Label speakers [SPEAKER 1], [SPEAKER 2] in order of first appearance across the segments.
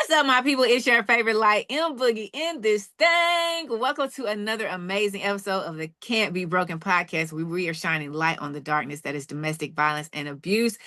[SPEAKER 1] What's up, my people? It's your favorite light, M Boogie in this thing. Welcome to another amazing episode of the Can't Be Broken podcast, where we are shining light on the darkness that is domestic violence and abuse.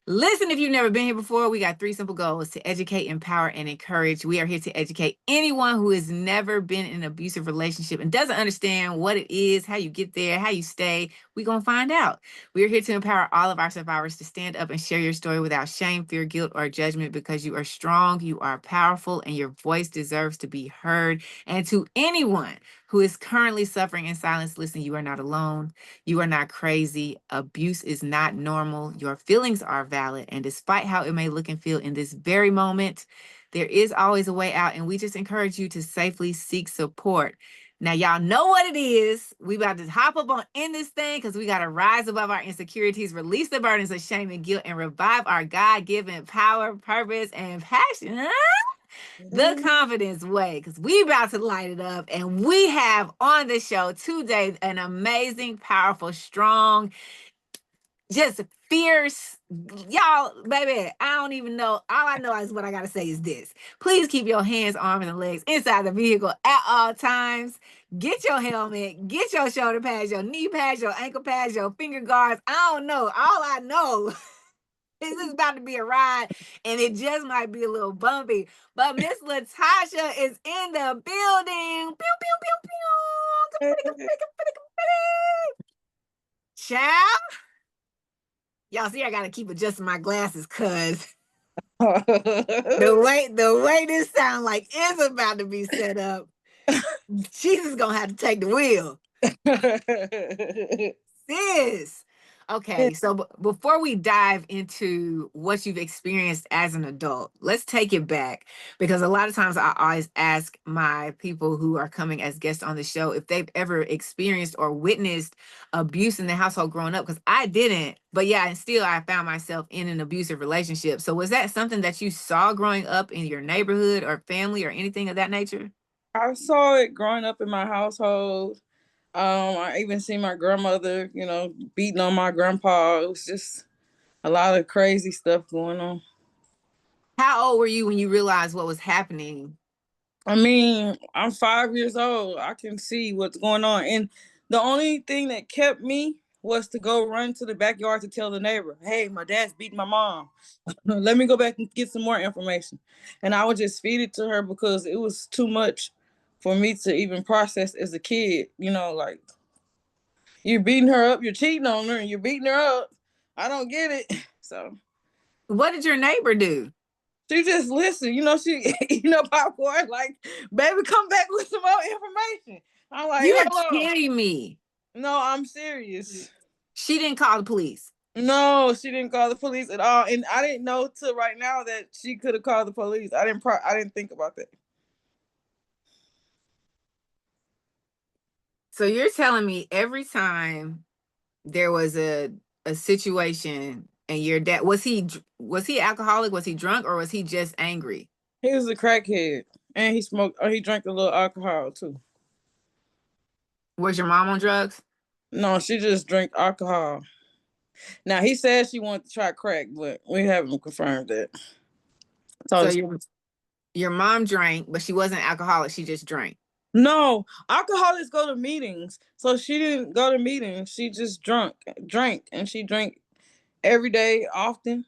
[SPEAKER 1] Listen, if you've never been here before, we got 3 simple goals: to educate, empower, and encourage. We are here to educate anyone who has never been in an abusive relationship and doesn't understand what it is, how you get there, how you stay. We're going to find out. We are here to empower all of our survivors to stand up and share your story without shame, fear, guilt, or judgment, because you are strong, you are powerful, and your voice deserves to be heard. And to anyone who is currently suffering in silence, listen, you are not alone. You are not crazy. Abuse is not normal. Your feelings are valid. And despite how it may look and feel in this very moment, there is always a way out. And we just encourage you to safely seek support. Now, y'all know what it is. We about to hop up on in this thing because we got to rise above our insecurities, release the burdens of shame and guilt, and revive our God-given power, purpose, and passion. The Confidence Way, because we about to light it up. And we have on the show today an amazing, powerful, strong, just fierce, y'all, baby, I don't even know. All I know is what I got to say is this. Please keep your hands, arms, and legs inside the vehicle at all times. Get your helmet, get your shoulder pads, your knee pads, your ankle pads, your finger guards. I don't know. All I know is this is about to be a ride, and it just might be a little bumpy. But Miss Latasha is in the building. Pew, pew, pew, pew. Ciao. Y'all see, I gotta keep adjusting my glasses because the way this sound like is about to be set up, she's just gonna have to take the wheel. Sis. Okay, so before we dive into what you've experienced as an adult, let's take it back, because a lot of times I always ask my people who are coming as guests on the show if they've ever experienced or witnessed abuse in the household growing up, because I didn't, but yeah, and still I found myself in an abusive relationship. So was that something that you saw growing up in your neighborhood or family or anything of that nature?
[SPEAKER 2] I saw it growing up in my household. I even see my grandmother, beating on my grandpa. It was just a lot of crazy stuff going on.
[SPEAKER 1] How old were you when you realized what was happening?
[SPEAKER 2] I mean, I'm 5 years old. I can see what's going on. And the only thing that kept me was to go run to the backyard to tell the neighbor, hey, my dad's beating my mom. Let me go back and get some more information. And I would just feed it to her because it was too much for me to even process as a kid. Like, you're beating her up, you're cheating on her, and you're beating her up. I don't get it. So
[SPEAKER 1] What did your neighbor do?
[SPEAKER 2] she just listened. She popcorn, like, baby, come back with some more information. I'm like,
[SPEAKER 1] You're
[SPEAKER 2] hold on.
[SPEAKER 1] kidding me.
[SPEAKER 2] No, I'm serious.
[SPEAKER 1] She didn't call the police.
[SPEAKER 2] No, she didn't call the police at all. And I didn't know till right now that she could have called the police. I didn't think about that.
[SPEAKER 1] So you're telling me every time there was a situation and your dad, was he alcoholic, was he drunk, or was he just angry?
[SPEAKER 2] He was a crackhead, and he smoked, or he drank a little alcohol too.
[SPEAKER 1] Was your mom on drugs?
[SPEAKER 2] No, she just drank alcohol. Now, he said she wanted to try crack, but we haven't confirmed that.
[SPEAKER 1] So your mom drank, but she wasn't alcoholic, she just drank.
[SPEAKER 2] No, alcoholics go to meetings. So she didn't go to meetings. She just drank, and she drank every day, often,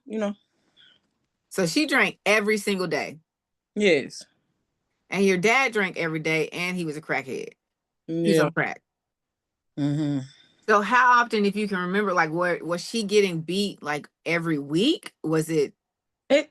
[SPEAKER 1] So she drank every single day.
[SPEAKER 2] Yes.
[SPEAKER 1] And your dad drank every day, and he was a crackhead. He's
[SPEAKER 2] Yeah.
[SPEAKER 1] on crack.
[SPEAKER 2] Mm-hmm.
[SPEAKER 1] So how often, if you can remember, like, was she getting beat like every week? Was it?
[SPEAKER 2] And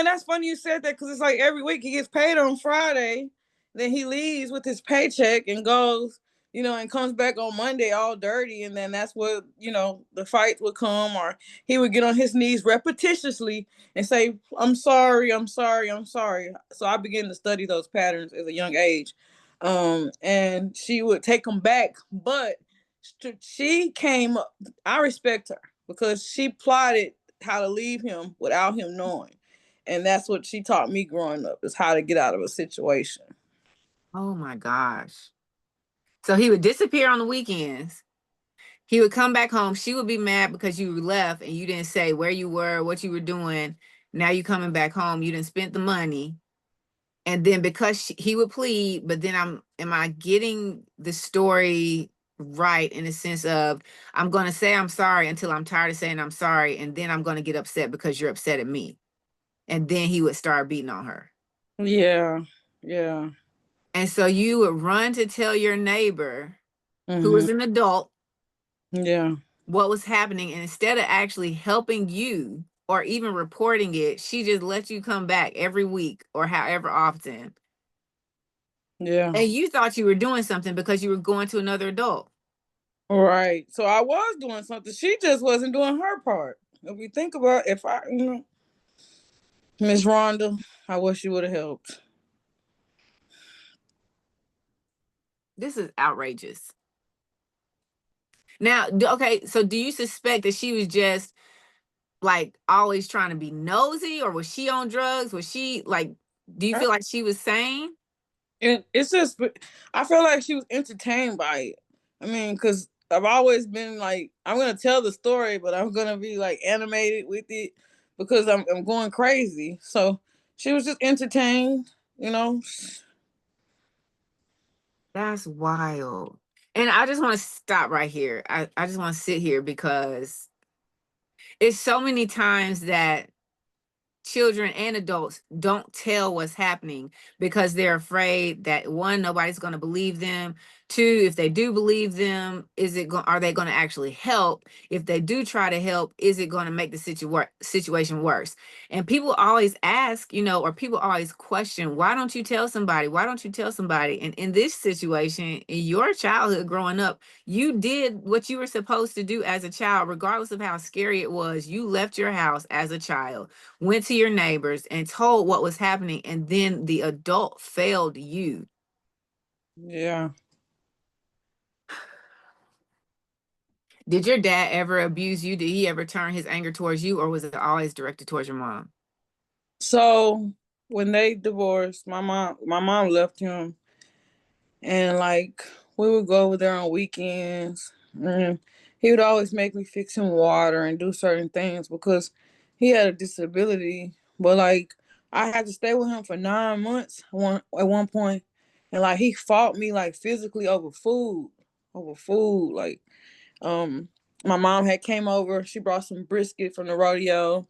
[SPEAKER 2] that's funny you said that, because it's like every week he gets paid on Friday, then he leaves with his paycheck and goes, and comes back on Monday all dirty, and then that's what, the fight would come, or he would get on his knees repetitiously and say, I'm sorry, I'm sorry, I'm sorry. So I began to study those patterns at a young age. And she would take him back, but she came up, I respect her, because she plotted how to leave him without him knowing. And that's what she taught me growing up, is how to get out of a situation.
[SPEAKER 1] Oh my gosh. So he would disappear on the weekends. He would come back home. She would be mad because you left and you didn't say where you were, what you were doing. Now you coming back home. You didn't spend the money. And then because he would plead, but then am I getting the story right in the sense of I'm going to say I'm sorry until I'm tired of saying I'm sorry, and then I'm going to get upset because you're upset at me. And then he would start beating on her.
[SPEAKER 2] Yeah. Yeah.
[SPEAKER 1] And so you would run to tell your neighbor, who
[SPEAKER 2] Mm-hmm.
[SPEAKER 1] was an adult,
[SPEAKER 2] Yeah.
[SPEAKER 1] what was happening. And instead of actually helping you or even reporting it, she just let you come back every week or however often.
[SPEAKER 2] Yeah.
[SPEAKER 1] And you thought you were doing something because you were going to another adult.
[SPEAKER 2] Right. So I was doing something. She just wasn't doing her part. If we think about, if I, Miss Rhonda, I wish you would have helped.
[SPEAKER 1] This is outrageous. Now, okay, so do you suspect that she was just like always trying to be nosy, or was she on drugs? Was she like, do you feel like she was sane?
[SPEAKER 2] And it's just, I feel like she was entertained by it. I mean, because I've always been like, I'm gonna tell the story, but I'm gonna be like animated with it because I'm going crazy. So she was just entertained, you know.
[SPEAKER 1] That's wild. And I just want to stop right here. I just want to sit here because it's so many times that children and adults don't tell what's happening because they're afraid that, one, nobody's going to believe them. Two, if they do believe them, are they going to actually help? If they do try to help, is it going to make the situation worse? And people always ask, or people always question, why don't you tell somebody? Why don't you tell somebody? And in this situation, in your childhood growing up, you did what you were supposed to do as a child, regardless of how scary it was. You left your house as a child, went to your neighbors and told what was happening, and then the adult failed you.
[SPEAKER 2] Yeah.
[SPEAKER 1] Did your dad ever abuse you? Did he ever turn his anger towards you, or was it always directed towards your mom?
[SPEAKER 2] So when they divorced, my mom left him, and like we would go over there on weekends, and he would always make me fix him water and do certain things because he had a disability. But like I had to stay with him for 9 months at one point, and like he fought me like physically over food. Like my mom had came over. She brought some brisket from the rodeo.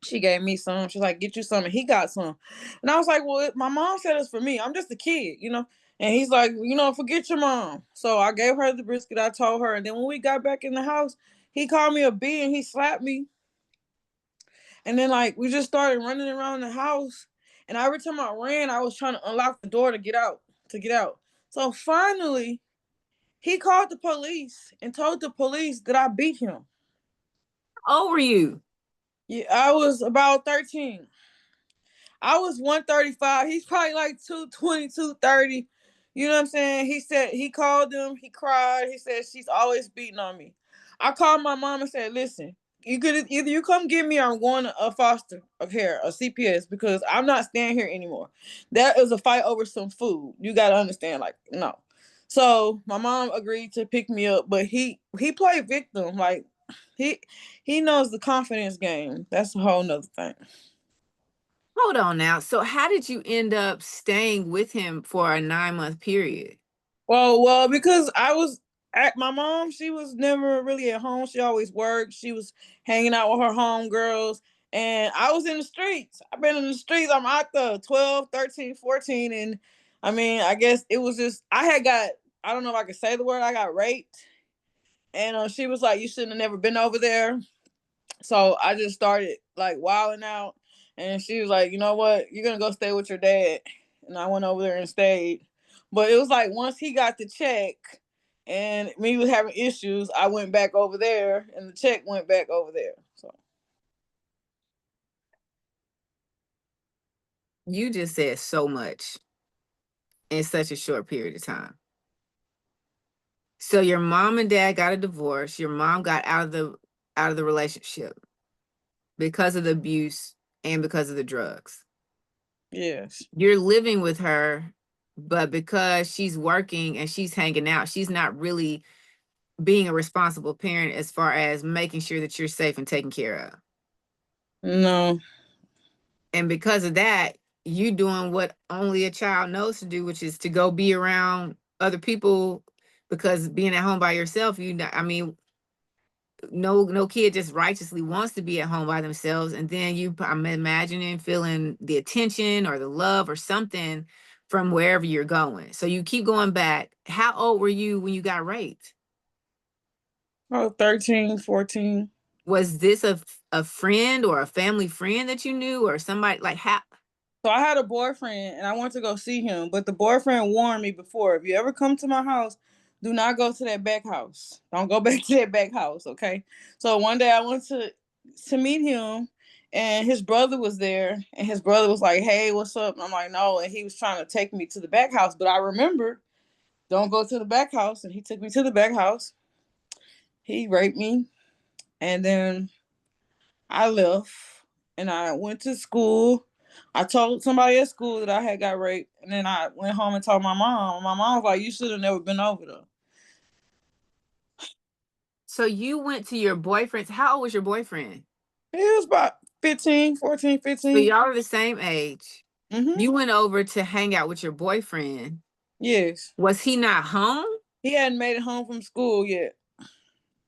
[SPEAKER 2] She gave me some. She's like, get you some. And he got some. And I was like, well, my mom said it's for me. I'm just a kid, you know? And he's like, forget your mom. So I gave her the brisket. I told her. And then when we got back in the house, he called me a B and he slapped me. And then, like, we just started running around the house. And every time I ran, I was trying to unlock the door to get out, So finally, he called the police and told the police that I beat him.
[SPEAKER 1] How old were you?
[SPEAKER 2] Yeah, I was about 13. I was 135. He's probably like 220, 230. You know what I'm saying? He said he called them. He cried. He said she's always beating on me. I called my mom and said, listen, you could either you come get me or I'm going to a foster care, a CPS, because I'm not staying here anymore. That is a fight over some food. You got to understand, like, no. So my mom agreed to pick me up, but he played victim. Like he he knows the confidence game. That's a whole nother thing.
[SPEAKER 1] Hold on now. So how did you end up staying with him for a 9-month period?
[SPEAKER 2] Well, because I was at my mom, she was never really at home. She always worked. She was hanging out with her homegirls. And I was in the streets. I've been in the streets. I'm out there 12, 13, 14. And I mean, I guess it was just, I don't know if I could say the word, I got raped. And she was like, you shouldn't have never been over there. So I just started like wilding out, and she was like, "You know what? You're gonna go stay with your dad." And I went over there and stayed. But it was like once he got the check, and me was having issues, I went back over there, and the check went back over there. So
[SPEAKER 1] You just said so much in such a short period of time. So your mom and dad got a divorce. Your mom got out of the relationship because of the abuse and because of the drugs.
[SPEAKER 2] yes,
[SPEAKER 1] You're living with her, but because she's working and she's hanging out, she's not really being a responsible parent as far as making sure that you're safe and taken care of.
[SPEAKER 2] no,
[SPEAKER 1] And because of that, you doing what only a child knows to do, which is to go be around other people, because being at home by yourself, I mean, no kid just righteously wants to be at home by themselves. And then I'm imagining feeling the attention or the love or something from wherever you're going. So you keep going back. How old were you when you got raped?
[SPEAKER 2] Oh, 13, 14.
[SPEAKER 1] Was this a friend or a family friend that you knew, or somebody, like, how?
[SPEAKER 2] So I had a boyfriend and I went to go see him, but the boyfriend warned me before, if you ever come to my house, do not go to that back house. Don't go back to that back house, okay? So one day I went to meet him and his brother was there and his brother was like, "Hey, what's up?" And I'm like, "No," and he was trying to take me to the back house, but I remember, don't go to the back house, and he took me to the back house. He raped me and then I left and I went to school. I told somebody at school that I had got raped, and then I went home and told my mom. My mom was like, "You should have never been over there."
[SPEAKER 1] So you went to your boyfriend's. How old was your boyfriend?
[SPEAKER 2] It was about 15, 14,
[SPEAKER 1] So
[SPEAKER 2] 15.
[SPEAKER 1] y'all are the same age.
[SPEAKER 2] Mm-hmm.
[SPEAKER 1] You went over to hang out with your boyfriend.
[SPEAKER 2] Yes.
[SPEAKER 1] Was he not home?
[SPEAKER 2] He hadn't made it home from school yet.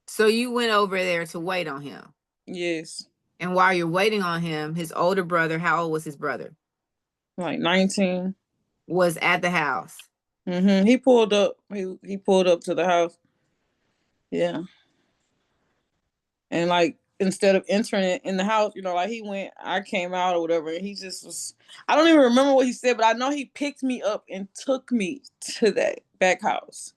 [SPEAKER 1] So you went over there to wait on him.
[SPEAKER 2] Yes.
[SPEAKER 1] And while you're waiting on him, his older brother, how old was his brother?
[SPEAKER 2] Like 19.
[SPEAKER 1] Was at the house.
[SPEAKER 2] Mm-hmm. He pulled up. He pulled up to the house. Yeah. And like instead of entering it in the house, like he went, I came out or whatever, and he just was. I don't even remember what he said, but I know he picked me up and took me to that back house.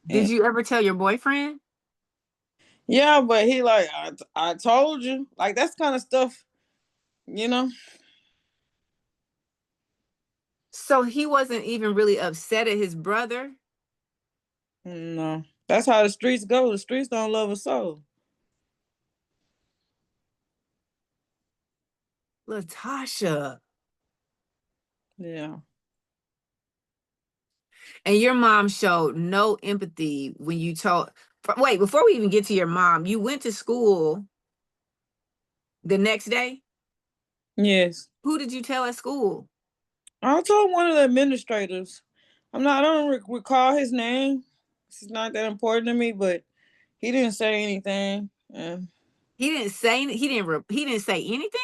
[SPEAKER 1] Did
[SPEAKER 2] And
[SPEAKER 1] you ever tell your boyfriend?
[SPEAKER 2] yeah, but he like, I told you, like that's kind of stuff, you know.
[SPEAKER 1] So he wasn't even really upset at his brother?
[SPEAKER 2] No, that's how the streets go. The streets don't love a soul.
[SPEAKER 1] Latasha.
[SPEAKER 2] Yeah.
[SPEAKER 1] And your mom showed no empathy when you told. Wait, before we even get to your mom, you went to school the next day?
[SPEAKER 2] Yes.
[SPEAKER 1] Who did you tell at school?
[SPEAKER 2] I told one of the administrators. I don't recall his name. It's not that important to me, but he didn't say anything.
[SPEAKER 1] He didn't say he didn't say anything.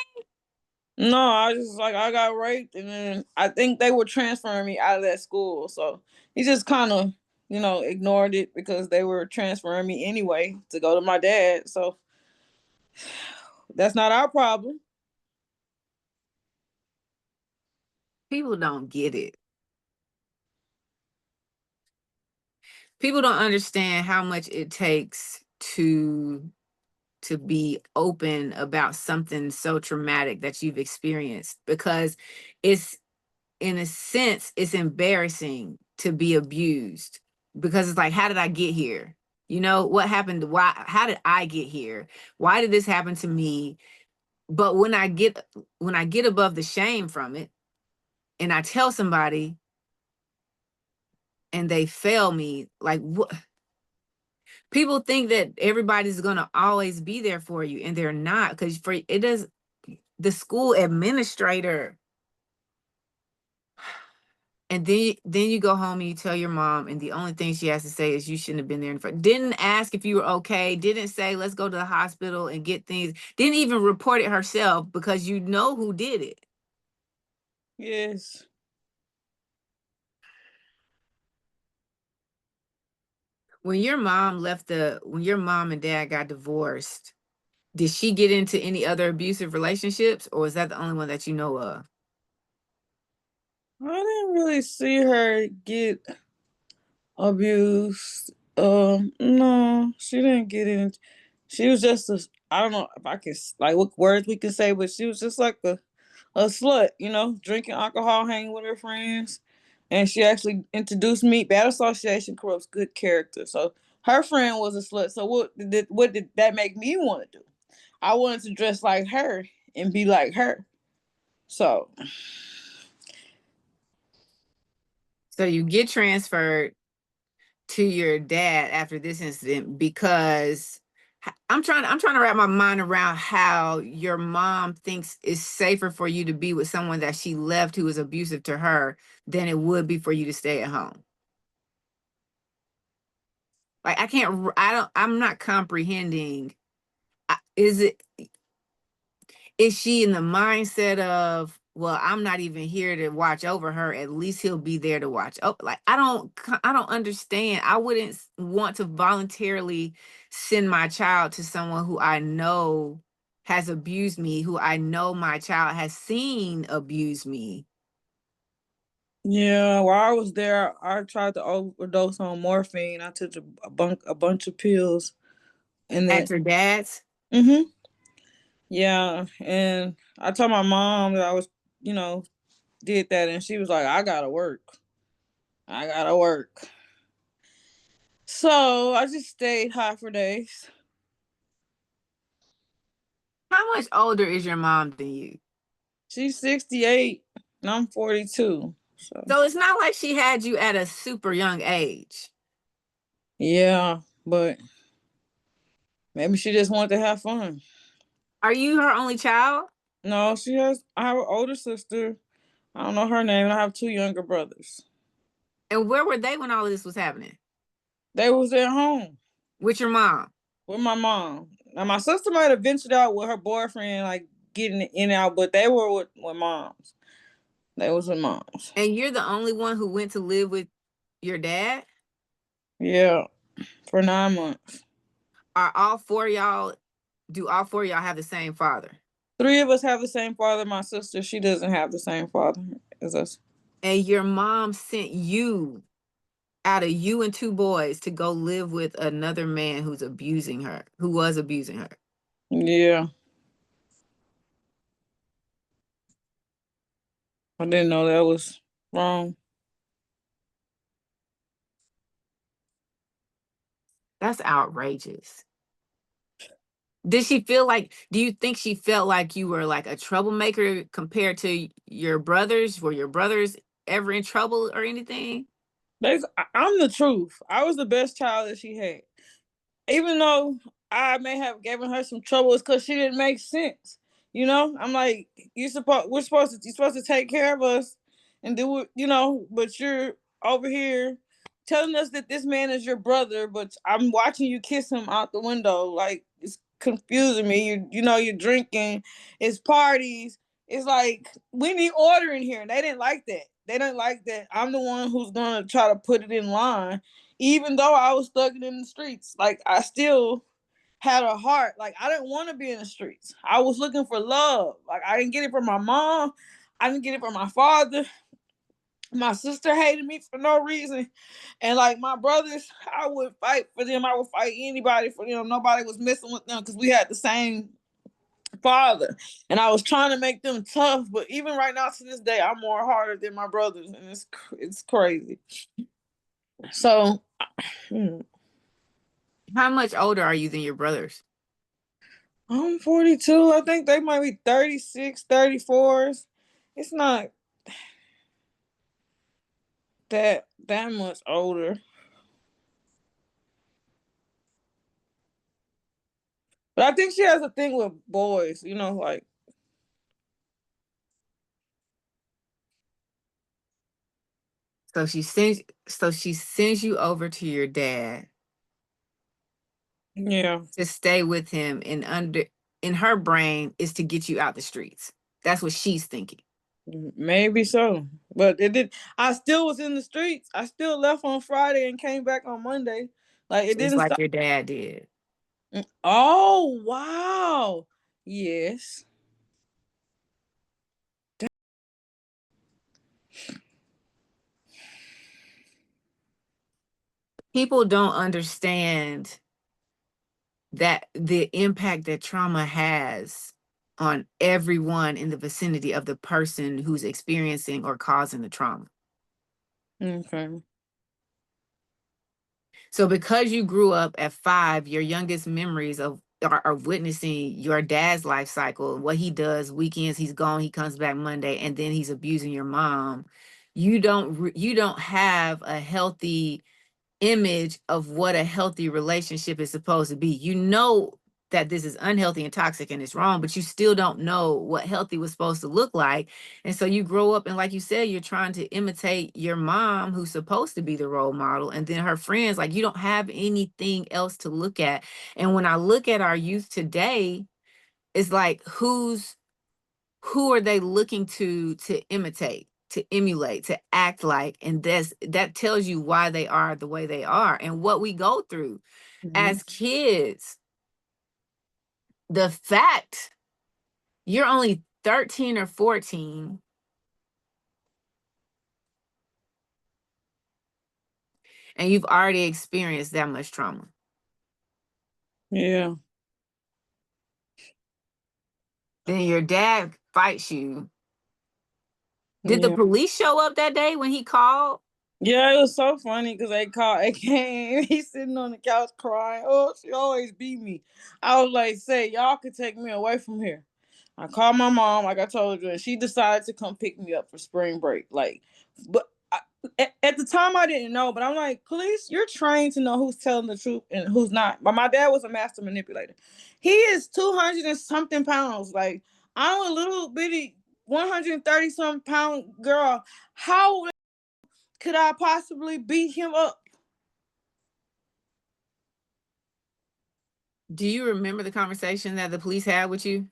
[SPEAKER 2] No, I just like I got raped, and then I think they were transferring me out of that school. So he just kind of, ignored it because they were transferring me anyway to go to my dad. So that's not our problem.
[SPEAKER 1] People don't get it. People don't understand how much it takes to be open about something so traumatic that you've experienced, because it's, in a sense, it's embarrassing to be abused, because it's like, how did I get here? What happened? Why? How did I get here? Why did this happen to me? But when I get above the shame from it and I tell somebody and they fail me, like, what? People think that everybody's gonna always be there for you, and they're not, because for it does. The school administrator. And then you go home and you tell your mom, and the only thing she has to say is you shouldn't have been there in the first. Didn't ask if you were okay. Didn't say let's go to the hospital and get things. Didn't even report it herself, because you know who did it.
[SPEAKER 2] Yes.
[SPEAKER 1] When your mom and dad got divorced, did she get into any other abusive relationships, or was that the only one that you know of?
[SPEAKER 2] I didn't really see her get abused. No, she didn't get in. She was just I don't know if I can like what words we can say, but she was just like a slut, drinking alcohol, hanging with her friends. And she actually introduced me. Bad association corrupts good character. So her friend was a slut. So what did that make me want to do? I wanted to dress like her and be like her. So
[SPEAKER 1] So you get transferred to your dad after this incident, because I'm trying to wrap my mind around how your mom thinks it's safer for you to be with someone that she left who is abusive to her than it would be for you to stay at home. Like I'm not comprehending. Is it is she in the mindset of, well, I'm not even here to watch over her, at least he'll be there to watch. Oh, like I don't understand. I wouldn't want to voluntarily send my child to someone who I know has abused me, who I know my child has seen abuse me.
[SPEAKER 2] Yeah, while I was there, I tried to overdose on morphine. I took a bunch of pills, and then
[SPEAKER 1] At your dad's?
[SPEAKER 2] mm-hmm. Yeah, and I told my mom that I was, did that, and she was like, "I gotta work. I gotta work." So I just stayed high for days.
[SPEAKER 1] How much older is your mom than you?
[SPEAKER 2] She's 68, and I'm 42. So
[SPEAKER 1] So it's not like she had you at a super young age.
[SPEAKER 2] yeah, but maybe she just wanted to have fun.
[SPEAKER 1] Are you her only child?
[SPEAKER 2] No, I have an older sister. I don't know her name, and I have two younger brothers.
[SPEAKER 1] And where were they when all of this was happening?
[SPEAKER 2] They was at home
[SPEAKER 1] With your mom?
[SPEAKER 2] with my mom. Now my sister might have ventured out with her boyfriend, like getting in and out, but they were with moms. They was with moms.
[SPEAKER 1] And you're the only one who went to live with your dad?
[SPEAKER 2] Yeah, for 9 months.
[SPEAKER 1] Are all four of y'all, do all four of y'all have the same father?
[SPEAKER 2] Three of us have the same father. My sister, she doesn't have the same father as us.
[SPEAKER 1] And your mom sent you, out of you and two boys, to go live with another man who's abusing her, who was abusing her.
[SPEAKER 2] Yeah, I didn't know that was wrong.
[SPEAKER 1] That's outrageous. Did she feel like, do you think she felt like you were like a troublemaker compared to your brothers? Were your brothers ever in trouble or anything?
[SPEAKER 2] I'm the truth. I was the best child that she had. Even though I may have given her some trouble, it's because she didn't make sense. I'm like, you're supposed to take care of us and do it, but you're over here telling us that this man is your brother, but I'm watching you kiss him out the window. Like, it's confusing me. You're drinking, it's parties. It's like, we need order in here. And they didn't like that. They didn't like that. I'm the one who's gonna try to put it in line, even though I was stuck in the streets. Like, I still had a heart. Like, I didn't want to be in the streets. I was looking for love. Like, I didn't get it from my mom. I didn't get it from my father. My sister hated me for no reason. And like my brothers, I would fight for them. I would fight anybody for them. Nobody was messing with them because we had the same father. And I was trying to make them tough. But even right now to this day, I'm more harder than my brothers. And it's crazy. So
[SPEAKER 1] How much older are you than your brothers?
[SPEAKER 2] I'm 42. I think they might be 36, 34s. It's not that much older. But I think she has a thing with boys, like
[SPEAKER 1] So she sends you over to your dad
[SPEAKER 2] yeah,
[SPEAKER 1] to stay with him, and in her brain is to get you out the streets. That's what she's thinking.
[SPEAKER 2] maybe so. But it did. I still was in the streets. I still left on Friday and came back on Monday. Like, it
[SPEAKER 1] Just
[SPEAKER 2] didn't
[SPEAKER 1] like
[SPEAKER 2] stop.
[SPEAKER 1] your dad did.
[SPEAKER 2] Oh wow. Yes.
[SPEAKER 1] People don't understand that the impact that trauma has on everyone in the vicinity of the person who's experiencing or causing the trauma.
[SPEAKER 2] Okay.
[SPEAKER 1] So because you grew up at 5, your youngest memories are witnessing your dad's life cycle, what he does weekends, he's gone, he comes back Monday, and then he's abusing your mom. You don't have a healthy image of what a healthy relationship is supposed to be. You know that this is unhealthy and toxic and it's wrong, but you still don't know what healthy was supposed to look like. And so you grow up and, like you said, you're trying to imitate your mom, who's supposed to be the role model, and then her friends. Like, you don't have anything else to look at. And when I look at our youth today, it's like, who are they looking to imitate, to emulate, to act like? And that tells you why they are the way they are and what we go through as kids. The fact you're only 13 or 14 and you've already experienced that much trauma.
[SPEAKER 2] Yeah.
[SPEAKER 1] Then your dad fights you. Did the
[SPEAKER 2] Yeah.
[SPEAKER 1] police show up that day when he called?
[SPEAKER 2] Yeah, it was so funny because they came, he's sitting on the couch crying. Oh, she always beat me. I was like, say, y'all could take me away from here. I called my mom, like I told you, and she decided to come pick me up for spring break. Like, but at the time I didn't know, but I'm like, police, you're trained to know who's telling the truth and who's not. But my dad was a master manipulator. He is 200 and something pounds. Like, I'm a little bitty 130 something pound girl. How could I possibly beat him up?
[SPEAKER 1] Do you remember the conversation that the police had with you?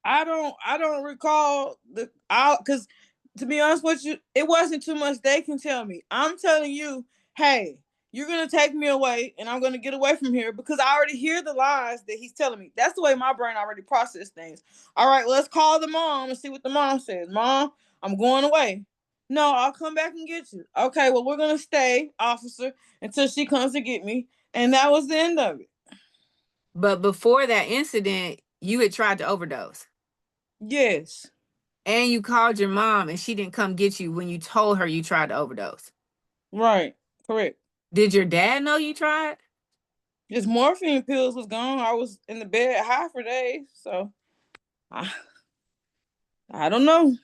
[SPEAKER 2] I don't recall the out because to be honest with you, it wasn't too much they can tell me. I'm telling you, hey, you're gonna take me away and I'm gonna get away from here because I already hear the lies that he's telling me. That's the way my brain already processes things. All right, let's call the mom and see what the mom says. Mom, I'm going away. No, I'll come back and get you. Okay, well, we're gonna stay, officer, until she comes to get me. And that was the end of it.
[SPEAKER 1] But before that incident, you had tried to overdose.
[SPEAKER 2] Yes.
[SPEAKER 1] And you called your mom and she didn't come get you when you told her you tried to overdose.
[SPEAKER 2] Right. Correct.
[SPEAKER 1] Did your dad know you tried?
[SPEAKER 2] Just morphine pills was gone. I was in the bed high for days. So I, I don't know.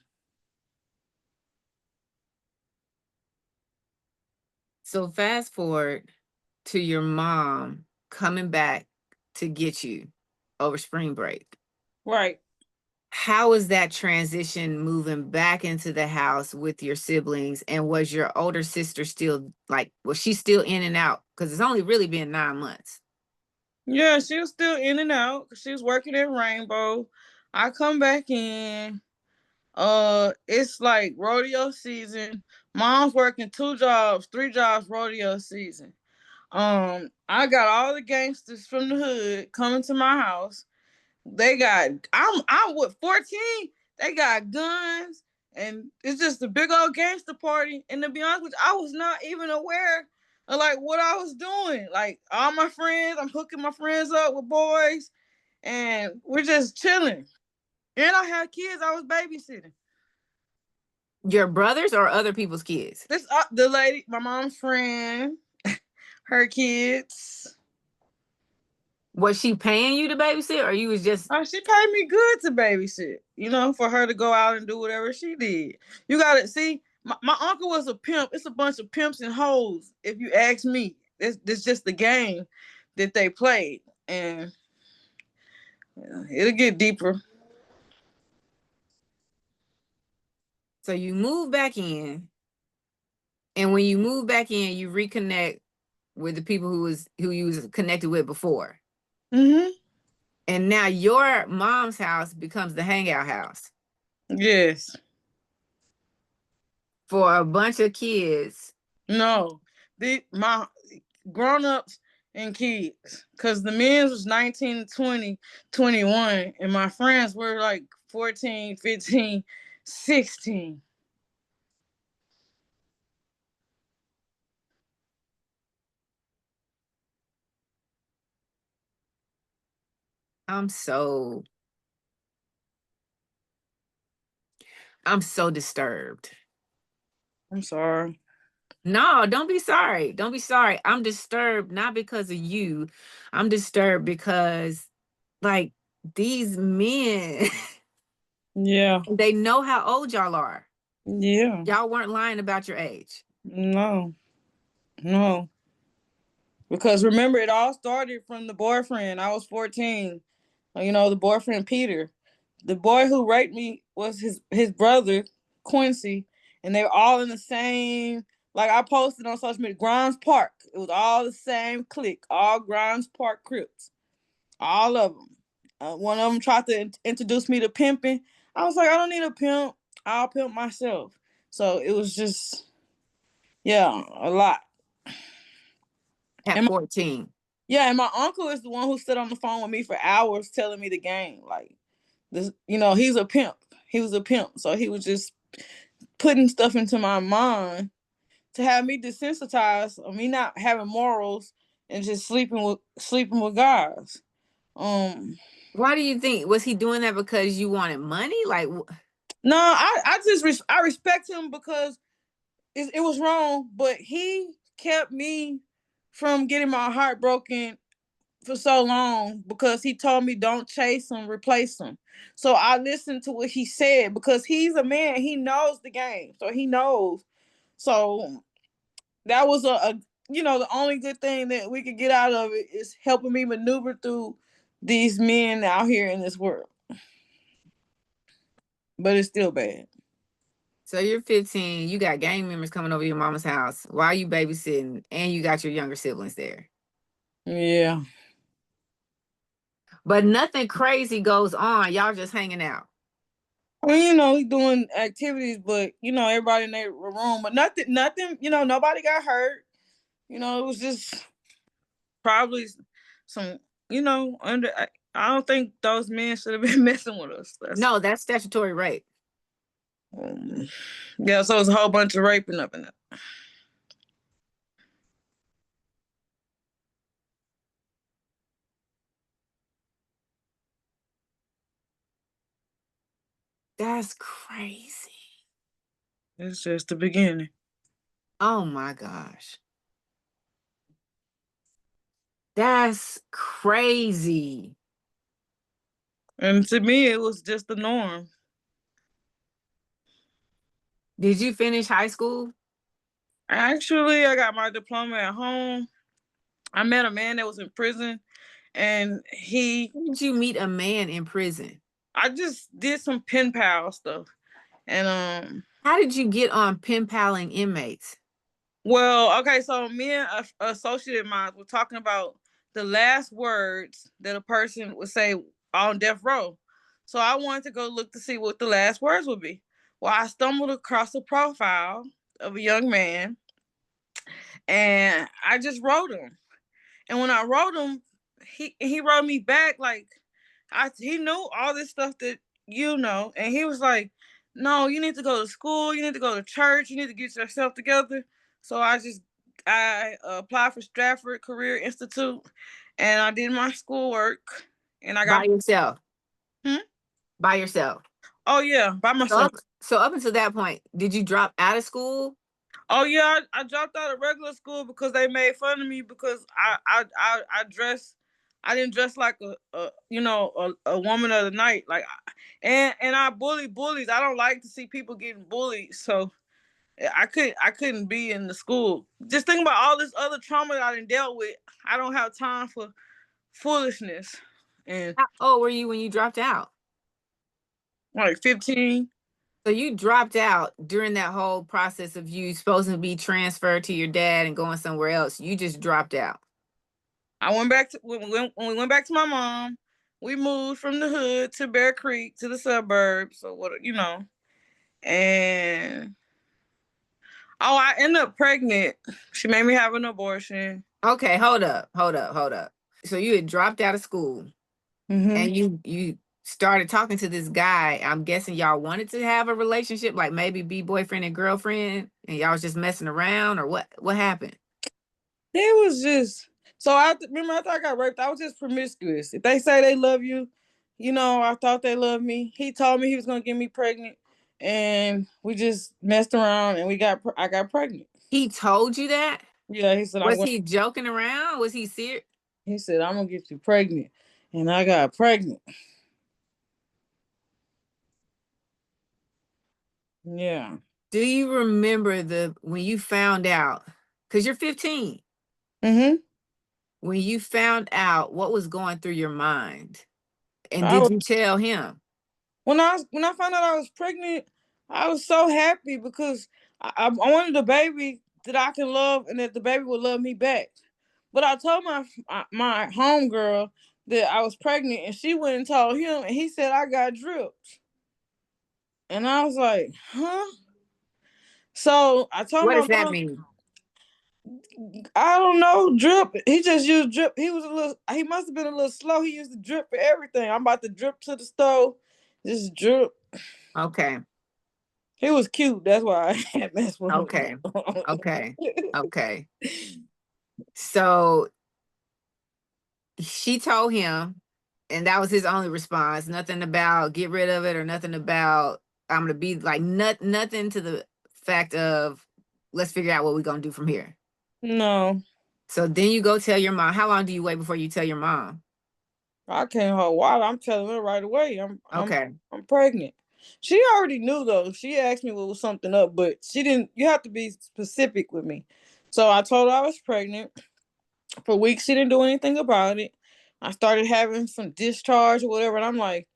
[SPEAKER 1] So fast forward to your mom coming back to get you over spring break.
[SPEAKER 2] Right.
[SPEAKER 1] How is that transition moving back into the house with your siblings? And was your older sister still, like, was she still in and out? Because it's only really been 9 months.
[SPEAKER 2] Yeah, she was still in and out. She was working at Rainbow. I come back in. It's like rodeo season. Mom's working 2 jobs, 3 jobs rodeo season. I got all the gangsters from the hood coming to my house. They got I'm with 14. They got guns and it's just a big old gangster party. And to be honest with you, I was not even aware of like what I was doing. Like all my friends, I'm hooking my friends up with boys and we're just chilling. And I had kids I was babysitting.
[SPEAKER 1] Your brothers or other people's kids?
[SPEAKER 2] This the lady, my mom's friend, her kids.
[SPEAKER 1] Was she paying you to babysit or you was just...
[SPEAKER 2] She paid me good to babysit, for her to go out and do whatever she did. You got to see, my uncle was a pimp. It's a bunch of pimps and hoes, if you ask me. It's just the game that they played. And it'll get deeper.
[SPEAKER 1] So you move back in, and when you move back in, you reconnect with the people who you was connected with before.
[SPEAKER 2] Mm-hmm.
[SPEAKER 1] And now your mom's house becomes the hangout house.
[SPEAKER 2] Yes.
[SPEAKER 1] For a bunch of kids.
[SPEAKER 2] No. My grown-ups and kids. Because the men's was 19, 20, 21. And my friends were like 14, 15, 16.
[SPEAKER 1] I'm so disturbed.
[SPEAKER 2] I'm sorry.
[SPEAKER 1] No, don't be sorry. Don't be sorry. I'm disturbed not because of you. I'm disturbed because, like, these men,
[SPEAKER 2] Yeah.
[SPEAKER 1] they know how old y'all are.
[SPEAKER 2] Yeah.
[SPEAKER 1] Y'all weren't lying about your age.
[SPEAKER 2] No. No. Because remember, it all started from the boyfriend. I was 14. The boyfriend Peter. The boy who raped me was his brother Quincy, and they were all in the same. Like I posted on social media, Grimes Park. It was all the same clique, all Grimes Park Crips, all of them. One of them tried to introduce me to pimping. I was like, I don't need a pimp. I'll pimp myself. So it was just, yeah, a lot.
[SPEAKER 1] At
[SPEAKER 2] And
[SPEAKER 1] 14?
[SPEAKER 2] yeah, and my uncle is the one who stood on the phone with me for hours telling me the game. Like this, he's a pimp. He was a pimp. So he was just putting stuff into my mind to have me desensitized of me not having morals and just sleeping with guys.
[SPEAKER 1] Why do you think, was he doing that because you wanted money? Like,
[SPEAKER 2] No, I respect him because it was wrong, but he kept me from getting my heart broken for so long because he told me don't chase him, replace him. So I listened to what he said because he's a man. He knows the game, so he knows. So that was the only good thing that we could get out of it is helping me maneuver through these men out here in this world. But it's still bad.
[SPEAKER 1] so you're 15, you got gang members coming over your mama's house while you babysitting, and you got your younger siblings there.
[SPEAKER 2] Yeah.
[SPEAKER 1] But nothing crazy goes on. Y'all just hanging out.
[SPEAKER 2] I mean, he's doing activities, but everybody in their room, but nothing. Nobody got hurt. It was just probably some, under. I don't think those men should have been messing with us.
[SPEAKER 1] No, that's statutory rape.
[SPEAKER 2] Um, yeah, so it's a whole bunch of raping up in it.
[SPEAKER 1] That's crazy.
[SPEAKER 2] It's just the beginning.
[SPEAKER 1] Oh my gosh. That's crazy.
[SPEAKER 2] And to me, it was just the norm.
[SPEAKER 1] Did you finish high school?
[SPEAKER 2] Actually, I got my diploma at home. I met a man that was in prison, and
[SPEAKER 1] How did you meet a man in prison?
[SPEAKER 2] I just did some pen pal stuff. And
[SPEAKER 1] How did you get on pen paling inmates?
[SPEAKER 2] well, okay, so me and a associate of mine were talking about the last words that a person would say on death row. So I wanted to go look to see what the last words would be. Well, I stumbled across a profile of a young man, and I just wrote him. And when I wrote him, he wrote me back like he knew all this stuff that and he was like, "No, you need to go to school, you need to go to church, you need to get yourself together." So I applied for Stratford Career Institute, and I did my schoolwork, and I got
[SPEAKER 1] By yourself.
[SPEAKER 2] hmm?
[SPEAKER 1] By yourself.
[SPEAKER 2] Oh yeah, by myself.
[SPEAKER 1] So up until that point, did you drop out of school?
[SPEAKER 2] Oh yeah, I dropped out of regular school because they made fun of me because I dress. I didn't dress like a woman of the night like, and I bully bullies. I don't like to see people getting bullied, so I couldn't be in the school. Just think about all this other trauma that I done dealt with. I don't have time for foolishness. And
[SPEAKER 1] How old were you when you dropped out?
[SPEAKER 2] like 15.
[SPEAKER 1] So you dropped out during that whole process of you supposed to be transferred to your dad and going somewhere else. You just dropped out.
[SPEAKER 2] I went back to when we went back to my mom. We moved from the hood to Bear Creek to the suburbs. So and I ended up pregnant. She made me have an abortion.
[SPEAKER 1] Okay, hold up, hold up, hold up. So you had dropped out of school and you started talking to this guy. I'm guessing y'all wanted to have a relationship, like maybe be boyfriend and girlfriend, and y'all was just messing around, or what happened?
[SPEAKER 2] It was just so I remember after I got raped, I was just promiscuous. If they say they love you, I thought they loved me. He told me he was gonna get me pregnant, and we just messed around, and I got pregnant.
[SPEAKER 1] He told you that?
[SPEAKER 2] Yeah, he said
[SPEAKER 1] Was he joking around? Was he serious?
[SPEAKER 2] He said I'm gonna get you pregnant, and I got pregnant. Yeah.
[SPEAKER 1] Do you remember when you found out? Because you're 15.
[SPEAKER 2] Mm-hmm.
[SPEAKER 1] When you found out, what was going through your mind? And
[SPEAKER 2] I
[SPEAKER 1] did
[SPEAKER 2] was,
[SPEAKER 1] you tell him?
[SPEAKER 2] when I found out I was pregnant, I was so happy because I wanted a baby that I can love and that the baby would love me back. But I told my homegirl that I was pregnant, and she went and told him, and he said I got dripped. And I was like, huh? So I told
[SPEAKER 1] What
[SPEAKER 2] my
[SPEAKER 1] does that
[SPEAKER 2] mom,
[SPEAKER 1] mean?
[SPEAKER 2] I don't know, drip. He just used drip. He must have been a little slow. He used to drip for everything. I'm about to drip to the stove. Just drip.
[SPEAKER 1] Okay.
[SPEAKER 2] He was cute. That's why I had messed with him.
[SPEAKER 1] Okay. Okay. Okay. So she told him, and that was his only response. Nothing about get rid of it or nothing about I'm gonna be like nothing to the fact of let's figure out what we're gonna do from here.
[SPEAKER 2] No,
[SPEAKER 1] So then you go tell your mom. How long do you wait before you tell your mom?
[SPEAKER 2] I can't hold water. I'm telling her right away.
[SPEAKER 1] Okay.
[SPEAKER 2] I'm pregnant. She already knew though. She asked me what was something up, but she didn't. You have to be specific with me. So I told her I was pregnant. For weeks, she didn't do anything about it. I started having some discharge or whatever, and I'm like,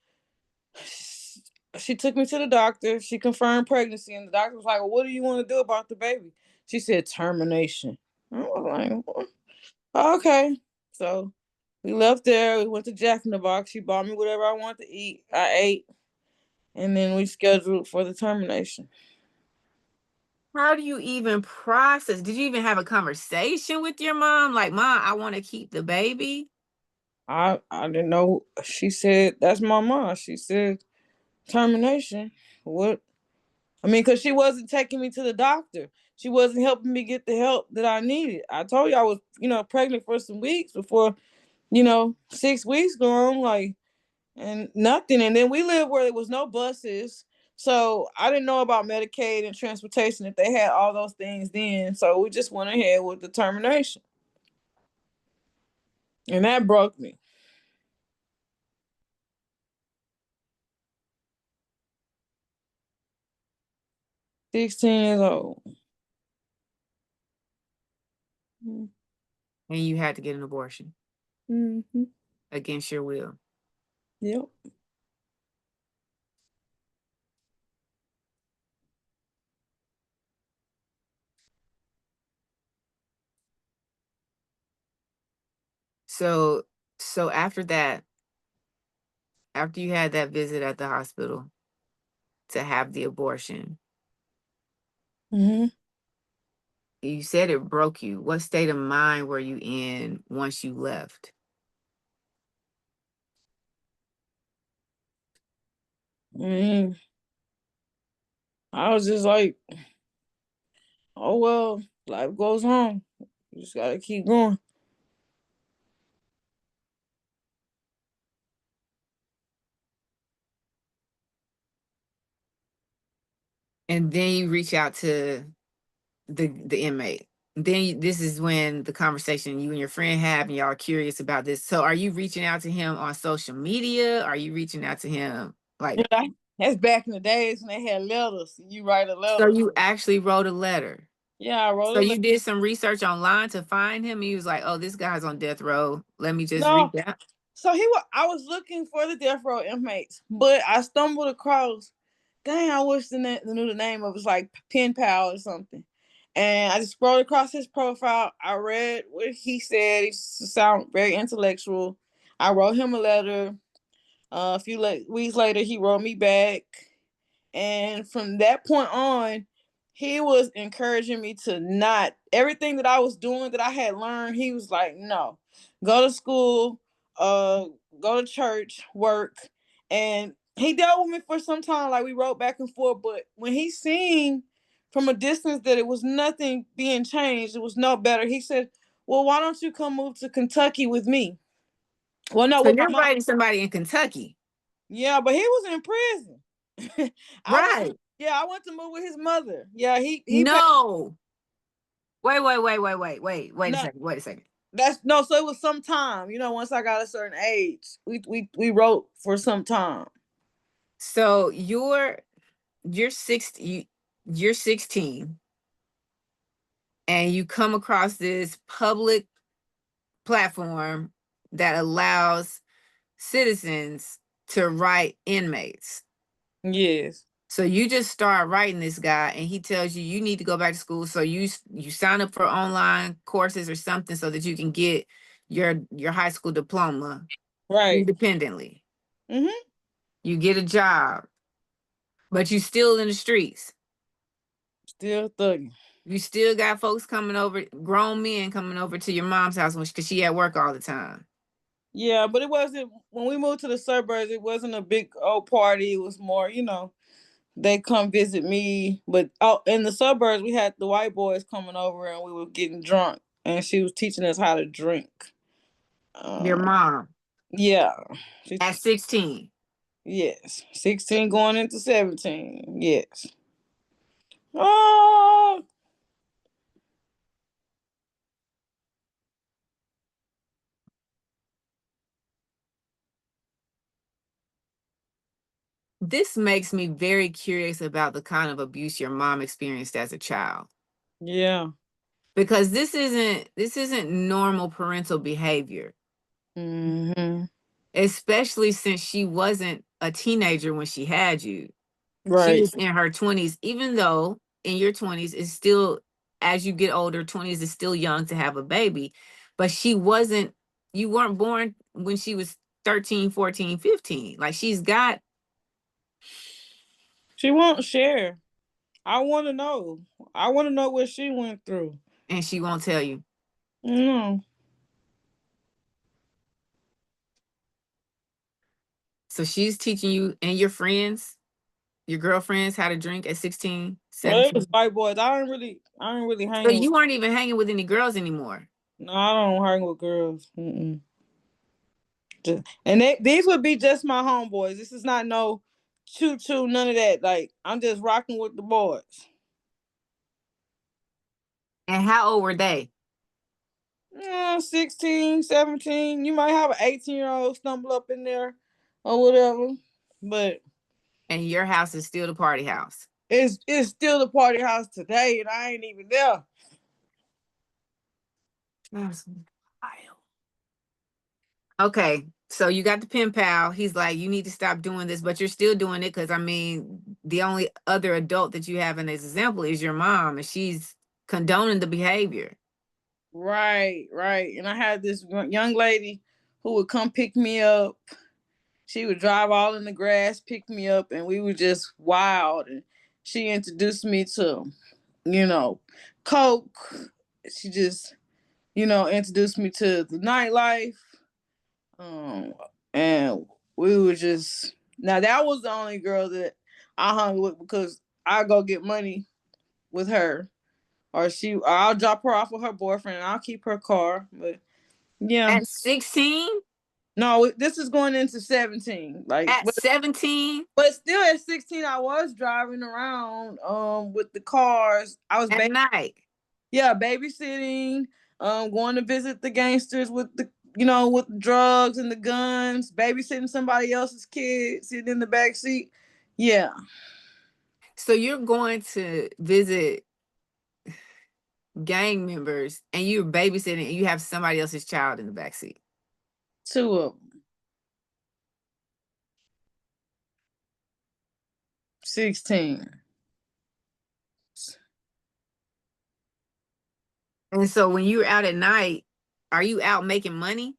[SPEAKER 2] she took me to the doctor. She confirmed pregnancy, and the doctor was like, well, "What do you want to do about the baby?" She said termination. I was like, okay. So we left there. We went to Jack in the Box. She bought me whatever I wanted to eat. I ate, and then we scheduled for the termination.
[SPEAKER 1] How do you even process? Did you even have a conversation with your mom? Like, Mom, I want to keep the baby.
[SPEAKER 2] I didn't know. She said that's my mom. She said termination. What? I mean, because she wasn't taking me to the doctor. She wasn't helping me get the help that I needed. I told you I was, pregnant for some weeks before, 6 weeks gone, like, and nothing. And then we lived where there was no buses. So I didn't know about Medicaid and transportation if they had all those things then. So we just went ahead with the termination. And that broke me. 16 years old.
[SPEAKER 1] And you had to get an abortion
[SPEAKER 2] Mm-hmm.
[SPEAKER 1] against your will.
[SPEAKER 2] Yep.
[SPEAKER 1] So, so after that, after you had that visit at the hospital to have the abortion,
[SPEAKER 2] Mm-hmm.
[SPEAKER 1] you said it broke you. What state of mind were you in once you left?
[SPEAKER 2] Mm-hmm. I was just like, oh well, life goes on. You just gotta keep going.
[SPEAKER 1] And then you reach out to the inmate. This is when the conversation you and your friend have, and y'all are curious about this. So, are you reaching out to him on social media? Are you reaching out to him like?
[SPEAKER 2] Yeah, that's back in the days when they had letters. You write a
[SPEAKER 1] So
[SPEAKER 2] letter.
[SPEAKER 1] you actually wrote a letter.
[SPEAKER 2] Yeah, I wrote
[SPEAKER 1] So
[SPEAKER 2] a
[SPEAKER 1] you
[SPEAKER 2] letter.
[SPEAKER 1] did some research online to find him. He was like, "Oh, this guy's on death row. Let me just reach
[SPEAKER 2] No,
[SPEAKER 1] out."
[SPEAKER 2] so I was looking for the death row inmates, but I stumbled across. Dang, I wish knew the name of it. Was like Pen Pal or something. And I just scrolled across his profile. I read what he said. He sounded very intellectual. I wrote him a letter. A few weeks later, he wrote me back. And from that point on, he was encouraging me to not everything that I was doing that I had learned. He was like, no, go to school, uh, go to church, work. And he dealt with me for some time. Like we wrote back and forth. But when he seen from a distance that it was nothing being changed, it was no better. He said, well, why don't you come move to Kentucky with me? Well, no,
[SPEAKER 1] So
[SPEAKER 2] with my
[SPEAKER 1] you're
[SPEAKER 2] mom.
[SPEAKER 1] writing somebody in Kentucky,
[SPEAKER 2] Yeah, but he was in prison.
[SPEAKER 1] right?
[SPEAKER 2] I went to move with his mother. Yeah, he paid.
[SPEAKER 1] No. Wait a
[SPEAKER 2] No,
[SPEAKER 1] second. Wait a second.
[SPEAKER 2] that's no. So it was some time. Once I got a certain age, we wrote for some time.
[SPEAKER 1] So you're 60, you're 16, and you come across this public platform that allows citizens to write inmates.
[SPEAKER 2] Yes.
[SPEAKER 1] So you just start writing this guy, and he tells you need to go back to school. So you sign up for online courses or something so that you can get your high school diploma
[SPEAKER 2] Right.
[SPEAKER 1] independently.
[SPEAKER 2] Mm-hmm.
[SPEAKER 1] You get a job, but you still in the streets.
[SPEAKER 2] Still thugging.
[SPEAKER 1] You still got folks coming over, grown men coming over to your mom's house because she at work all the time.
[SPEAKER 2] Yeah, but it wasn't when we moved to the suburbs. It wasn't a big old party. It was more, they come visit me. But in the suburbs, we had the white boys coming over, and we were getting drunk, and she was teaching us how to drink.
[SPEAKER 1] Your
[SPEAKER 2] Um,
[SPEAKER 1] mom
[SPEAKER 2] yeah,
[SPEAKER 1] at 16.
[SPEAKER 2] yes, 16 going into 17. Yes. Oh,
[SPEAKER 1] This makes me very curious about the kind of abuse your mom experienced as a child.
[SPEAKER 2] yeah.
[SPEAKER 1] Because this isn't normal parental behavior,
[SPEAKER 2] Mm-hmm.
[SPEAKER 1] especially since she wasn't a teenager when she had you. She
[SPEAKER 2] Right.
[SPEAKER 1] was in her 20s, even though in your 20s is still, as you get older, 20s is still young to have a baby. But you weren't born when she was 13, 14, 15. Like she's got,
[SPEAKER 2] She won't share. I want to know. I want to know what she went through.
[SPEAKER 1] and she won't tell you.
[SPEAKER 2] No.
[SPEAKER 1] So she's teaching you and your friends, your girlfriends, how to drink at 16,
[SPEAKER 2] Well, it was
[SPEAKER 1] 17.
[SPEAKER 2] white boys. I didn't really
[SPEAKER 1] So
[SPEAKER 2] hang with.
[SPEAKER 1] you weren't even hanging with any girls anymore.
[SPEAKER 2] No, I don't hang with girls. Mm-mm. These would be just my homeboys. This is not no choo choo, none of that. Like I'm just rocking with the boys.
[SPEAKER 1] And how old were they?
[SPEAKER 2] 16, 17. You might have an 18-year-old stumble up in there or whatever. But
[SPEAKER 1] And your house is still the party house.
[SPEAKER 2] it's still the party house today, and I ain't even there.
[SPEAKER 1] That's wild. Okay, so you got the pen pal. He's like, you need to stop doing this, but you're still doing it because I mean, the only other adult that you have in this example is your mom, and she's condoning the behavior.
[SPEAKER 2] Right, right. And I had this young lady who would come pick me up. She would drive all in the grass, pick me up, and we were just wild. And she introduced me to, you know, Coke. She just, introduced me to the nightlife. Um, and we were just now that was the only girl that I hung with because I go get money with her, or I'll drop her off with her boyfriend, and I'll keep her car. But yeah,
[SPEAKER 1] At 16,
[SPEAKER 2] no, this is going into 17. Like,
[SPEAKER 1] at 17,
[SPEAKER 2] but still at 16, I was driving around with the cars. I was
[SPEAKER 1] at night.
[SPEAKER 2] babysitting, going to visit the gangsters with the with the drugs and the guns, babysitting somebody else's kid, sitting in the back seat. Yeah,
[SPEAKER 1] So you're going to visit gang members and you're babysitting and you have somebody else's child in the backseat.
[SPEAKER 2] two of them. 16.
[SPEAKER 1] And so when you're out at night, are you out making money?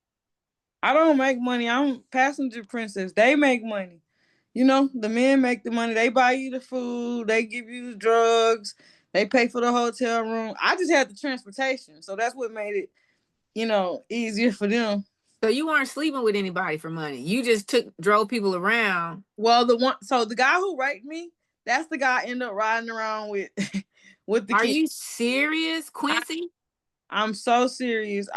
[SPEAKER 2] I don't make money. I'm passenger princess. They make money. The men make the money. They buy you the food. They give you the drugs. They pay for the hotel room. I just had the transportation. So that's what made it, easier for them.
[SPEAKER 1] So you weren't sleeping with anybody for money. You just drove people around.
[SPEAKER 2] Well, the guy who raped me, that's the guy I ended up riding around with, with the
[SPEAKER 1] Are
[SPEAKER 2] kid.
[SPEAKER 1] you serious, Quincy?
[SPEAKER 2] I'm so serious.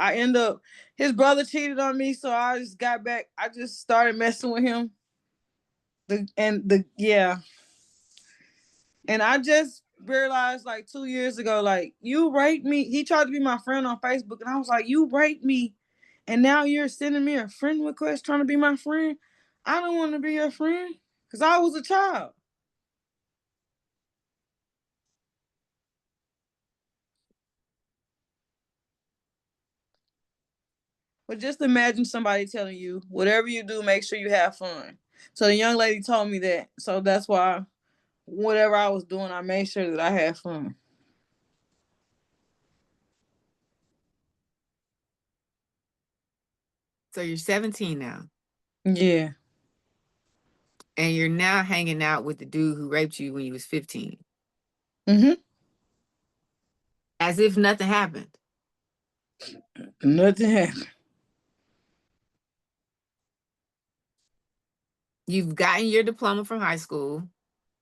[SPEAKER 2] His brother cheated on me, so I just got back. I just started messing with him. Yeah, and I just realized like 2 years ago, like you raped me. He tried to be my friend on Facebook, and I was like, you raped me, and now you're sending me a friend request trying to be my friend. I don't want to be your friend because I was a child. But just imagine somebody telling you, whatever you do, make sure you have fun. So the young lady told me that. So that's why whatever I was doing, I made sure that I had fun.
[SPEAKER 1] So you're 17 now,
[SPEAKER 2] Yeah.
[SPEAKER 1] and you're now hanging out with the dude who raped you when you was 15,
[SPEAKER 2] Mm-hmm.
[SPEAKER 1] as if nothing happened.
[SPEAKER 2] Nothing happened.
[SPEAKER 1] You've gotten your diploma from high school.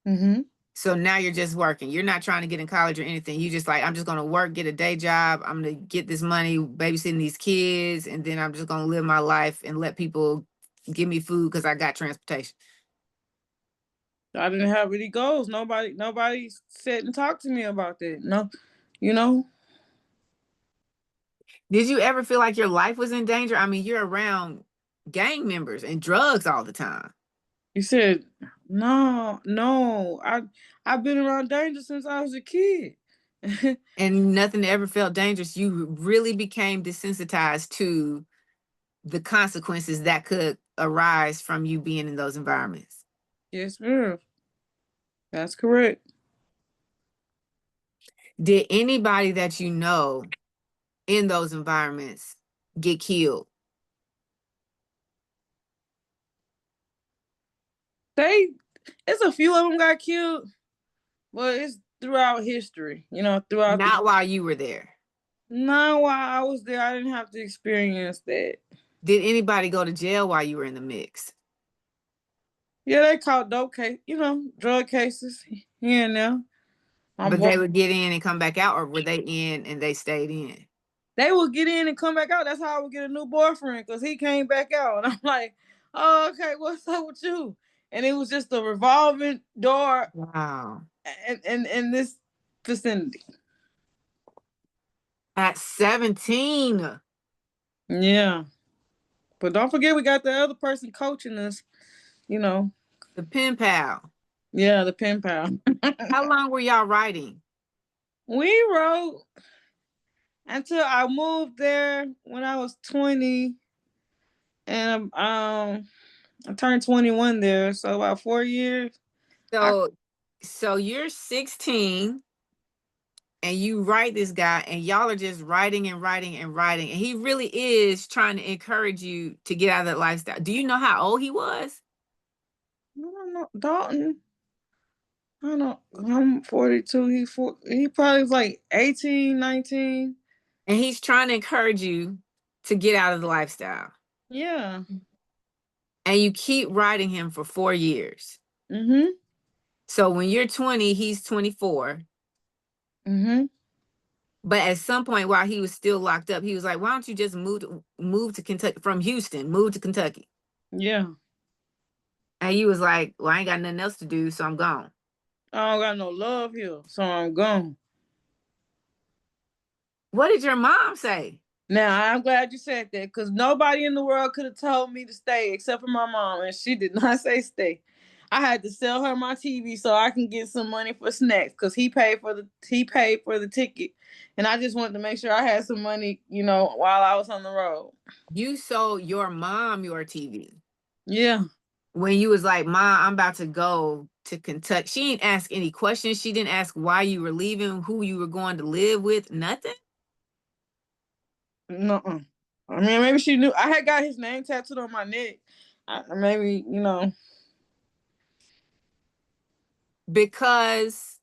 [SPEAKER 2] Mm-hmm.
[SPEAKER 1] So now you're just working. You're not trying to get in college or anything. You just like, I'm just going to work, get a day job. I'm going to get this money, babysitting these kids, and then I'm just going to live my life and let people give me food because I got transportation.
[SPEAKER 2] I didn't have any goals. Nobody sat and talked to me about that. No, you know.
[SPEAKER 1] Did you ever feel like your life was in danger? I mean, you're around gang members and drugs all the time.
[SPEAKER 2] You said, no, no. I've been around danger since I was a kid.
[SPEAKER 1] And nothing ever felt dangerous. You really became desensitized to the consequences that could arise from you being in those environments.
[SPEAKER 2] Yes, ma'am. That's correct.
[SPEAKER 1] Did anybody that you know in those environments get killed?
[SPEAKER 2] It's a few of them got killed, but it's throughout history. Throughout the.
[SPEAKER 1] Not while you were there.
[SPEAKER 2] Not while I was there, I didn't have to experience that.
[SPEAKER 1] Did anybody go to jail while you were in the mix?
[SPEAKER 2] Yeah, they caught dope case, drug cases here and there.
[SPEAKER 1] But they would get in and come back out, or were they in and they stayed in?
[SPEAKER 2] They would get in and come back out. That's how I would get a new boyfriend, because he came back out. And I'm like, oh, okay, what's up with you? And it was just a revolving door.
[SPEAKER 1] Wow.
[SPEAKER 2] In this vicinity.
[SPEAKER 1] At 17.
[SPEAKER 2] Yeah. But don't forget, we got the other person coaching us,
[SPEAKER 1] The pen pal.
[SPEAKER 2] Yeah, the pen pal.
[SPEAKER 1] How long were y'all writing?
[SPEAKER 2] We wrote until I moved there when I was 20. And I turned 21 there, so about 4 years.
[SPEAKER 1] So you're 16 and you write this guy, and y'all are just writing and writing and writing, and he really is trying to encourage you to get out of that lifestyle. Do you know how old he was?
[SPEAKER 2] I don't know. Dalton. I don't know. I'm 42. He probably was like 18, 19.
[SPEAKER 1] And he's trying to encourage you to get out of the lifestyle.
[SPEAKER 2] Yeah.
[SPEAKER 1] And you keep writing him for 4 years.
[SPEAKER 2] Mm-hmm.
[SPEAKER 1] So when you're 20, he's 24.
[SPEAKER 2] Mm-hmm.
[SPEAKER 1] But at some point while he was still locked up, he was like, why don't you just move to Kentucky from Houston, move to Kentucky?
[SPEAKER 2] Yeah.
[SPEAKER 1] And you was like, well, I ain't got nothing else to do, so I'm gone.
[SPEAKER 2] I don't got no love here, so I'm gone.
[SPEAKER 1] What did your mom say?
[SPEAKER 2] Now, I'm glad you said that, because nobody in the world could have told me to stay except for my mom, and she did not say stay. I had to sell her my TV so I can get some money for snacks, because he paid for the ticket, and I just wanted to make sure I had some money, while I was on the road.
[SPEAKER 1] You sold your mom your TV.
[SPEAKER 2] Yeah.
[SPEAKER 1] When you was like, Mom, I'm about to go to Kentucky. She didn't ask any questions. She didn't ask why you were leaving, who you were going to live with, nothing.
[SPEAKER 2] No. I mean, maybe she knew. I had got his name tattooed on my neck. Maybe.
[SPEAKER 1] Because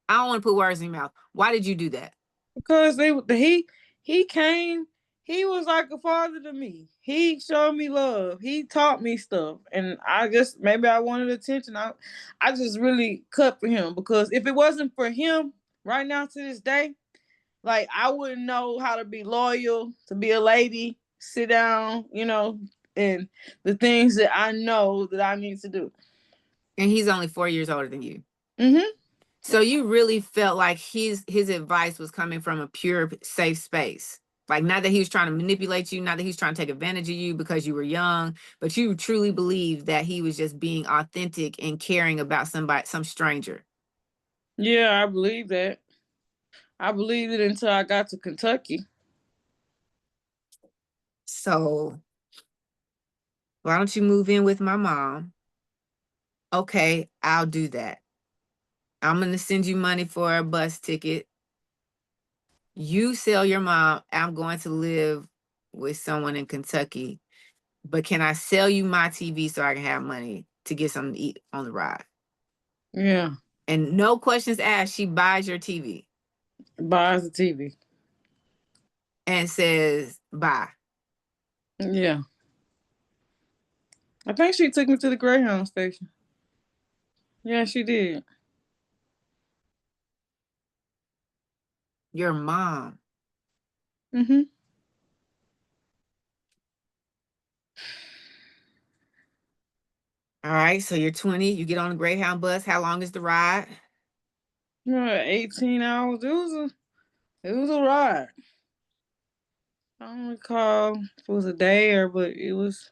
[SPEAKER 1] I don't want to put words in your mouth. Why did you do that?
[SPEAKER 2] Because he came. He was like a father to me. He showed me love. He taught me stuff, and maybe I wanted attention. I just really cut for him, because if it wasn't for him, right now to this day, like, I wouldn't know how to be loyal, to be a lady, sit down, and the things that I know that I need to do.
[SPEAKER 1] And he's only 4 years older than you.
[SPEAKER 2] Mm-hmm.
[SPEAKER 1] So you really felt like his advice was coming from a pure, safe space. Like, not that he was trying to manipulate you, not that he was trying to take advantage of you because you were young, but you truly believed that he was just being authentic and caring about some stranger.
[SPEAKER 2] Yeah, I believe that. I believed it until I got to Kentucky.
[SPEAKER 1] So why don't you move in with my mom? Okay, I'll do that. I'm going to send you money for a bus ticket. You sell your mom. I'm going to live with someone in Kentucky. But can I sell you my TV so I can have money to get something to eat on the ride?
[SPEAKER 2] Yeah.
[SPEAKER 1] And no questions asked, she buys your TV
[SPEAKER 2] Buys the TV.
[SPEAKER 1] and says, bye.
[SPEAKER 2] Yeah. I think she took me to the Greyhound station. Yeah, she did.
[SPEAKER 1] Your mom.
[SPEAKER 2] Mm-hmm.
[SPEAKER 1] All right, so you're 20, you get on the Greyhound bus. How long is the ride?
[SPEAKER 2] 18 hours. It was a ride. I don't recall if it was a day but it was.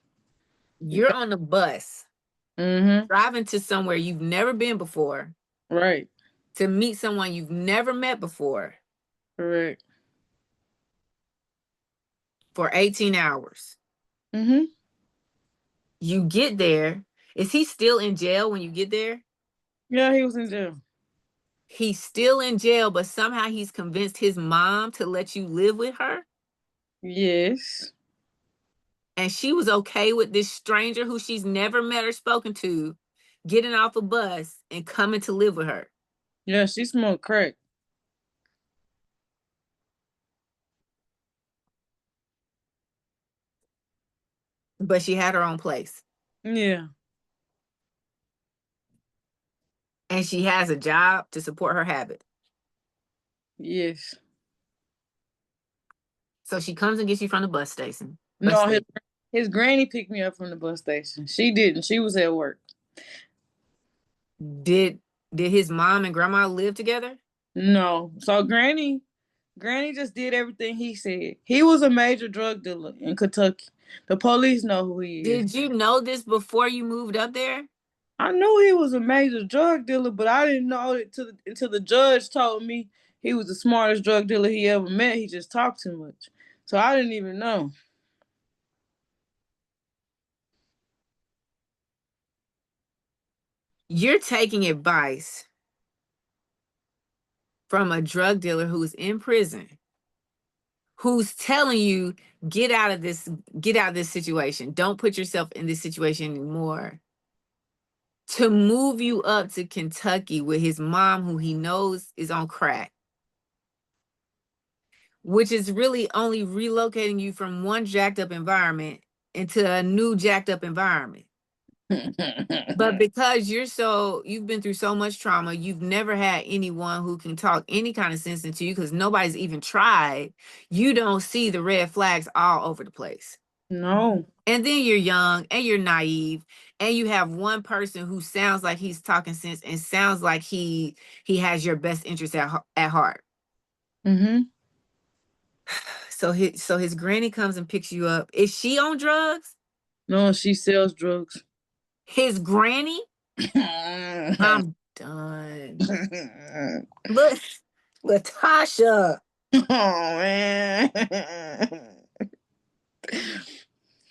[SPEAKER 1] You're on the bus,
[SPEAKER 2] Mm-hmm.
[SPEAKER 1] driving to somewhere you've never been before,
[SPEAKER 2] Right.
[SPEAKER 1] to meet someone you've never met before
[SPEAKER 2] Correct.
[SPEAKER 1] for 18 hours.
[SPEAKER 2] Mm-hmm.
[SPEAKER 1] You get there. Is he still in jail when you get there?
[SPEAKER 2] Yeah, he was in jail.
[SPEAKER 1] He's still in jail, but somehow he's convinced his mom to let you live with her.
[SPEAKER 2] Yes.
[SPEAKER 1] And she was okay with this stranger who she's never met or spoken to getting off a bus and coming to live with her.
[SPEAKER 2] Yeah, she smoked crack.
[SPEAKER 1] But she had her own place.
[SPEAKER 2] Yeah.
[SPEAKER 1] And she has a job to support her habit.
[SPEAKER 2] Yes.
[SPEAKER 1] So she comes and gets you from the bus station.
[SPEAKER 2] No, his granny picked me up from the bus station. She didn't. She was at work.
[SPEAKER 1] Did his mom and grandma live together?
[SPEAKER 2] No. So Granny just did everything he said. He was a major drug dealer in Kentucky. The police know who he is.
[SPEAKER 1] Did you know this before you moved up there?
[SPEAKER 2] I knew he was a major drug dealer, but I didn't know it until the judge told me he was the smartest drug dealer he ever met. He just talked too much. So I didn't even know.
[SPEAKER 1] You're taking advice from a drug dealer who's in prison, who's telling you, get out of this situation. Don't put yourself in this situation anymore. To move you up to Kentucky with his mom, who he knows is on crack, which is really only relocating you from one jacked up environment into a new jacked up environment. But because you've been through so much trauma, you've never had anyone who can talk any kind of sense into you because nobody's even tried. You don't see the red flags all over the place.
[SPEAKER 2] No.
[SPEAKER 1] And then you're young and you're naive and you have one person who sounds like he's talking sense and sounds like he has your best interest at heart.
[SPEAKER 2] Mm-hmm.
[SPEAKER 1] So his granny comes and picks you up. Is she on drugs?
[SPEAKER 2] No, she sells drugs.
[SPEAKER 1] His granny? I'm done. Look, Latasha.
[SPEAKER 2] Oh man.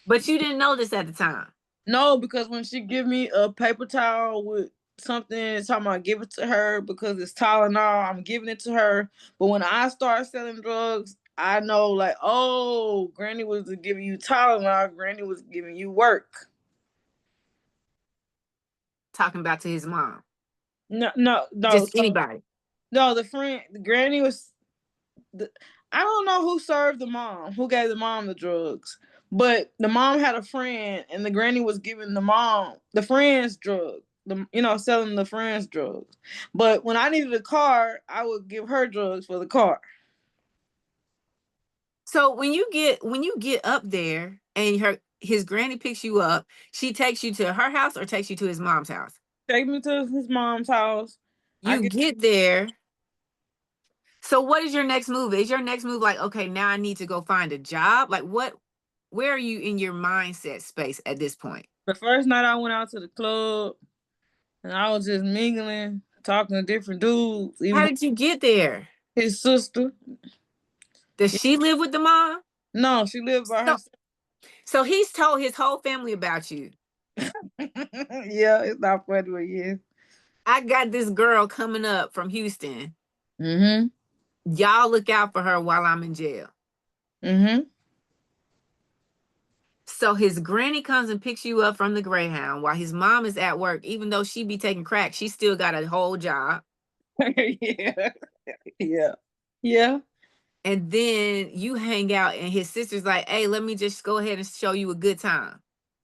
[SPEAKER 1] But you didn't know this at the time.
[SPEAKER 2] No, because when she give me a paper towel with something talking about give it to her because it's Tylenol, I'm giving it to her. But when I start selling drugs, I know like, oh, Granny was giving you Tylenol, Granny was giving you work.
[SPEAKER 1] Talking about to his mom.
[SPEAKER 2] No.
[SPEAKER 1] Just anybody.
[SPEAKER 2] No, the Granny was. I don't know who served the mom, who gave the mom the drugs, but the mom had a friend, and the granny was giving the friend's drug, selling the friend's drugs. But when I needed a car, I would give her drugs for the car.
[SPEAKER 1] So when you get up there and his granny picks you up, she takes you to her house or takes you to his mom's house?
[SPEAKER 2] Take me to his mom's house.
[SPEAKER 1] You get there. So what is your next move? Is your next move like, okay, now I need to go find a job? Like where are you in your mindset space at this point?
[SPEAKER 2] The first night I went out to the club and I was just mingling, talking to different dudes.
[SPEAKER 1] How
[SPEAKER 2] Even
[SPEAKER 1] did you get there?
[SPEAKER 2] his sister.
[SPEAKER 1] Does she live with the mom?
[SPEAKER 2] No, she lived by
[SPEAKER 1] So
[SPEAKER 2] herself.
[SPEAKER 1] So he's told his whole family about you.
[SPEAKER 2] Yeah, it's not funny, but yeah.
[SPEAKER 1] I got this girl coming up from Houston.
[SPEAKER 2] Mm-hmm.
[SPEAKER 1] Y'all look out for her while I'm in jail.
[SPEAKER 2] Mm-hmm.
[SPEAKER 1] So his granny comes and picks you up from the Greyhound while his mom is at work. Even though she be taking crack, she still got a whole job.
[SPEAKER 2] Yeah. Yeah. Yeah.
[SPEAKER 1] And then you hang out, and his sister's like, hey, let me just go ahead and show you a good time.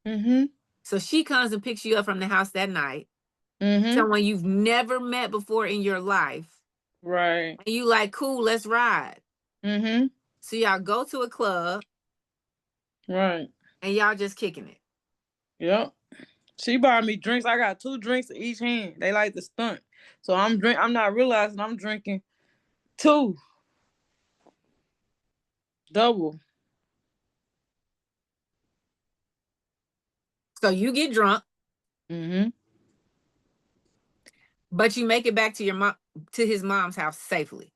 [SPEAKER 2] Mm-hmm.
[SPEAKER 1] So she comes and picks you up from the house that night.
[SPEAKER 2] Mm-hmm.
[SPEAKER 1] Someone you've never met before in your life.
[SPEAKER 2] Right.
[SPEAKER 1] And you like, cool, let's ride.
[SPEAKER 2] Mm-hmm.
[SPEAKER 1] So y'all go to a club
[SPEAKER 2] Right.
[SPEAKER 1] and y'all just kicking it.
[SPEAKER 2] Yep. She bought me drinks. I got 2 drinks in each hand. They like to stunt. So I'm not realizing I'm drinking 2. Double.
[SPEAKER 1] So you get drunk,
[SPEAKER 2] Mm-hmm.
[SPEAKER 1] but you make it back to your mom, to his mom's house safely.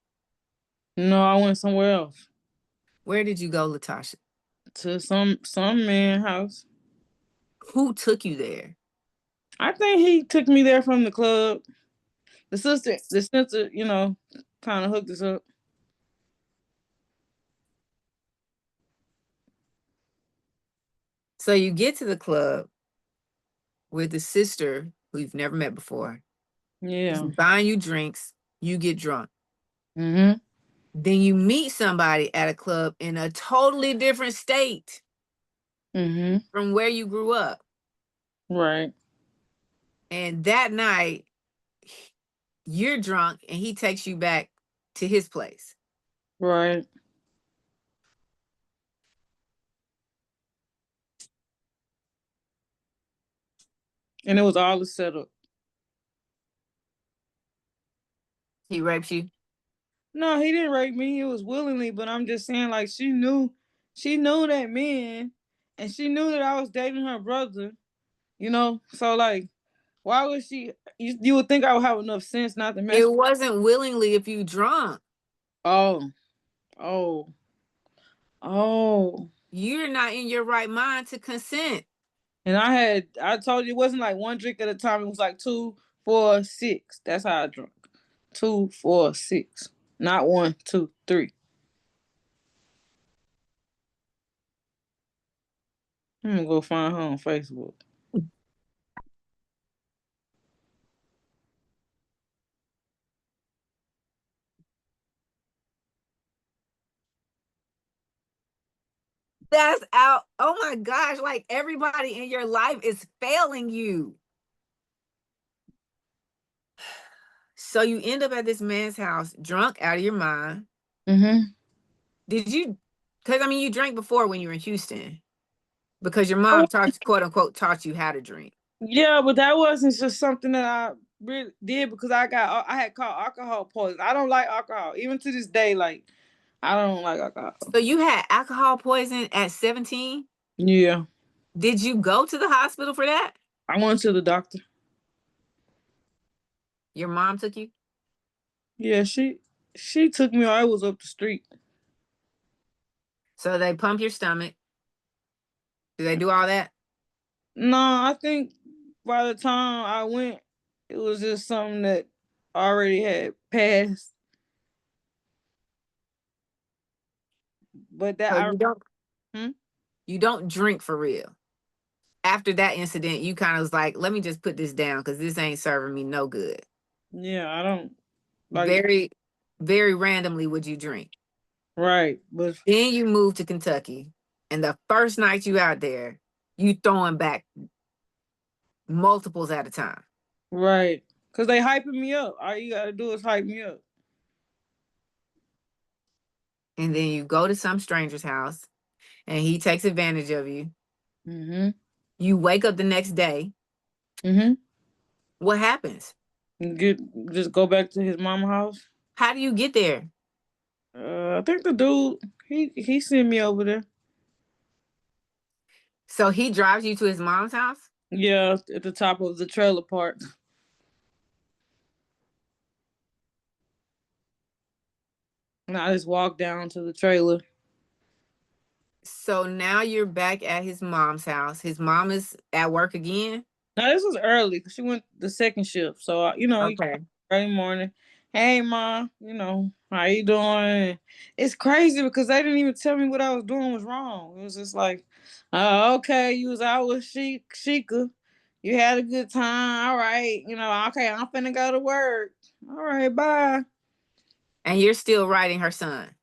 [SPEAKER 2] No, I went somewhere else.
[SPEAKER 1] Where did you go, Latasha?
[SPEAKER 2] To some man house.
[SPEAKER 1] Who took you there?
[SPEAKER 2] I think he took me there from the club. The sister, kind of hooked us up.
[SPEAKER 1] So you get to the club with the sister who you've never met before. She's
[SPEAKER 2] Yeah.
[SPEAKER 1] buying you drinks, you get drunk.
[SPEAKER 2] Mm-hmm.
[SPEAKER 1] Then you meet somebody at a club in a totally different state
[SPEAKER 2] Mm-hmm.
[SPEAKER 1] from where you grew up.
[SPEAKER 2] Right.
[SPEAKER 1] And that night, you're drunk and he takes you back to his place.
[SPEAKER 2] Right. And it was all a setup.
[SPEAKER 1] He rapes you.
[SPEAKER 2] No, he didn't rape me. It was willingly, but I'm just saying, like, she knew that man, and she knew that I was dating her brother. So like, why would she? You would think I would have enough sense not to mess
[SPEAKER 1] It
[SPEAKER 2] with.
[SPEAKER 1] wasn't willingly if you drunk.
[SPEAKER 2] Oh, oh, oh.
[SPEAKER 1] You're not in your right mind to consent.
[SPEAKER 2] And I told you it wasn't like 1 drink at a time. It was like 2, 4, 6. That's how I drunk. 2, 4, 6. Not 1, 2, 3. I'm gonna go find her on Facebook.
[SPEAKER 1] That's out. Oh my gosh, like everybody in your life is failing you. So you end up at this man's house drunk out of your mind.
[SPEAKER 2] Mm-hmm.
[SPEAKER 1] Did you? Because I mean, you drank before when you were in Houston because your mom taught, quote unquote, taught you how to drink.
[SPEAKER 2] Yeah, but that wasn't just something that I really did because I had caught alcohol poison. I don't like alcohol. Even to this day, like I don't like alcohol.
[SPEAKER 1] So you had alcohol poison at 17?
[SPEAKER 2] Yeah.
[SPEAKER 1] Did you go to the hospital for that?
[SPEAKER 2] I went to the doctor.
[SPEAKER 1] Your mom took you?
[SPEAKER 2] Yeah, she took me. I was up the street.
[SPEAKER 1] So they pump your stomach. Do they do all that?
[SPEAKER 2] No, I think by the time I went, it was just something that already had passed. But that
[SPEAKER 1] So
[SPEAKER 2] I
[SPEAKER 1] you don't
[SPEAKER 2] hmm?
[SPEAKER 1] you don't drink for real. After that incident, you kind of was like, let me just put this down because this ain't serving me no good.
[SPEAKER 2] Yeah, I don't like
[SPEAKER 1] Very, very randomly would you drink.
[SPEAKER 2] right, but
[SPEAKER 1] Then you move to Kentucky, and the first night you out there, you throwing back multiples at a time.
[SPEAKER 2] right, cause they hyping me up. All you gotta do is hype me up.
[SPEAKER 1] And then you go to some stranger's house, and he takes advantage of you.
[SPEAKER 2] Mm-hmm.
[SPEAKER 1] You wake up the next day.
[SPEAKER 2] Mm-hmm.
[SPEAKER 1] What happens?
[SPEAKER 2] Get just go back to his mama house.
[SPEAKER 1] How do you get there?
[SPEAKER 2] I think the dude he sent me over there.
[SPEAKER 1] So he drives you to his mom's house?
[SPEAKER 2] Yeah, at the top of the trailer park. And I just walked down to the trailer.
[SPEAKER 1] So now you're back at his mom's house. His mom is at work again?
[SPEAKER 2] Now this was early because she went the second shift. So you know, he
[SPEAKER 1] Okay.
[SPEAKER 2] early morning. Hey, ma, how you doing? It's crazy because they didn't even tell me what I was doing was wrong. It was just like, okay, you was out with Sheikah. You had a good time. All right. Okay, I'm finna go to work. All right, bye.
[SPEAKER 1] And you're still writing her son.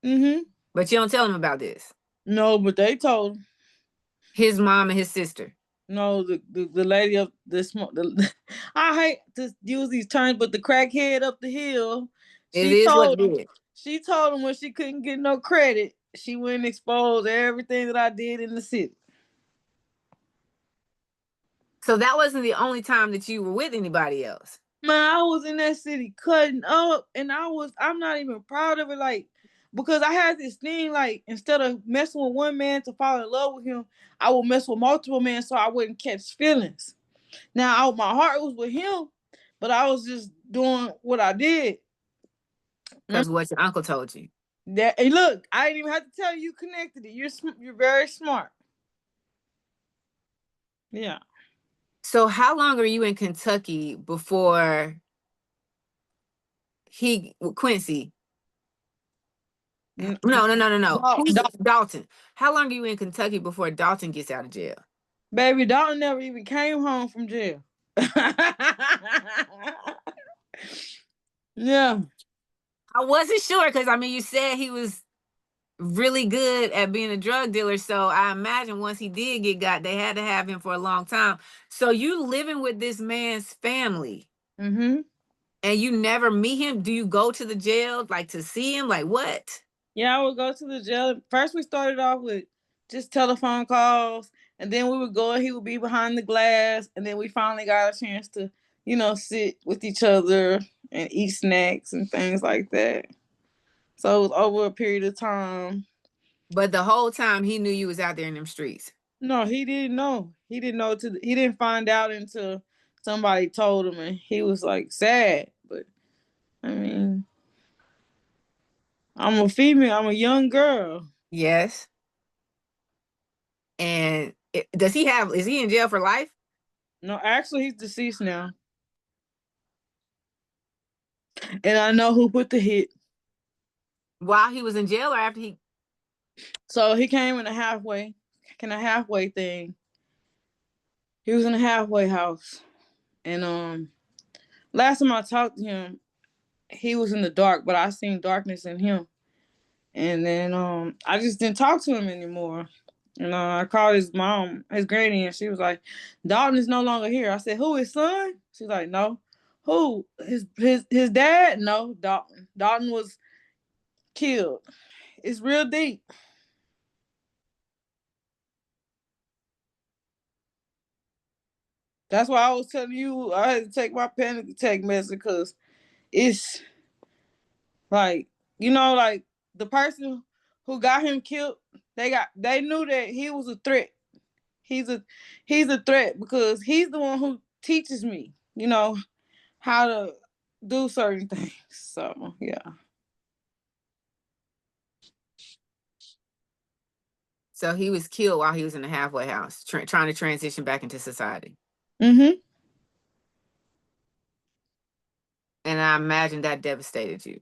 [SPEAKER 2] Mm-hmm.
[SPEAKER 1] But you don't tell him about this.
[SPEAKER 2] No, but they told him.
[SPEAKER 1] His mom and his sister.
[SPEAKER 2] No, the lady up this I hate to use these terms, but the crackhead up the hill,
[SPEAKER 1] It
[SPEAKER 2] she
[SPEAKER 1] is what
[SPEAKER 2] told
[SPEAKER 1] it
[SPEAKER 2] him.
[SPEAKER 1] is.
[SPEAKER 2] She told him when she couldn't get no credit, she went and exposed everything that I did in the city.
[SPEAKER 1] So that wasn't the only time that you were with anybody else.
[SPEAKER 2] Man, I was in that city cutting up, and I'm not even proud of it, like, because I had this thing, like, instead of messing with one man to fall in love with him, I would mess with multiple men so I wouldn't catch feelings. Now, my heart was with him, but I was just doing what I did.
[SPEAKER 1] Because what your uncle told you.
[SPEAKER 2] That, hey, look, I didn't even have to tell you, you connected it. You're very smart. Yeah.
[SPEAKER 1] So how long are you in Kentucky before Quincy? No. Who's Dalton? How long are you in Kentucky before Dalton gets out of jail?
[SPEAKER 2] Baby, Dalton never even came home from jail. Yeah.
[SPEAKER 1] I wasn't sure because you said he was really good at being a drug dealer. So I imagine once he did get got, they had to have him for a long time. So you living with this man's family.
[SPEAKER 2] Mm-hmm.
[SPEAKER 1] And you never meet him? Do you go to the jail like to see him? Like what?
[SPEAKER 2] Yeah, I would go to the jail. First, we started off with just telephone calls, and then we would go and he would be behind the glass, and then we finally got a chance to, sit with each other and eat snacks and things like that. So it was over a period of time.
[SPEAKER 1] But the whole time he knew you was out there in them streets.
[SPEAKER 2] No, he didn't know. He didn't know. He didn't find out until somebody told him, and he was like sad. But I mean, I'm a female. I'm a young girl.
[SPEAKER 1] Yes. And is he in jail for life?
[SPEAKER 2] No, actually, he's deceased now, and I know who put the hit.
[SPEAKER 1] While he was in jail or after he?
[SPEAKER 2] So he came in a halfway thing. He was in a halfway house, and last time I talked to him, he was in the dark, but I seen darkness in him. And then I just didn't talk to him anymore. And I called his mom, his granny, and she was like, Dalton is no longer here. I said, who, his son? She's like, no. Who? His dad? No, Dalton. Dalton was killed. It's real deep. That's why I was telling you I had to take my panic attack medicine because it's like, like the person who got him killed, they knew that he was a threat. He's a threat because he's the one who teaches me, how to do certain things. So yeah.
[SPEAKER 1] So he was killed while he was in the halfway house, trying to transition back into society.
[SPEAKER 2] Mm-hmm.
[SPEAKER 1] And I imagine that devastated you.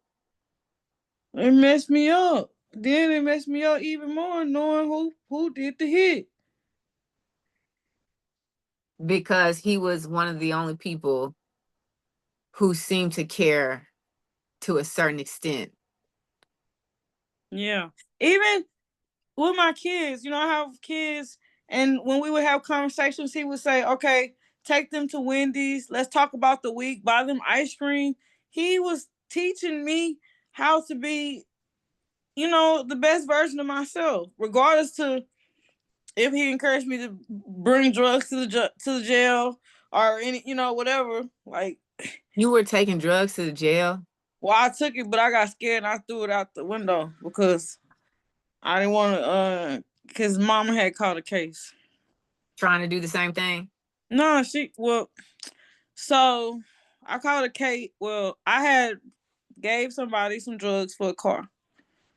[SPEAKER 2] It messed me up. Then it messed me up even more knowing who did the hit.
[SPEAKER 1] Because he was one of the only people who seemed to care to a certain extent.
[SPEAKER 2] Yeah. Even with my kids, I have kids, and when we would have conversations, he would say, okay, take them to Wendy's. Let's talk about the week, buy them ice cream. He was teaching me how to be, the best version of myself, regardless to if he encouraged me to bring drugs to the jail or any, whatever. Like,
[SPEAKER 1] you were taking drugs to the jail?
[SPEAKER 2] Well, I took it, but I got scared and I threw it out the window because I didn't want to. Because Mama had caught a case.
[SPEAKER 1] Trying to do the same thing?
[SPEAKER 2] No, so I called a case. Well, I had gave somebody some drugs for a car.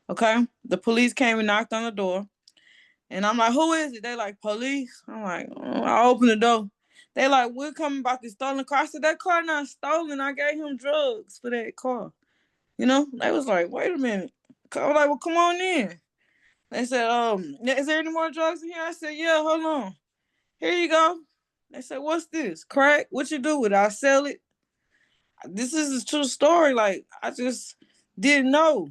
[SPEAKER 2] Okay, the police came and knocked on the door. And I'm like, who is it? They like, police. I'm like, oh. I open the door. They like, we're coming about this stolen car. I said, that car not stolen. I gave him drugs for that car. You know? They was like, wait a minute. I was like, well, come on in. They said, is there any more drugs in here? I said, yeah, hold on. Here you go. They said, what's this? Crack? What you do with it? I sell it. This is a true story. Like, I just didn't know.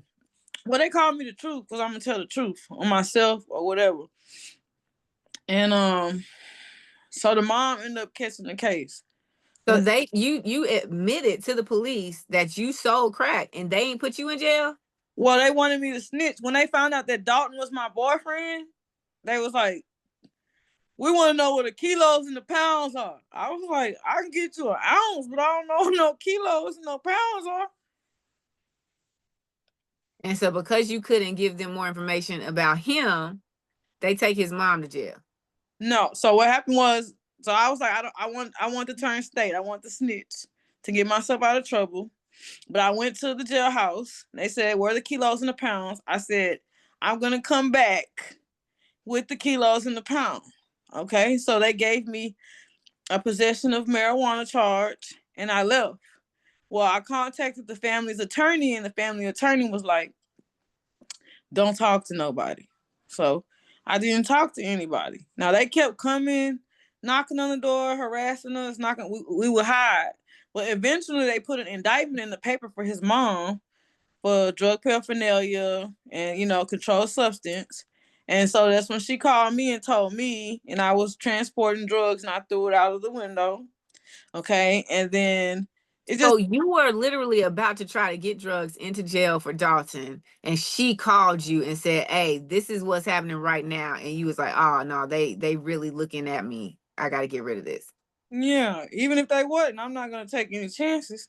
[SPEAKER 2] Well, they called me the truth because I'm gonna tell the truth on myself or whatever. And so the mom ended up catching the case.
[SPEAKER 1] So
[SPEAKER 2] But
[SPEAKER 1] you admitted to the police that you sold crack and they ain't put you in jail?
[SPEAKER 2] well, they wanted me to snitch. When they found out that Dalton was my boyfriend, they was like, we want to know what the kilos and the pounds are. I was like, I can get you an ounce, but I don't know no kilos and no pounds are.
[SPEAKER 1] And so because you couldn't give them more information about him, they take his mom to jail.
[SPEAKER 2] No. So what happened was, so I was like, I want to turn state. I want to snitch to get myself out of trouble. But I went to the jailhouse. They said, where are the kilos and the pounds? I said, I'm gonna come back with the kilos and the pound. Okay. So they gave me a possession of marijuana charge and I left. Well, I contacted the family's attorney, and the family attorney was like, don't talk to nobody. So I didn't talk to anybody. Now they kept coming, knocking on the door, harassing us, knocking. We would hide. But eventually they put an indictment in the paper for his mom for drug paraphernalia and, controlled substance. And so that's when she called me and told me, and I was transporting drugs and I threw it out of the window. Okay. And then it just,
[SPEAKER 1] So you were literally about to try to get drugs into jail for Dalton, and she called you and said, "Hey, this is what's happening right now." And you was like, "Oh no, they really looking at me. I got to get rid of this."
[SPEAKER 2] yeah, even if they wouldn't, I'm not going to take any chances.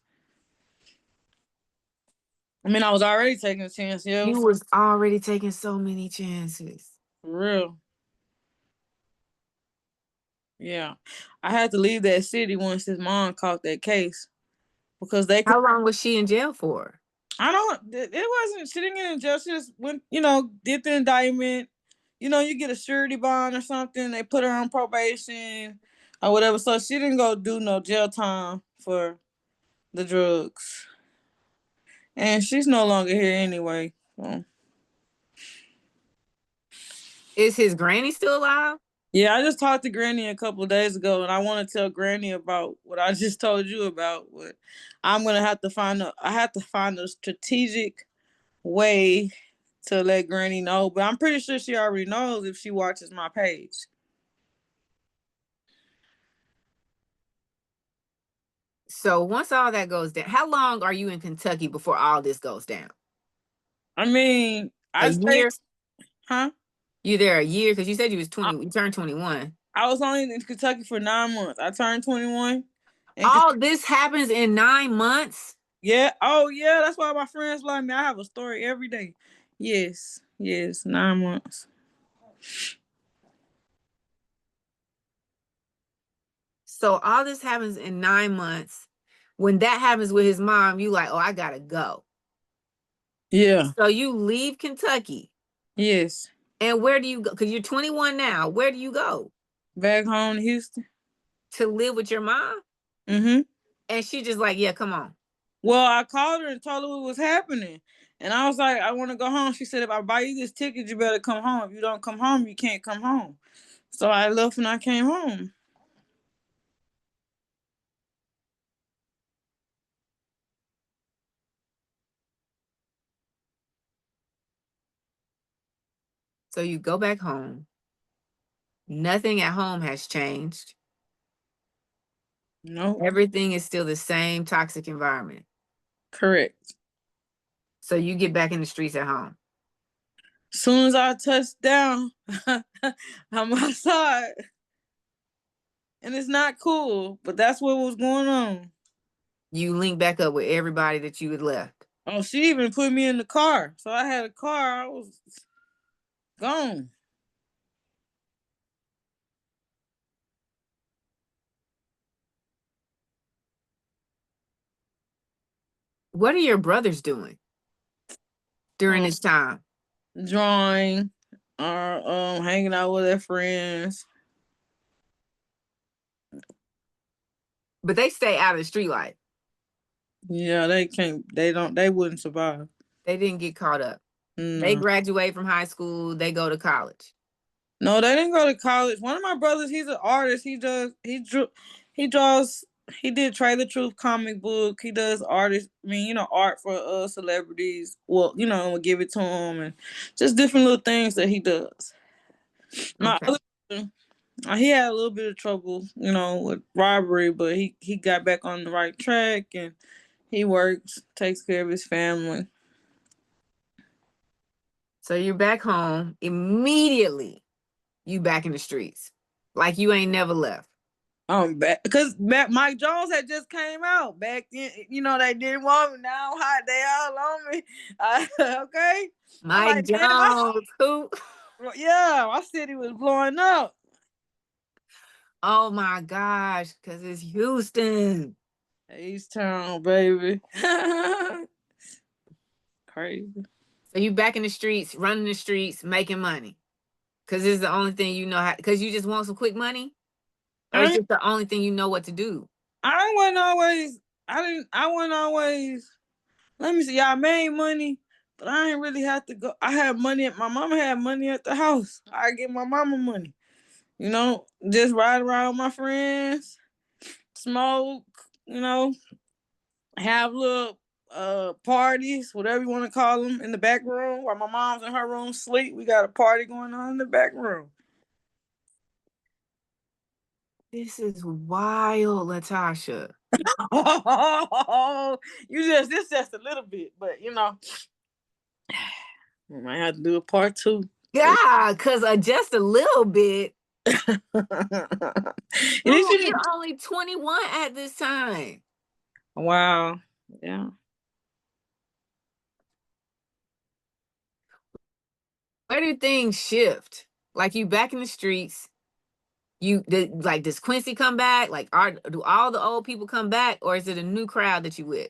[SPEAKER 2] I mean, I was already taking a chance. Yeah,
[SPEAKER 1] You was already taking so many chances.
[SPEAKER 2] for real. Yeah. I had to leave that city once his mom caught that case because they could.
[SPEAKER 1] How long was she in jail for?
[SPEAKER 2] I don't, it wasn't, she didn't get in jail. She just went, did the indictment. You get a surety bond or something. They put her on probation or whatever. So she didn't go do no jail time for the drugs. And she's no longer here anyway. So.
[SPEAKER 1] Is his granny still alive?
[SPEAKER 2] Yeah, I just talked to Granny a couple of days ago, and I want to tell Granny about what I just told you about. What I'm gonna have to find I have to find a strategic way to let Granny know. But I'm pretty sure she already knows if she watches my page.
[SPEAKER 1] So once all that goes down, how long are you in Kentucky before all this goes down?
[SPEAKER 2] I mean,
[SPEAKER 1] A
[SPEAKER 2] I stayed,
[SPEAKER 1] year?
[SPEAKER 2] huh?
[SPEAKER 1] You there a year? Because you said you was
[SPEAKER 2] I,
[SPEAKER 1] 20. You turned 21.
[SPEAKER 2] I was only in Kentucky for 9 months. I turned 21. And
[SPEAKER 1] All this happens in 9 months?
[SPEAKER 2] yeah, oh yeah, that's why my friends like me. I have a story every day. Yes, yes, 9 months.
[SPEAKER 1] So all this happens in 9 months. When that happens with his mom, you like, oh, I gotta go.
[SPEAKER 2] Yeah.
[SPEAKER 1] So you leave Kentucky.
[SPEAKER 2] Yes.
[SPEAKER 1] And where do you go? Because you're 21 now. Where do you go?
[SPEAKER 2] Back home to Houston.
[SPEAKER 1] To live with your mom?
[SPEAKER 2] Mm-hmm.
[SPEAKER 1] And she just like, yeah, come on.
[SPEAKER 2] Well, I called her and told her what was happening. And I was like, I want to go home. She said, if I buy you this ticket, you better come home. If you don't come home, you can't come home. So I left and I came home.
[SPEAKER 1] So you go back home. Nothing at home has changed.
[SPEAKER 2] No.
[SPEAKER 1] Everything is still the same toxic environment.
[SPEAKER 2] Correct.
[SPEAKER 1] So you get back in the streets at home.
[SPEAKER 2] Soon as I touched down, I'm outside. And it's not cool, but that's what was going on.
[SPEAKER 1] You link back up with everybody that you had left.
[SPEAKER 2] Oh, she even put me in the car. So I had a car. I was gone.
[SPEAKER 1] What are your brothers doing during this time?
[SPEAKER 2] Drawing, are hanging out with their friends.
[SPEAKER 1] But they stay out of the street light.
[SPEAKER 2] Yeah, they can't. They wouldn't survive.
[SPEAKER 1] They didn't get caught up. They
[SPEAKER 2] No.
[SPEAKER 1] graduate from high school. They go to college.
[SPEAKER 2] No, they didn't go to college. One of my brothers, he's an artist. He draws. He did Trailer Truth comic book. He does artist. I mean, art for celebrities. Well, we'll give it to him and just different little things that he does. My
[SPEAKER 1] Okay.
[SPEAKER 2] other brother, he had a little bit of trouble, with robbery, but he got back on the right track and he works, takes care of his family.
[SPEAKER 1] So you're back home immediately. You back in the streets, like you ain't never left.
[SPEAKER 2] Back because Mike Jones had just came out back then. They didn't want me. Now I'm hot. They all on me. Okay. I'm
[SPEAKER 1] Mike
[SPEAKER 2] like, damn,
[SPEAKER 1] Jones, who?
[SPEAKER 2] my city was blowing up.
[SPEAKER 1] Oh my gosh, because it's Houston.
[SPEAKER 2] East Town, baby. Crazy.
[SPEAKER 1] So you back in the streets, running the streets, making money. Because it's the only thing you know how, because you just want some quick money? Or it's
[SPEAKER 2] I
[SPEAKER 1] just the only thing you know what to do?
[SPEAKER 2] I wasn't always. I wasn't always. Let me see. I made money, but I didn't really have to go. I had money. My mama had money at the house. I give my mama money. Just ride around with my friends, smoke, have little parties, whatever you want to call them, in the back room while my mom's in her room sleep. We got a party going on in the back room.
[SPEAKER 1] This is wild, Latasha.
[SPEAKER 2] This just a little bit, but we might have to do a part two.
[SPEAKER 1] Yeah, because just a little bit. Dude, you're only 21 at this time.
[SPEAKER 2] Wow. Yeah.
[SPEAKER 1] Where do things shift? Like you back in the streets. Does Quincy come back? Like, do all the old people come back, or is it a new crowd that you with?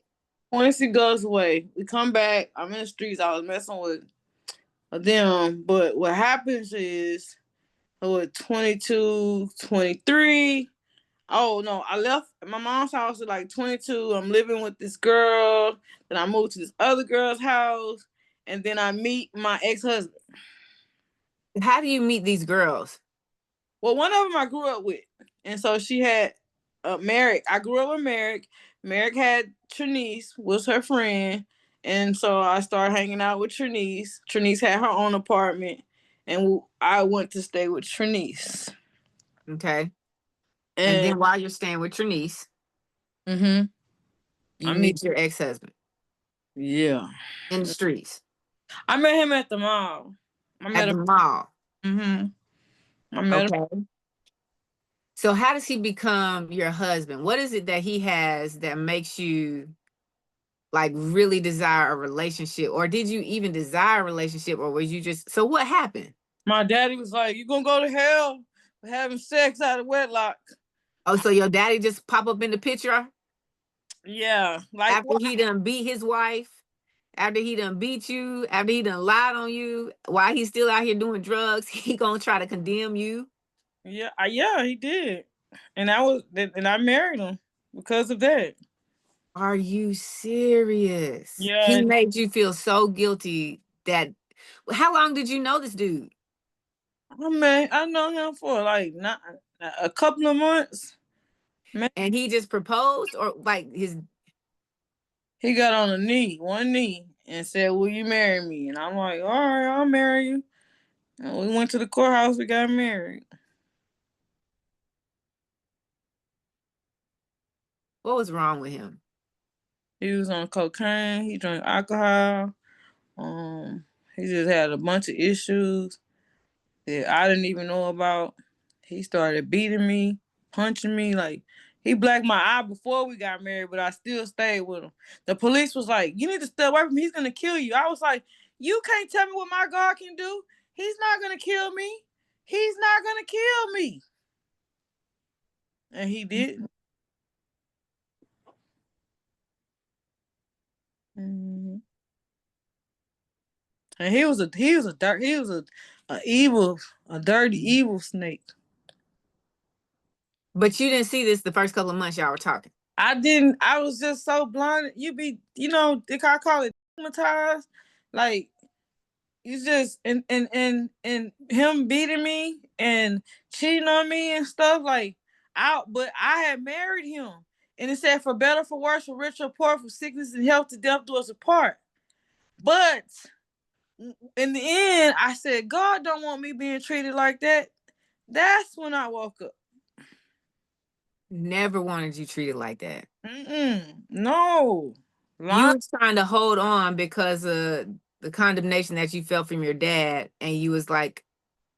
[SPEAKER 2] Quincy goes away. We come back. I'm in the streets. I was messing with them. But what happens is, I was 22, 23. Oh, no. I left my mom's house at like 22. I'm living with this girl. Then I moved to this other girl's house. And then I meet my ex-husband.
[SPEAKER 1] How do you meet these girls?
[SPEAKER 2] Well, one of them I grew up with. And so she had Merrick. I grew up with Merrick. Merrick had Trinice, was her friend. And so I started hanging out with Trinice. Trinice had her own apartment. And I went to stay with Trinice.
[SPEAKER 1] Okay. And
[SPEAKER 2] And
[SPEAKER 1] then while you're staying with your niece,
[SPEAKER 2] mm-hmm.
[SPEAKER 1] you meet your ex-husband
[SPEAKER 2] Yeah.
[SPEAKER 1] in the streets
[SPEAKER 2] I met him at the mall. I
[SPEAKER 1] at
[SPEAKER 2] met
[SPEAKER 1] the
[SPEAKER 2] him.
[SPEAKER 1] mall.
[SPEAKER 2] Mm-hmm. I met him.
[SPEAKER 1] Okay. So how does he become your husband? What is it that he has that makes you like really desire a relationship? Or did you even desire a relationship, or was you just, so what happened?
[SPEAKER 2] My daddy was like, "You gonna go to hell for having sex out of wedlock."
[SPEAKER 1] Oh, so your daddy just pop up in the picture
[SPEAKER 2] Yeah. Like
[SPEAKER 1] after
[SPEAKER 2] what?
[SPEAKER 1] he done beat his wife, after he done beat you, after he done lied on you, while he's still out here doing drugs, he gonna try to condemn you?
[SPEAKER 2] Yeah, yeah, he did. And I married him because of that.
[SPEAKER 1] Are you serious?
[SPEAKER 2] Yeah,
[SPEAKER 1] He made you feel so guilty that, how long did you know this dude?
[SPEAKER 2] I know him for like not a couple of months. Man,
[SPEAKER 1] And he just proposed, or like his,
[SPEAKER 2] he got on one knee, and said, "Will you marry me?" And I'm like, "All right, I'll marry you." And we went to the courthouse. We got married.
[SPEAKER 1] what was wrong with him?
[SPEAKER 2] He was on cocaine. He drank alcohol. Um, he just had a bunch of issues that I didn't even know about. He started beating me, punching me. Like, he blacked my eye before we got married, but I still stayed with him. The police was like, "You need to stay away from him. He's gonna kill you." I was like, "You can't tell me what my God can do. He's not gonna kill me. He's not gonna kill me." And he did. Mm-hmm. And he was a A dirty, evil snake.
[SPEAKER 1] But you didn't see this the first couple of months y'all were talking.
[SPEAKER 2] I didn't. I was just so blind. I call it traumatized. Like you just and him beating me and cheating on me and stuff. Like but I had married him, and it said for better, for worse, for richer, or poor, for sickness and health, to death do us apart. But in the end, I said, God don't want me being treated like that. That's when I woke up.
[SPEAKER 1] Never wanted you treated like that.
[SPEAKER 2] No.
[SPEAKER 1] You was trying to hold on because of the condemnation that you felt from your dad, and you was like,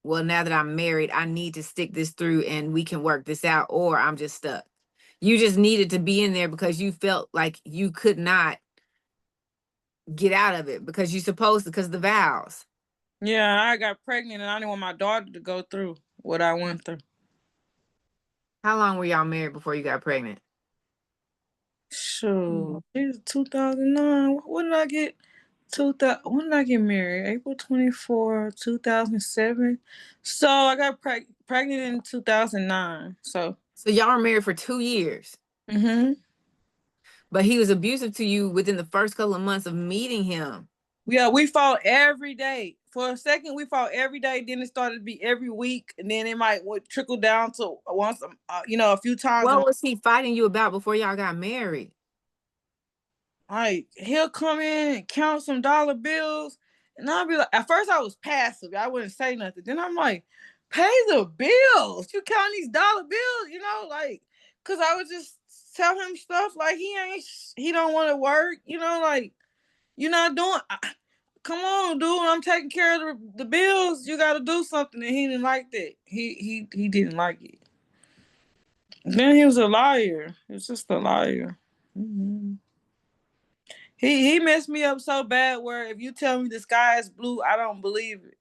[SPEAKER 1] well, now that I'm married, I need to stick this through and we can work this out, or I'm just stuck. You just needed to be in there because you felt like you could not get out of it because you're supposed to, because of the vows.
[SPEAKER 2] Yeah, I got pregnant and I didn't want my daughter to go through what I went through.
[SPEAKER 1] How long were y'all married before you got pregnant?
[SPEAKER 2] Sure. It was 2009. When did I get when did I get married? April 24, 2007. So I got pregnant in 2009. So
[SPEAKER 1] y'all were married for 2 years. But he was abusive to you within the first couple of months of meeting him.
[SPEAKER 2] Yeah, we fought every day. For a second, we fought every day. Then it started to be every week, and then it might trickle down to once, a few times.
[SPEAKER 1] What was he fighting you about before y'all got married?
[SPEAKER 2] Like he'll come in and count some dollar bills, and I'll be like, at first I was passive. I wouldn't say nothing. Then I'm like, pay the bills. You count these dollar bills, like, cause I would just tell him stuff like he don't want to work, like you're not doing. Come on, dude. I'm taking care of the bills. You got to do something, and he didn't like that. He didn't like it. Then he was a liar. He was just a liar. He messed me up so bad where if you tell me the sky is blue, I don't believe it.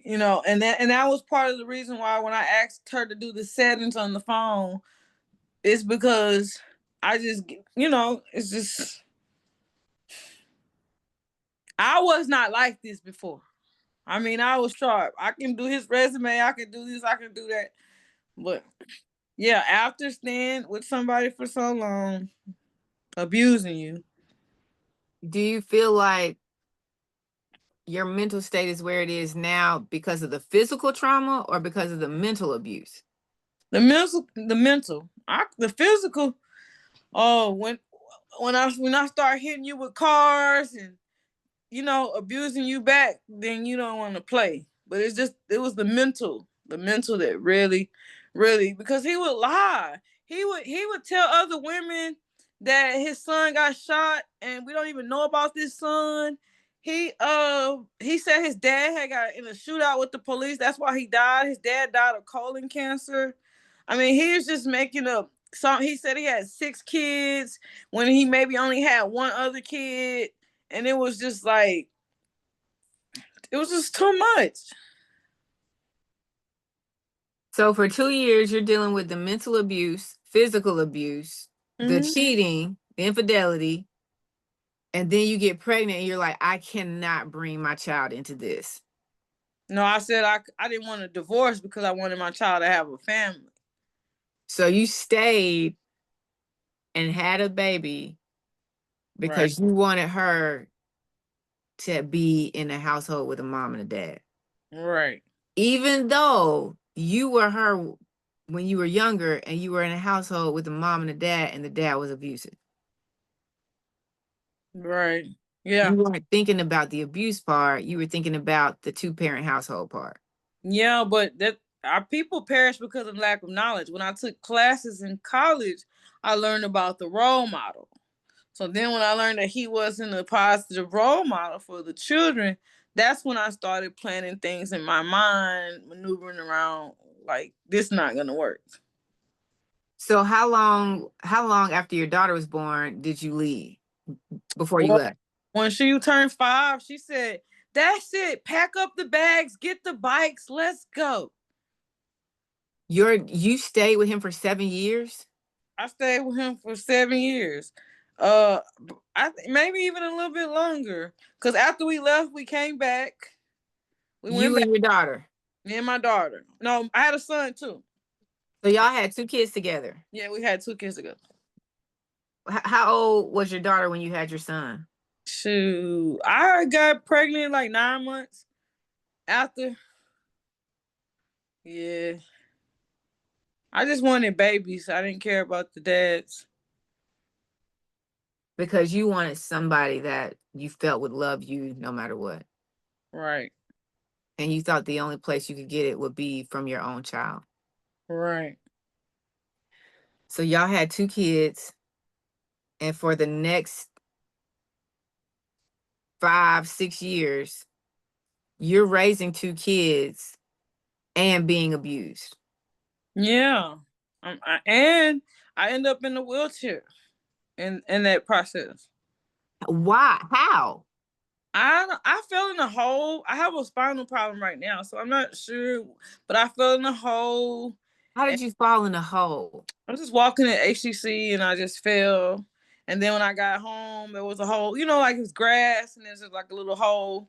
[SPEAKER 2] And that was part of the reason why when I asked her to do the settings on the phone, it's because I just, it's just I was not like this before. I mean, I was sharp. I can do his resume. I can do this. I can do that. But yeah, after staying with somebody for so long, abusing you.
[SPEAKER 1] Do you feel like your mental state is where it is now because of the physical trauma or because of the mental abuse?
[SPEAKER 2] The mental. The physical. Oh, when I start hitting you with cars and abusing you back, then you don't want to play. But it was the mental that really, really, because he would lie. He would tell other women that his son got shot and we don't even know about this son. He said his dad had got in a shootout with the police. That's why he died. His dad died of colon cancer. I mean, he was just making up. So he said he had 6 kids when he maybe only had one other kid. And it was just like, it was just too much.
[SPEAKER 1] So for 2 years, you're dealing with the mental abuse, physical abuse, the cheating, the infidelity, and then you get pregnant and you're like, I cannot bring my child into this.
[SPEAKER 2] No, I said I didn't want a divorce because I wanted my child to have a family.
[SPEAKER 1] So you stayed and had a baby because you wanted her to be in a household with a mom and a dad.
[SPEAKER 2] Right.
[SPEAKER 1] Even though you were her when you were younger and you were in a household with a mom and a dad and the dad was abusive.
[SPEAKER 2] Right. Yeah.
[SPEAKER 1] You weren't thinking about the abuse part. You were thinking about the 2-parent household part.
[SPEAKER 2] Yeah, but that our people perish because of lack of knowledge. When I took classes in college, I learned about the role model. So then when I learned that he wasn't a positive role model for the children, that's when I started planning things in my mind, maneuvering around like this not gonna work.
[SPEAKER 1] So how long after your daughter was born did you leave before you left?
[SPEAKER 2] When she turned 5, she said, "That's it. Pack up the bags, get the bikes, let's go."
[SPEAKER 1] You stayed with him for 7 years?
[SPEAKER 2] I stayed with him for 7 years. Maybe even a little bit longer. Because after we left, we came back. We went
[SPEAKER 1] You
[SPEAKER 2] back.
[SPEAKER 1] and your daughter.
[SPEAKER 2] Me and my daughter. No, I had a son too.
[SPEAKER 1] So y'all had 2 kids together.
[SPEAKER 2] Yeah, we had 2 kids together.
[SPEAKER 1] How old was your daughter when you had your son?
[SPEAKER 2] Shoot, I got pregnant like 9 months after. Yeah, I just wanted babies. I didn't care about the dads.
[SPEAKER 1] Because you wanted somebody that you felt would love you no matter what.
[SPEAKER 2] Right,
[SPEAKER 1] And you thought the only place you could get it would be from your own child.
[SPEAKER 2] right.
[SPEAKER 1] So y'all had 2 kids, and for the next 5, 6 years, you're raising 2 kids and being abused.
[SPEAKER 2] Yeah, and I end up in a wheelchair in that process.
[SPEAKER 1] Why? How?
[SPEAKER 2] I fell in a hole. I have a spinal problem right now, so I'm not sure, but I fell in a hole.
[SPEAKER 1] How did you fall in a hole?
[SPEAKER 2] I was just walking at HCC and I just fell. And then when I got home, there was a hole, like it was grass and there's just like a little hole.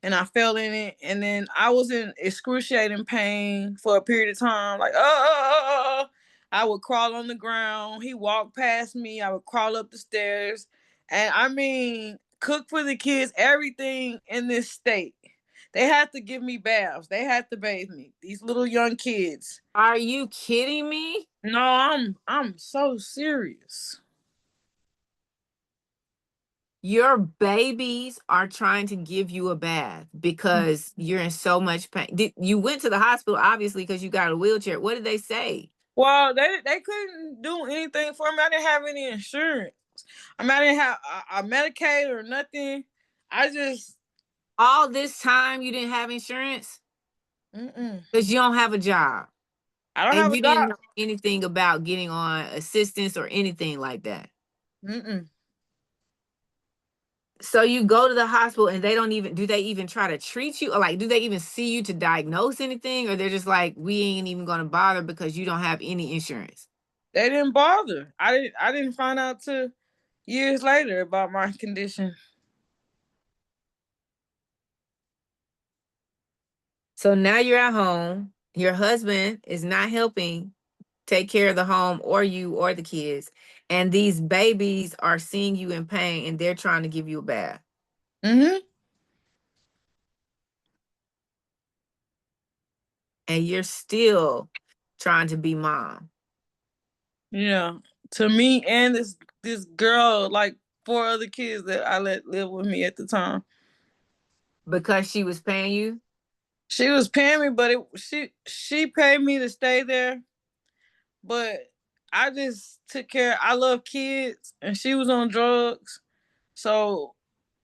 [SPEAKER 2] And I fell in it. And then I was in excruciating pain for a period of time. Like, I would crawl on the ground. He walked past me. I would crawl up the stairs. And I mean, cook for the kids, everything in this state. They had to give me baths. They had to bathe me. These little young kids.
[SPEAKER 1] Are you kidding me?
[SPEAKER 2] No, I'm so serious.
[SPEAKER 1] Your babies are trying to give you a bath because you're in so much pain. You went to the hospital, obviously, because you got a wheelchair. What did they say?
[SPEAKER 2] Well, they couldn't do anything for me. I didn't have any insurance. I mean, I didn't have a Medicaid or nothing. I just
[SPEAKER 1] All this time you didn't have insurance because you don't have a job
[SPEAKER 2] I don't
[SPEAKER 1] and
[SPEAKER 2] have a
[SPEAKER 1] you didn't
[SPEAKER 2] job.
[SPEAKER 1] know anything about getting on assistance or anything like that.
[SPEAKER 2] Mm-mm.
[SPEAKER 1] So you go to the hospital and do they even try to treat you? Or like, do they even see you to diagnose anything? Or they're just like, we ain't even going to bother because you don't have any insurance.
[SPEAKER 2] They didn't bother. I didn't find out till years later about my condition.
[SPEAKER 1] So now you're at home. Your husband is not helping take care of the home or you or the kids. And these babies are seeing you in pain and they're trying to give you a bath.
[SPEAKER 2] Mm-hmm.
[SPEAKER 1] And you're still trying to be mom
[SPEAKER 2] Yeah. To me and this girl, like 4 other kids that I let live with me at the time.
[SPEAKER 1] because she was paying you.
[SPEAKER 2] She was paying me, but she paid me to stay there. But I just took care. I love kids, and she was on drugs, so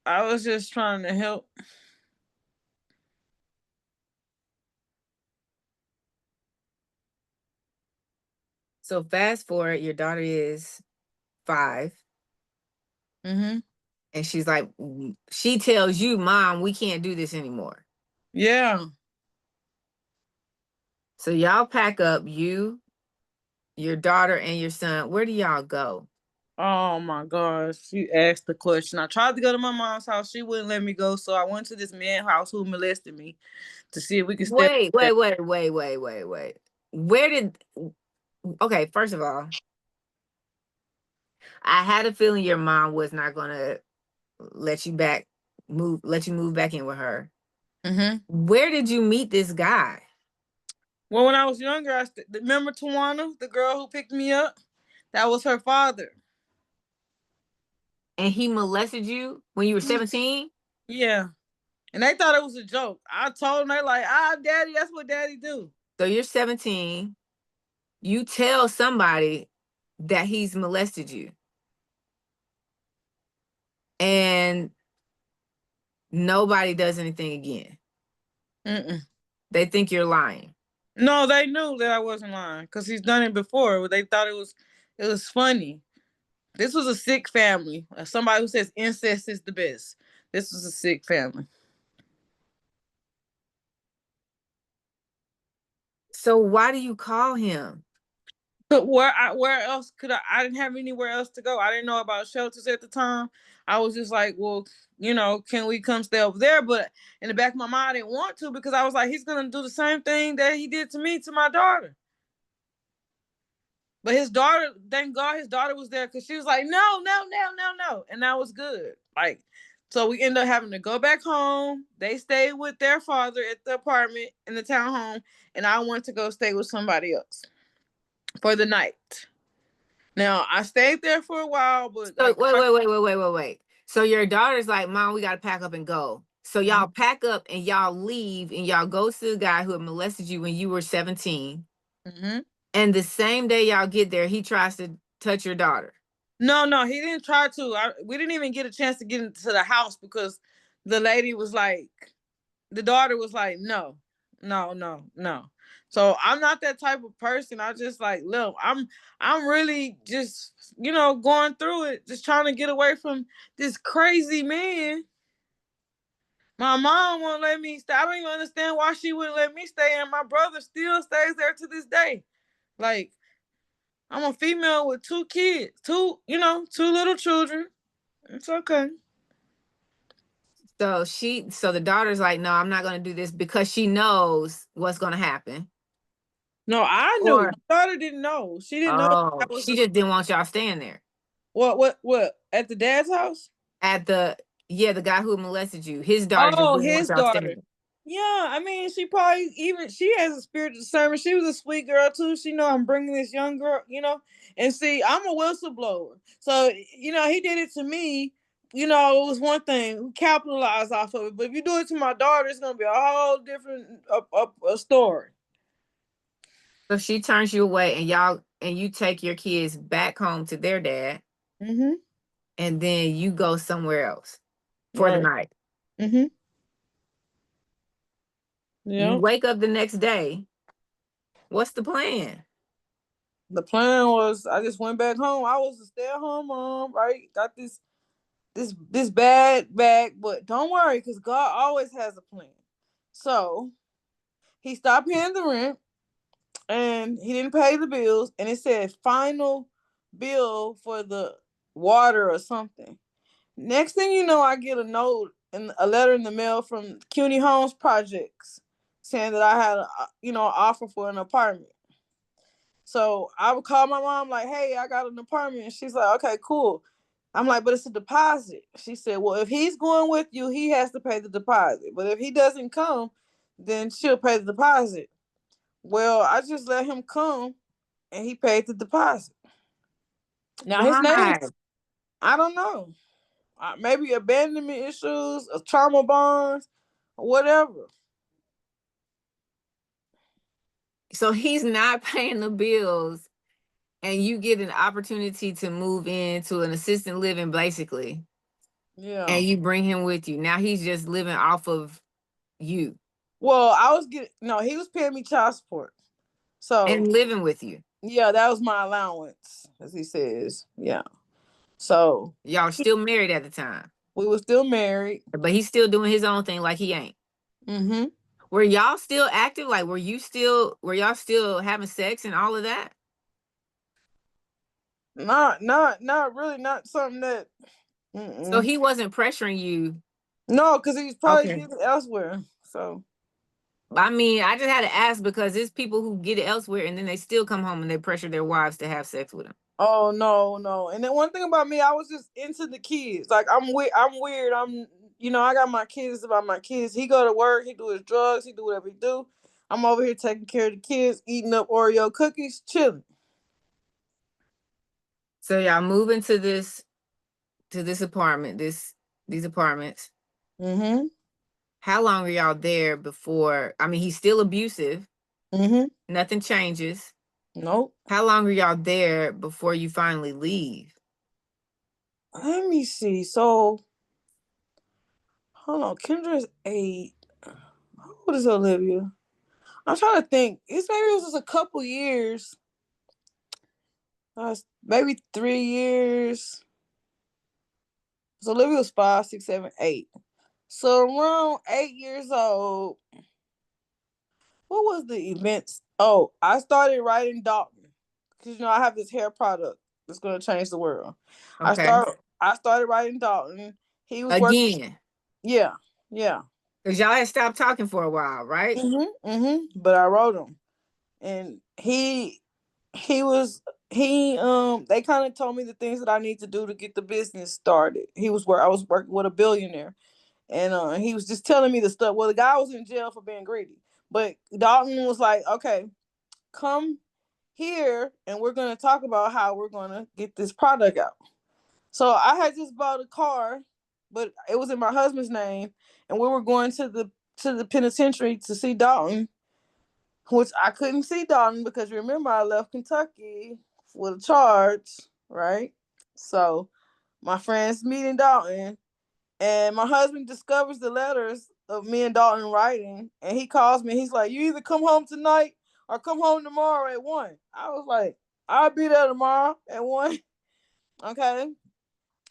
[SPEAKER 2] I was just trying to help.
[SPEAKER 1] So fast forward, your daughter is 5.
[SPEAKER 2] Mm-hmm.
[SPEAKER 1] And she's like, she tells you, Mom, we can't do this anymore.
[SPEAKER 2] Yeah.
[SPEAKER 1] So y'all pack up, you, your daughter, and your son. Where do y'all go?
[SPEAKER 2] Oh my gosh. You asked the question. I tried to go to my mom's house. She wouldn't let me go. So I went to this man's house who molested me to see if we could stay
[SPEAKER 1] Wait,
[SPEAKER 2] there.
[SPEAKER 1] wait, wait, wait, wait, wait, wait. Where did, okay, first of all, I had a feeling your mom was not going to let you move back in with her.
[SPEAKER 2] Mm-hmm.
[SPEAKER 1] Where did you meet this guy?
[SPEAKER 2] Well, when I was younger, remember Tawana, the girl who picked me up? That was her father.
[SPEAKER 1] And he molested you when you were 17?
[SPEAKER 2] Yeah. And they thought it was a joke. I told them, they like, daddy, that's what daddy do.
[SPEAKER 1] So you're 17. You tell somebody that he's molested you. And nobody does anything again.
[SPEAKER 2] Mm-mm.
[SPEAKER 1] They think you're lying.
[SPEAKER 2] No, they knew that I wasn't lying because he's done it before. They thought it was funny. This was a sick family. Somebody who says incest is the best. This was a sick family.
[SPEAKER 1] So why do you call him?
[SPEAKER 2] But where else could I didn't have anywhere else to go. I didn't know about shelters at the time. I was just like, well, can we come stay over there? But in the back of my mind, I didn't want to, because I was like, he's gonna do the same thing that he did to me, to my daughter. But his daughter, thank God, his daughter was there, because she was like, no, no, no, no, no, and that was good. Like, so we ended up having to go back home. They stayed with their father at the apartment in the townhome, and I went to go stay with somebody else for the night. Now I stayed there for a while, but
[SPEAKER 1] So
[SPEAKER 2] like,
[SPEAKER 1] wait. So your daughter's like, Mom, we gotta pack up and go. So y'all pack up and y'all leave and y'all go to the guy who had molested you when you were 17.
[SPEAKER 2] mm-hmm.
[SPEAKER 1] And the same day y'all get there, he tries to touch your daughter.
[SPEAKER 2] No, he didn't try to. We didn't even get a chance to get into the house, because the lady was like, the daughter was like, no, no, no, no. So I'm not that type of person. I just like, look, I'm really just, going through it, just trying to get away from this crazy man. My mom won't let me stay. I don't even understand why she wouldn't let me stay, and my brother still stays there to this day. Like, I'm a female with two kids, two little children. It's okay.
[SPEAKER 1] So the daughter's like, no, I'm not gonna do this because she knows what's gonna happen.
[SPEAKER 2] No, I knew.
[SPEAKER 1] Or
[SPEAKER 2] My daughter didn't know. She didn't know that was
[SPEAKER 1] she just didn't want y'all staying there.
[SPEAKER 2] what at the dad's house.
[SPEAKER 1] At the guy who molested you, his daughter just
[SPEAKER 2] Oh,
[SPEAKER 1] didn't want
[SPEAKER 2] his
[SPEAKER 1] y'all staying
[SPEAKER 2] daughter.
[SPEAKER 1] there.
[SPEAKER 2] Yeah, I mean, she has a spirit of discernment. She was a sweet girl too. She know I'm bringing this young girl, and see, I'm a whistleblower, so he did it to me. It was one thing. We capitalized off of it, but if you do it to my daughter, it's gonna be a whole different a story.
[SPEAKER 1] So she turns you away and you take your kids back home to their dad.
[SPEAKER 2] Mm-hmm.
[SPEAKER 1] And then you go somewhere else for the
[SPEAKER 2] Right.
[SPEAKER 1] night.
[SPEAKER 2] Mm-hmm.
[SPEAKER 1] You
[SPEAKER 2] Yeah.
[SPEAKER 1] wake up the next day. What's the plan?
[SPEAKER 2] The plan was, I just went back home. I was a stay-at-home mom, right? Got this bad bag, but don't worry, because God always has a plan. So he stopped paying the rent, and he didn't pay the bills, and it said final bill for the water or something. Next thing you know, I get a note and a letter in the mail from CUNY Homes Projects saying that I had an offer for an apartment. So I would call my mom like, hey, I got an apartment. And she's like, okay, cool. I'm like, but it's a deposit. She said, well, if he's going with you, he has to pay the deposit. But if he doesn't come, then she'll pay the deposit. Well, I just let him come, and he paid the deposit. Now his name,
[SPEAKER 1] Why?
[SPEAKER 2] I don't know. Maybe abandonment issues, trauma bonds, whatever.
[SPEAKER 1] So he's not paying the bills and you get an opportunity to move into an assisted living basically.
[SPEAKER 2] Yeah.
[SPEAKER 1] And you bring him with you. Now he's just living off of you.
[SPEAKER 2] Well, he was paying me child support. So
[SPEAKER 1] And living with you.
[SPEAKER 2] yeah, that was my allowance, as he says. Yeah. So
[SPEAKER 1] Y'all still married at the time.
[SPEAKER 2] we were still married.
[SPEAKER 1] But he's still doing his own thing like he ain't.
[SPEAKER 2] Mm-hmm.
[SPEAKER 1] Were y'all still active? Like were y'all still having sex and all of that?
[SPEAKER 2] Not really. Not something that.
[SPEAKER 1] So
[SPEAKER 2] Mm-mm.
[SPEAKER 1] he wasn't pressuring you.
[SPEAKER 2] No, because he's probably
[SPEAKER 1] Okay.
[SPEAKER 2] getting it elsewhere. So.
[SPEAKER 1] I mean, I just had to ask because there's people who get it elsewhere and then they still come home and they pressure their wives to have sex with them.
[SPEAKER 2] Oh no, no. And then one thing about me, I was just into the kids. Like I'm weird. I got my kids about my kids. He go to work. He do his drugs. He do whatever he do. I'm over here taking care of the kids, eating up Oreo cookies, chilling.
[SPEAKER 1] So y'all move into this apartment, these apartments.
[SPEAKER 2] Mm-hmm.
[SPEAKER 1] How long are y'all there before? I mean, he's still abusive.
[SPEAKER 2] Mm-hmm.
[SPEAKER 1] Nothing changes.
[SPEAKER 2] Nope.
[SPEAKER 1] How long are y'all there before you finally leave?
[SPEAKER 2] Let me see. So hold on. Kendra's 8. How old is Olivia? I'm trying to think. It was just a couple years. Maybe 3 years. So Olivia was 5, 6, 7, 8. So around 8 years old, what was the events? Oh, I started writing Dalton. because you know I have this hair product that's gonna change the world.
[SPEAKER 1] Okay.
[SPEAKER 2] I started writing Dalton. He was working.
[SPEAKER 1] Again,
[SPEAKER 2] Yeah, yeah.
[SPEAKER 1] because y'all had stopped talking for a while, right?
[SPEAKER 2] But I wrote him, and he was they kind of told me the things that I need to do to get the business started. He was where I was working with a billionaire, and he was just telling me the stuff. Well, the guy was in jail for being greedy, but Dalton was like, okay, come here and we're going to talk about how we're going to get this product out. So I had just bought a car, but it was in my husband's name, and we were going to the penitentiary to see Dalton, which I couldn't see Dalton because remember I left Kentucky with a charge, right? So my friends meeting Dalton, and my husband discovers the letters of me and Dalton writing, and he calls me. He's like, "You either come home tonight or come home tomorrow at 1." I was like, "I'll be there tomorrow at 1." Okay.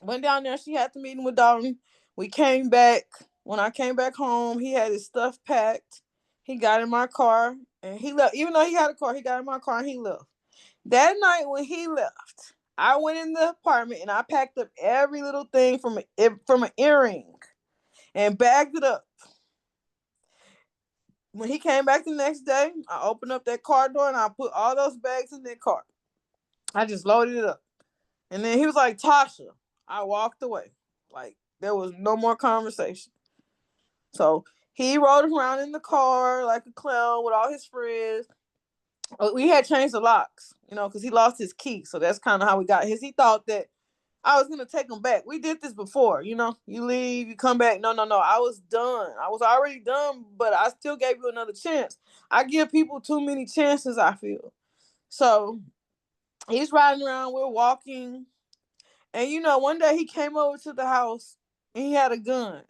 [SPEAKER 2] Went down there. She had the meeting with Dalton. We came back. When I came back home, he had his stuff packed. He got in my car and he left. Even though he had a car, he got in my car and he left. That night when he left, I went in the apartment and I packed up every little thing from an earring and bagged it up. When he came back the next day, I opened up that car door and I put all those bags in that car. I just loaded it up. And then he was like, "Tasha." I walked away. Like, there was no more conversation. So he rode around in the car like a clown with all his friends. We had changed the locks, because he lost his key. So that's kind of how we got his. He thought that I was going to take him back. We did this before, you leave, you come back. No, no, no. I was done. I was already done, but I still gave you another chance. I give people too many chances, I feel. So he's riding around. We're walking. And, one day he came over to the house and he had a gun.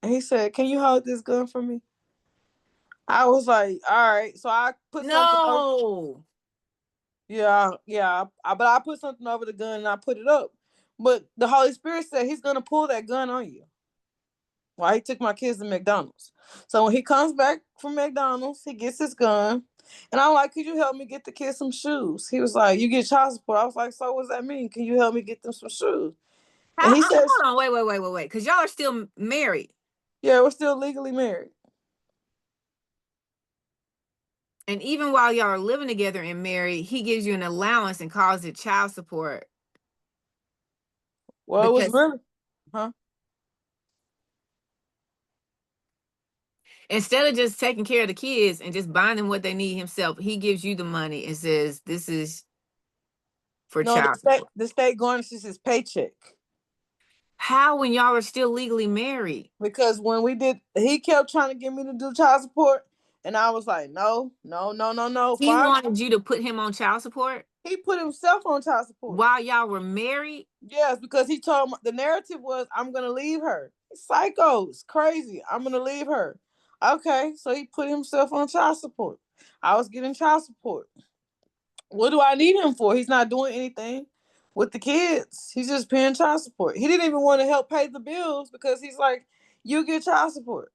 [SPEAKER 2] And he said, "Can you hold this gun for me?" I was like, "All right." So I put something over.
[SPEAKER 1] No.
[SPEAKER 2] Yeah, yeah. But I put something over the gun and I put it up. But the Holy Spirit said he's going to pull that gun on you. While he took my kids to McDonald's. So when he comes back from McDonald's, he gets his gun. And I'm like, "Could you help me get the kids some shoes?" He was like, "You get child support." I was like, "So what does that mean? Can you help me get them some shoes?" And he says,
[SPEAKER 1] Hold on, wait. Because y'all are still married.
[SPEAKER 2] "Yeah, we're still legally married."
[SPEAKER 1] And even while y'all are living together and married, he gives you an allowance and calls it child support.
[SPEAKER 2] Well, it was
[SPEAKER 1] Because
[SPEAKER 2] really, huh?
[SPEAKER 1] instead of just taking care of the kids and just buying them what they need himself, he gives you the money and says, "This is for
[SPEAKER 2] No,
[SPEAKER 1] child support."
[SPEAKER 2] the state garnishes his paycheck.
[SPEAKER 1] How, when y'all are still legally married?
[SPEAKER 2] Because when he kept trying to get me to do child support, and I was like, "No, no, no, no, no."
[SPEAKER 1] He
[SPEAKER 2] Fine.
[SPEAKER 1] wanted you to put him on child support
[SPEAKER 2] He put himself on child support.
[SPEAKER 1] while y'all were married?
[SPEAKER 2] Yes, because he told me the narrative was, "I'm gonna leave her." Psycho, it's crazy. "I'm gonna leave her." Okay, so he put himself on child support. I was getting child support. What do I need him for? He's not doing anything with the kids. He's just paying child support. He didn't even want to help pay the bills because he's like, "You get child support."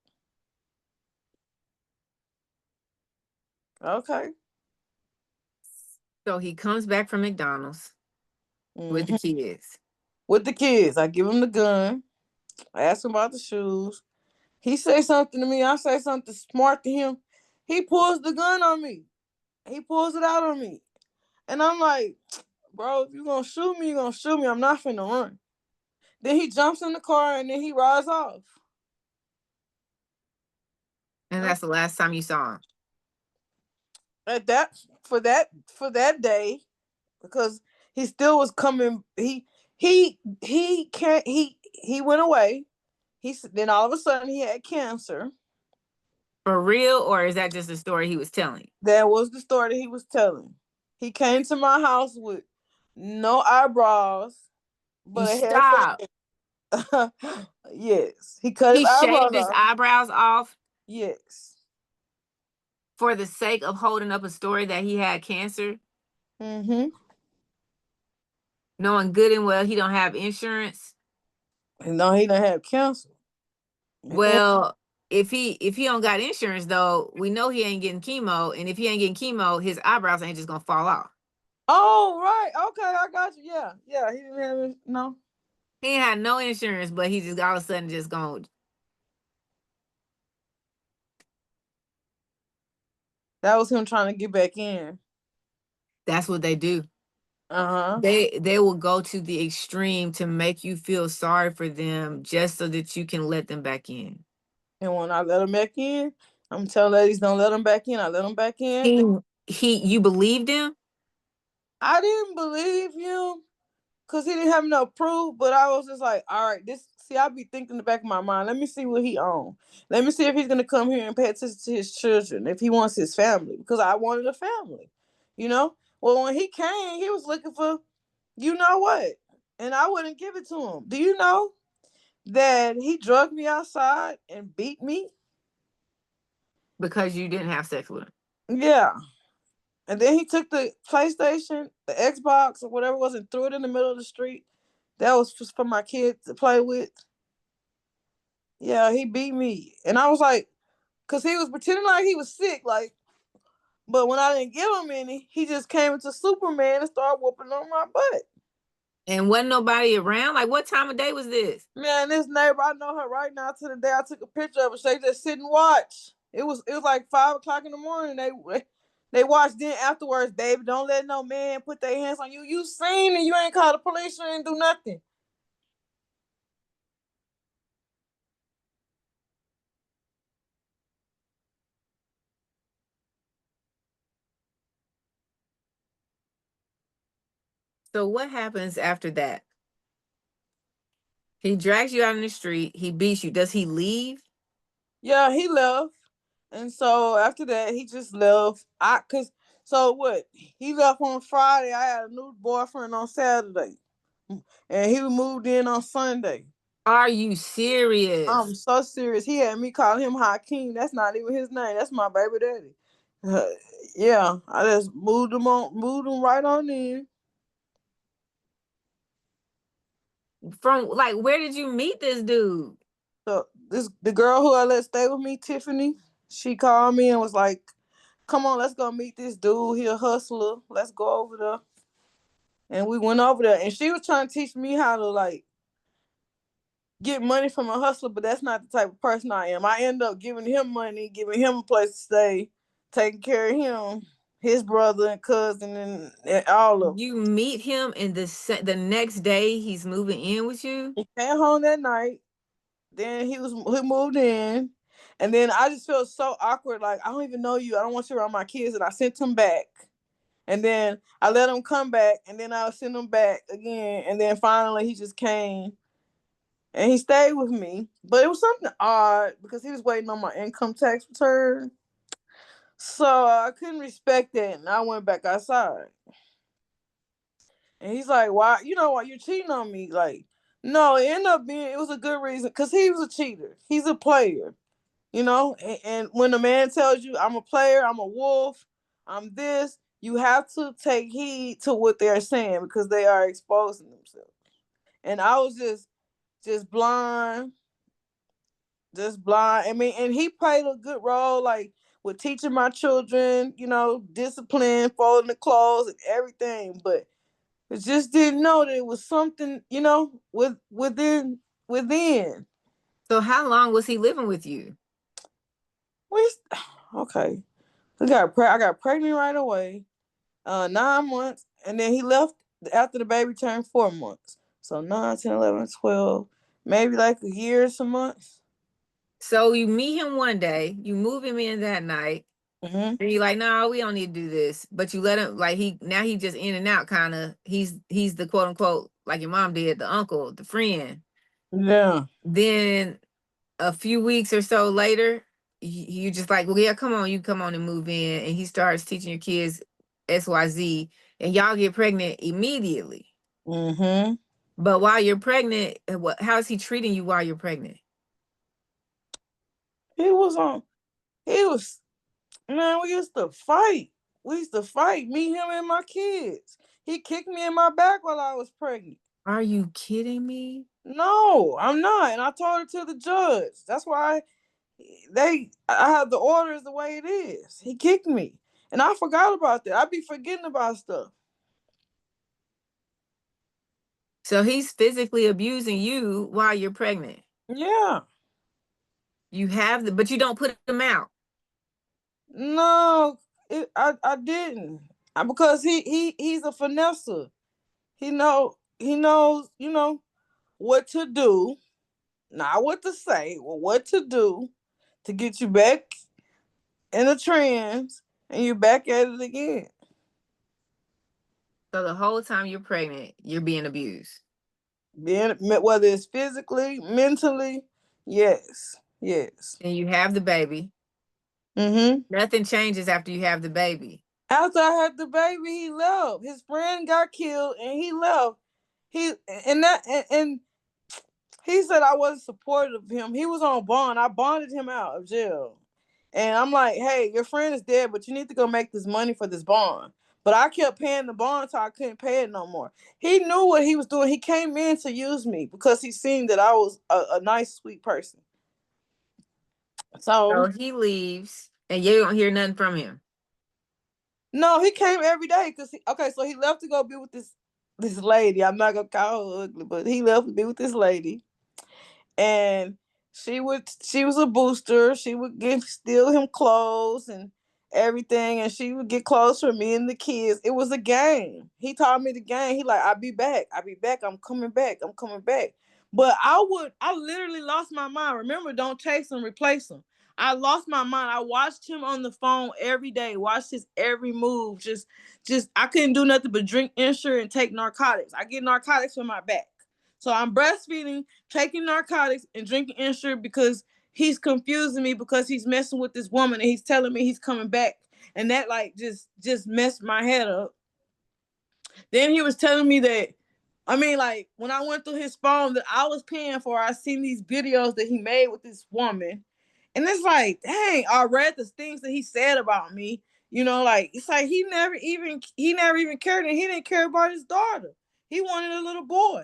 [SPEAKER 2] Okay.
[SPEAKER 1] So he comes back from McDonald's with the
[SPEAKER 2] Mm-hmm.
[SPEAKER 1] kids.
[SPEAKER 2] With the kids, I give him the gun. I ask him about the shoes. He say something to me. I say something smart to him. He pulls the gun on me. He pulls it out on me. And I'm like, "Bro, if you're going to shoot me, you're going to shoot me. I'm not finna run." Then he jumps in the car and then he rides off.
[SPEAKER 1] And that's the last time you saw him.
[SPEAKER 2] At that for that day, because he still was coming. He can't he went away. Then all of a sudden he had cancer.
[SPEAKER 1] For real, or is that just a story he was telling?
[SPEAKER 2] That was the story that he was telling. He came to my house with no eyebrows,
[SPEAKER 1] You
[SPEAKER 2] but a
[SPEAKER 1] stop.
[SPEAKER 2] haircut. Yes, he cut his
[SPEAKER 1] He
[SPEAKER 2] eyebrows
[SPEAKER 1] shaved his
[SPEAKER 2] off.
[SPEAKER 1] eyebrows off
[SPEAKER 2] Yes.
[SPEAKER 1] for the sake of holding up a story that he had cancer,
[SPEAKER 2] Mm-hmm.
[SPEAKER 1] knowing good and well he don't have insurance.
[SPEAKER 2] And no, he don't have cancer.
[SPEAKER 1] Well, if he don't got insurance though, we know he ain't getting chemo, and if he ain't getting chemo, his eyebrows ain't just gonna fall off.
[SPEAKER 2] Oh, right. Okay, I got you. Yeah, yeah. He didn't have it. No.
[SPEAKER 1] He ain't had no insurance, but he just all of a sudden just gone.
[SPEAKER 2] That was him trying to get back in.
[SPEAKER 1] That's what they do.
[SPEAKER 2] Uh-huh.
[SPEAKER 1] They will go to the extreme to make you feel sorry for them just so that you can let them back in.
[SPEAKER 2] And when I let him back in, I'm telling ladies, don't let him back in. I let him back in.
[SPEAKER 1] You believed him?
[SPEAKER 2] I didn't believe him because he didn't have no proof, but I was just like, all right, this, see, I be thinking in the back of my mind, let me see what he own. Let me see if he's going to come here and pay attention to his children, if he wants his family, because I wanted a family, you know? Well, when he came, he was looking for, you know what? And I wouldn't give it to him. Do you know that he drugged me outside and beat me?
[SPEAKER 1] Because you didn't have sex with him.
[SPEAKER 2] Yeah. And then he took the PlayStation, the Xbox, or whatever it was, and threw it in the middle of the street. That was just for my kids to play with. Yeah, he beat me. And I was like, because he was pretending like he was sick, like, but when I didn't give him any, he just came into Superman and started whooping on my butt.
[SPEAKER 1] And wasn't nobody around? Like, what time of day was this?
[SPEAKER 2] Man, this neighbor, I know her right now to the day I took a picture of her. She just sit and watch. It was like 5 o'clock in the morning. They watched. Then afterwards, baby, don't let no man put their hands on you. You seen it. You ain't called the police. You ain't do nothing.
[SPEAKER 1] So what happens after that? He drags you out in the street. He beats you. Does he leave?
[SPEAKER 2] Yeah, he left. And so after that, he just left. So what? He left on Friday. I had a new boyfriend on Saturday, and he moved in on Sunday.
[SPEAKER 1] Are you
[SPEAKER 2] I'm
[SPEAKER 1] serious?
[SPEAKER 2] so serious. He had me call him Hakeem. That's not even his name. That's my baby daddy. Uh, yeah, I just moved him right on in.
[SPEAKER 1] From like, where did you meet this dude?
[SPEAKER 2] So the girl who I let stay with me, Tiffany, she called me and was like, "Come on, let's go meet this dude. He a hustler. Let's go over there." And we went over there, and she was trying to teach me how to like get money from a hustler, but that's not the type of person I am. I end up giving him money, giving him a place to stay, taking care of him, his brother and cousin, and all of them.
[SPEAKER 1] You meet him, and the next day he's moving in with you.
[SPEAKER 2] He came home that night. Then he moved in, and then I just felt so awkward. Like, I don't even know you. I don't want you around my kids, and I sent him back. And then I let him come back, and then I'll send him back again. And then finally, he just came and he stayed with me. But it was something odd because he was waiting on my income tax return. So I couldn't respect that. And I went back outside. And he's like, why? You know why you're cheating on me? Like, no, it was a good reason because he was a cheater. He's a player, you know? And when a man tells you, I'm a player, I'm a wolf, I'm this, you have to take heed to what they're saying because they are exposing themselves. And I was just blind, just blind. I mean, and he played a good role, like with teaching my children, discipline, folding the clothes and everything. But I just didn't know that it was something, within.
[SPEAKER 1] So how long was he living with you?
[SPEAKER 2] We okay. I got pregnant right away. 9 months, and then he left after the baby turned 4 months. So 9, 10, 11, 12, maybe like a year or some months.
[SPEAKER 1] So you meet him one day, you move him in that night,
[SPEAKER 2] Mm-hmm.
[SPEAKER 1] and you're like, no, we don't need to do this. But you let him, like, he just in and out kind of. He's the quote unquote, like your mom did, the uncle, the friend.
[SPEAKER 2] Yeah.
[SPEAKER 1] Then a few weeks or so later, you just like, well, yeah, come on, you come on and move in. And he starts teaching your kids XYZ, and y'all get pregnant immediately.
[SPEAKER 2] Mm-hmm.
[SPEAKER 1] But while you're pregnant, how is he treating you while you're pregnant?
[SPEAKER 2] He was on. He was Man. We used to fight. We used to fight. Me, him, and my kids. He kicked me in my back while I was pregnant.
[SPEAKER 1] Are you kidding me?
[SPEAKER 2] No, I'm not. And I told it to the judge. That's why I have the orders the way it is. He kicked me. And I forgot about that. I be forgetting about stuff.
[SPEAKER 1] So he's physically abusing you while you're pregnant.
[SPEAKER 2] Yeah.
[SPEAKER 1] You have the, but you don't put him out.
[SPEAKER 2] No, I didn't. Because he's a finesser. He knows, what to do, not what to say, or what to do to get you back in the trends and you're back at it again.
[SPEAKER 1] So the whole time you're pregnant, you're being abused.
[SPEAKER 2] Being whether it's physically, mentally, yes, yes.
[SPEAKER 1] And you have the baby.
[SPEAKER 2] Mm-hmm.
[SPEAKER 1] Nothing changes after you have the baby.
[SPEAKER 2] After I had the baby, he left. His friend got killed, and he left. He and that and he said I wasn't supportive of him. He was on bond. I bonded him out of jail. And I'm like, hey, your friend is dead, but you need to go make this money for this bond. But I kept paying the bond until I couldn't pay it no more. He knew what he was doing. He came in to use me because he seen that I was a nice, sweet person.
[SPEAKER 1] So
[SPEAKER 2] So
[SPEAKER 1] he leaves and you don't hear nothing from him.
[SPEAKER 2] no, he came every day because okay, so he left to go be with this lady. I'm not gonna call her ugly, but he left to be with this lady. And she was a booster. She would steal him clothes and everything, and she would get clothes for me and the kids. It was a game. He taught me the game. He like, I'll be back, I'm coming back, I'm coming back. But I literally lost my mind. Remember, don't chase him, replace him. I lost my mind. I watched him on the phone every day, watched his every move. Just I couldn't do nothing but drink Ensure and take narcotics. I get narcotics for my back. So I'm breastfeeding, taking narcotics, and drinking Ensure because he's confusing me because he's messing with this woman and he's telling me he's coming back. And that like just messed my head up. Then he was telling me that, I mean, like when I went through his phone that I was paying for, I seen these videos that he made with this woman. And it's like, dang, I read the things that he said about me. Like it's like he never even cared, and he didn't care about his daughter. He wanted a little boy.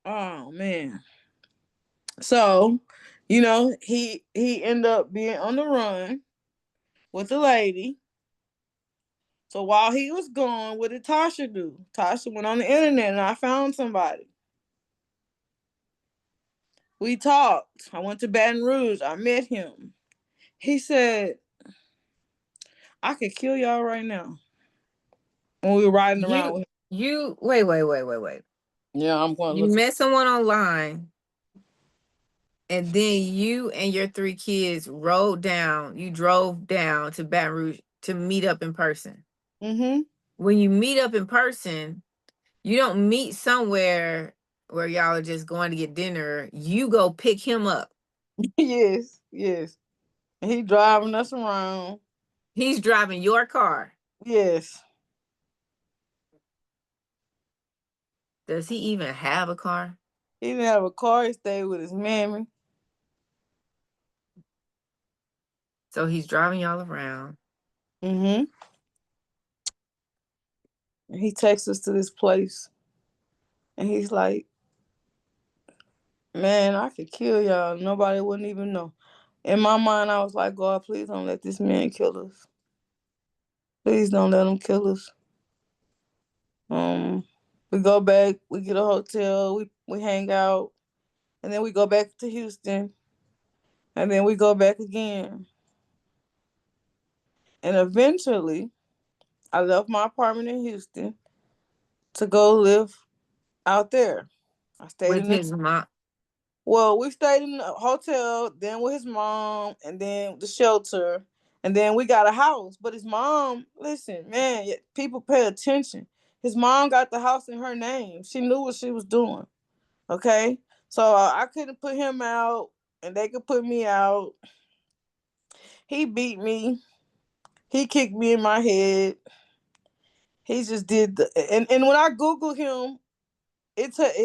[SPEAKER 2] Oh man. So, he ended up being on the run with the lady. So while he was gone, what did Tasha do? Tasha went on the internet and I found somebody. We talked. I went to Baton Rouge. I met him. He said, I could kill y'all right now. When we were riding around
[SPEAKER 1] You
[SPEAKER 2] with him.
[SPEAKER 1] you wait.
[SPEAKER 2] Yeah, I'm going to
[SPEAKER 1] You
[SPEAKER 2] look.
[SPEAKER 1] met someone online and then you and your 3 kids you drove down to Baton Rouge to meet up in person.
[SPEAKER 2] Mm-hmm.
[SPEAKER 1] When you meet up in person, you don't meet somewhere where y'all are just going to get dinner. You go pick him up.
[SPEAKER 2] Yes, yes. And he driving us around.
[SPEAKER 1] He's driving your car.
[SPEAKER 2] Yes.
[SPEAKER 1] Does he even have a car?
[SPEAKER 2] He didn't have a car. He stayed with his mammy.
[SPEAKER 1] So he's driving y'all around.
[SPEAKER 2] Mm-hmm. And he takes us to this place. And he's like, man, I could kill y'all. Nobody wouldn't even know. In my mind, I was like, God, please don't let this man kill us. Please don't let him kill us. Um, we go back, we get a hotel, we hang out, and then we go back to Houston, and then we go back again. And eventually, I left my apartment in Houston to go live out there. I stayed
[SPEAKER 1] With
[SPEAKER 2] in the
[SPEAKER 1] his mom.
[SPEAKER 2] Well, we stayed in the hotel, then with his mom, and then the shelter, and then we got a house. But his mom, listen, man, people pay attention. His mom got the house in her name. She knew what she was doing. Okay, so I couldn't put him out, and they could put me out. He beat me. He kicked me in my head. He just did and when I Googled him,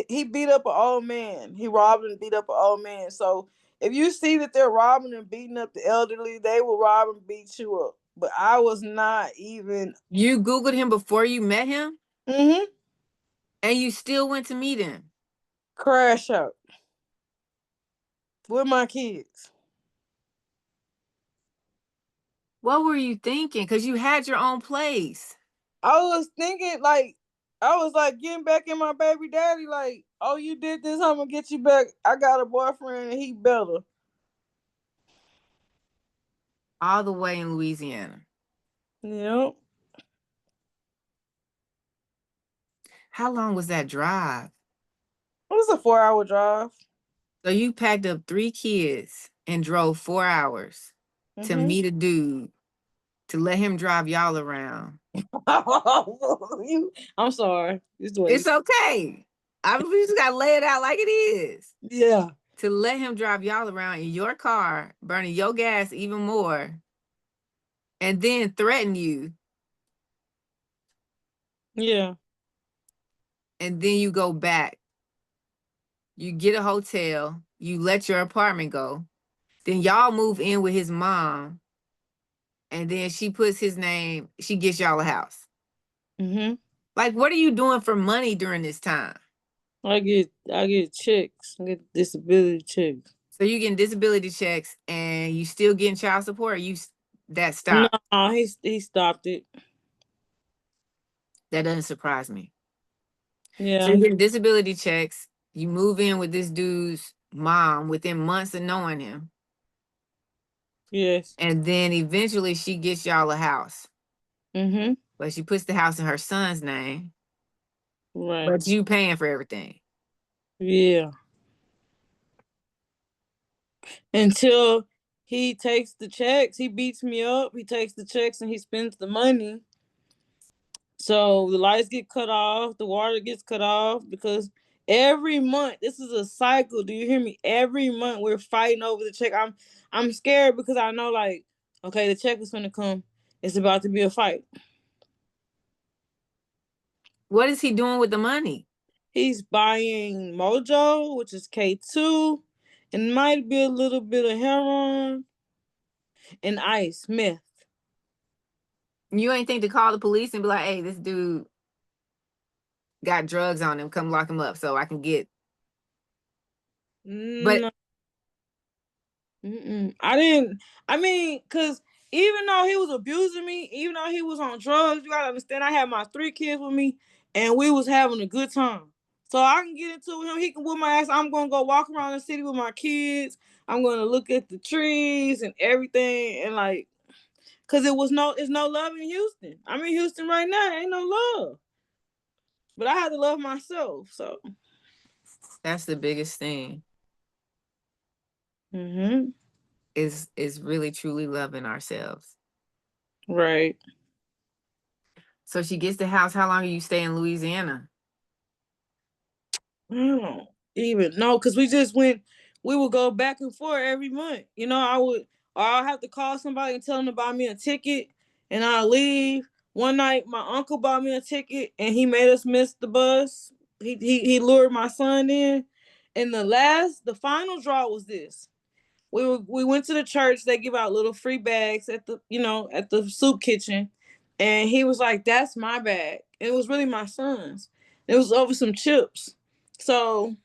[SPEAKER 2] he beat up an old man. He robbed and beat up an old man. So if you see that they're robbing and beating up the elderly, they will rob and beat you up. But I was not even.
[SPEAKER 1] You Googled him before you met him?
[SPEAKER 2] Mm-hmm.
[SPEAKER 1] And you still went to meet him?
[SPEAKER 2] Crash out with my kids.
[SPEAKER 1] What were you thinking? Because you had your own place.
[SPEAKER 2] I was thinking like I was like getting back in my baby daddy, like, oh, you did this, I'm gonna get you back. I got a boyfriend and he better.
[SPEAKER 1] All the way in Louisiana.
[SPEAKER 2] Yep.
[SPEAKER 1] How long was that drive?
[SPEAKER 2] It was a 4-hour drive.
[SPEAKER 1] So you packed up 3 kids and drove 4 hours to
[SPEAKER 2] Mm-hmm.
[SPEAKER 1] meet a dude to let him drive y'all around.
[SPEAKER 2] I'm sorry. Just wait.
[SPEAKER 1] It's okay. We just gotta lay it out like it is.
[SPEAKER 2] Yeah.
[SPEAKER 1] To let him drive y'all around in your car, burning your gas even more, and then threaten you,
[SPEAKER 2] Yeah.
[SPEAKER 1] and then you go back. You get a hotel, you let your apartment go, then y'all move in with his mom, and then she puts his name, she gets y'all a house.
[SPEAKER 2] Mm-hmm.
[SPEAKER 1] Like, what are you doing for money during this time?
[SPEAKER 2] I get checks. I get disability checks.
[SPEAKER 1] So you getting disability checks and you still getting child support, or that
[SPEAKER 2] No,
[SPEAKER 1] stopped?
[SPEAKER 2] he stopped it.
[SPEAKER 1] That doesn't surprise me. So
[SPEAKER 2] Yeah.
[SPEAKER 1] you're getting disability checks, you move in with this dude's mom within months of knowing him,
[SPEAKER 2] Yes.
[SPEAKER 1] and then eventually she gets y'all a house.
[SPEAKER 2] Mm-hmm.
[SPEAKER 1] But she puts the house in her son's name,
[SPEAKER 2] Right.
[SPEAKER 1] but you paying for everything.
[SPEAKER 2] Yeah. Until he takes the checks, he beats me up. He takes the checks and he spends the money. So the lights get cut off, the water gets cut off because every month this is a cycle. Do you hear me? Every month we're fighting over the check. I'm scared because I know, like, okay, the check is gonna come. It's about to be a fight.
[SPEAKER 1] What is he doing with the money?
[SPEAKER 2] He's buying Mojo, which is K2, and might be a little bit of heroin and ice, meth.
[SPEAKER 1] You ain't think to call the police and be like, hey, this dude got drugs on him, come lock him up so I can get. But
[SPEAKER 2] No, I didn't. I mean, cause even though he was abusing me, even though he was on drugs, you gotta understand. I had my 3 kids with me, and we was having a good time. So I can get into him. He can whip my ass. I'm gonna go walk around the city with my kids. I'm gonna look at the trees and everything, and like, cause it's no love in Houston. I'm in Houston right now. Ain't no love, but I had to love myself. So.
[SPEAKER 1] that's the biggest thing,
[SPEAKER 2] Mm-hmm.
[SPEAKER 1] is really truly loving ourselves.
[SPEAKER 2] Right.
[SPEAKER 1] So she gets the house. How long are you stay in Louisiana?
[SPEAKER 2] I don't even know because we just went. We would go back and forth every month. You know, I'll have to call somebody and tell them to buy me a ticket, and I'll leave. One night, my uncle bought me a ticket, and he made us miss the bus. He lured my son in, and the final draw was this. We went to the church. They give out little free bags at the soup kitchen, and he was like, "That's my bag." And it was really my son's. It was over some chips. So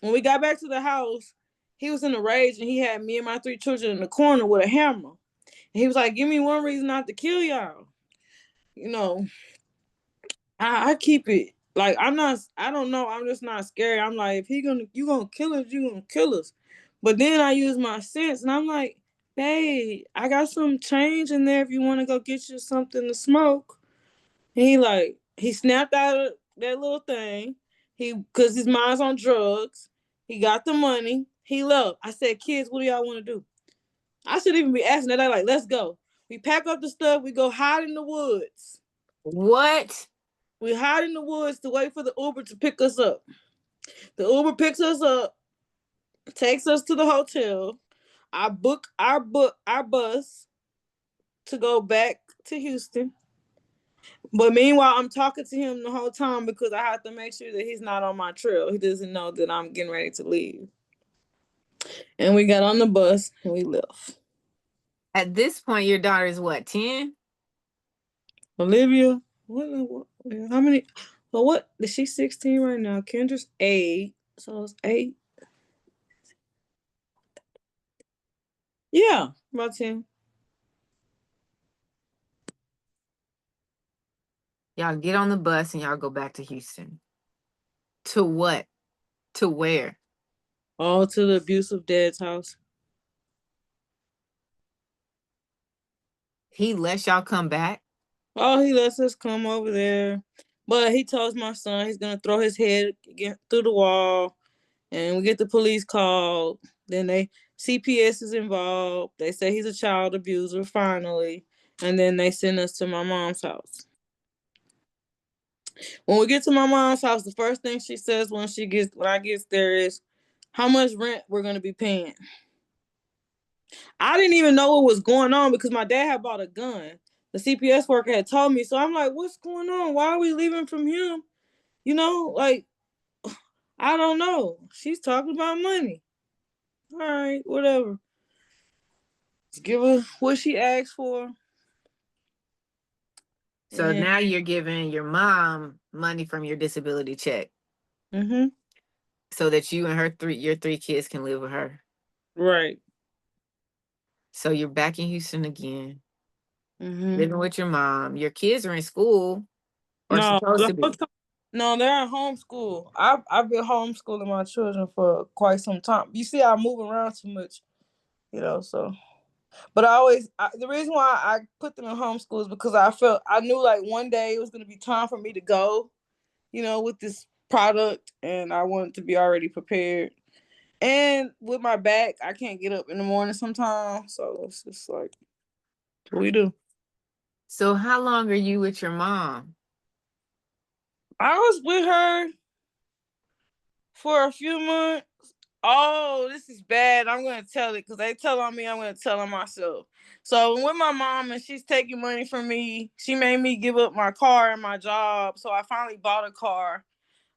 [SPEAKER 2] when we got back to the house, he was in a rage, and he had me and my 3 children in the corner with a hammer. And he was like, "Give me one reason not to kill y'all." You know, I keep it like I'm not. I don't know. I'm just not scared. I'm like, if you gonna kill us, you gonna kill us. But then I use my sense, and I'm like, "Hey, I got some change in there. If you want to go get you something to smoke." And he snapped out of that little thing. Cause his mind's on drugs. He got the money. He left. I said, "Kids, what do y'all want to do?" I should even be asking that. Like, let's go. We pack up the stuff. We go hide in the woods.
[SPEAKER 1] What?
[SPEAKER 2] We hide in the woods to wait for the Uber to pick us up. The Uber picks us up, takes us to the hotel. I book our bus to go back to Houston. But meanwhile, I'm talking to him the whole time because I have to make sure that he's not on my trail. He doesn't know that I'm getting ready to leave. And we got on the bus and we left.
[SPEAKER 1] At this point, your daughter is what, 10?
[SPEAKER 2] Olivia, how many? Well, what? Is she 16 right now? Kendra's 8. So it's 8. Yeah, about 10.
[SPEAKER 1] Y'all get on the bus and y'all go back to Houston. To what? To where?
[SPEAKER 2] All to the abusive dad's house.
[SPEAKER 1] He lets y'all come back?
[SPEAKER 2] Oh, he lets us come over there. But he tells my son he's going to throw his head through the wall. And we get the police called. Then CPS is involved. They say he's a child abuser finally. And then they send us to my mom's house. When we get to my mom's house, the first thing she says when I get there is how much rent we're going to be paying. I didn't even know what was going on because my dad had bought a gun. The CPS worker had told me. So I'm like, what's going on? Why are we leaving from him? You know, like, I don't know. She's talking about money. All right, whatever. Let's give her what she asked for.
[SPEAKER 1] So now you're giving your mom money from your disability check.
[SPEAKER 2] Mm-hmm.
[SPEAKER 1] So that you and your three kids can live with her.
[SPEAKER 2] Right.
[SPEAKER 1] So you're back in Houston again.
[SPEAKER 2] Mm-hmm.
[SPEAKER 1] Living with your mom. Your kids are in school or supposed to be.
[SPEAKER 2] No, they're at homeschool. I've been homeschooling my children for quite some time. You see, I move around too much, so. But the reason why I put them in homeschool is because I knew like one day it was going to be time for me to go, with this product, and I wanted to be already prepared. And with my back, I can't get up in the morning sometimes, so it's just like, what we do.
[SPEAKER 1] So how long are you with your mom?
[SPEAKER 2] I was with her for a few months. Oh, this is bad. I'm going to tell it because they tell on me. I'm going to tell on myself. So with my mom and she's taking money from me, she made me give up my car and my job. So I finally bought a car,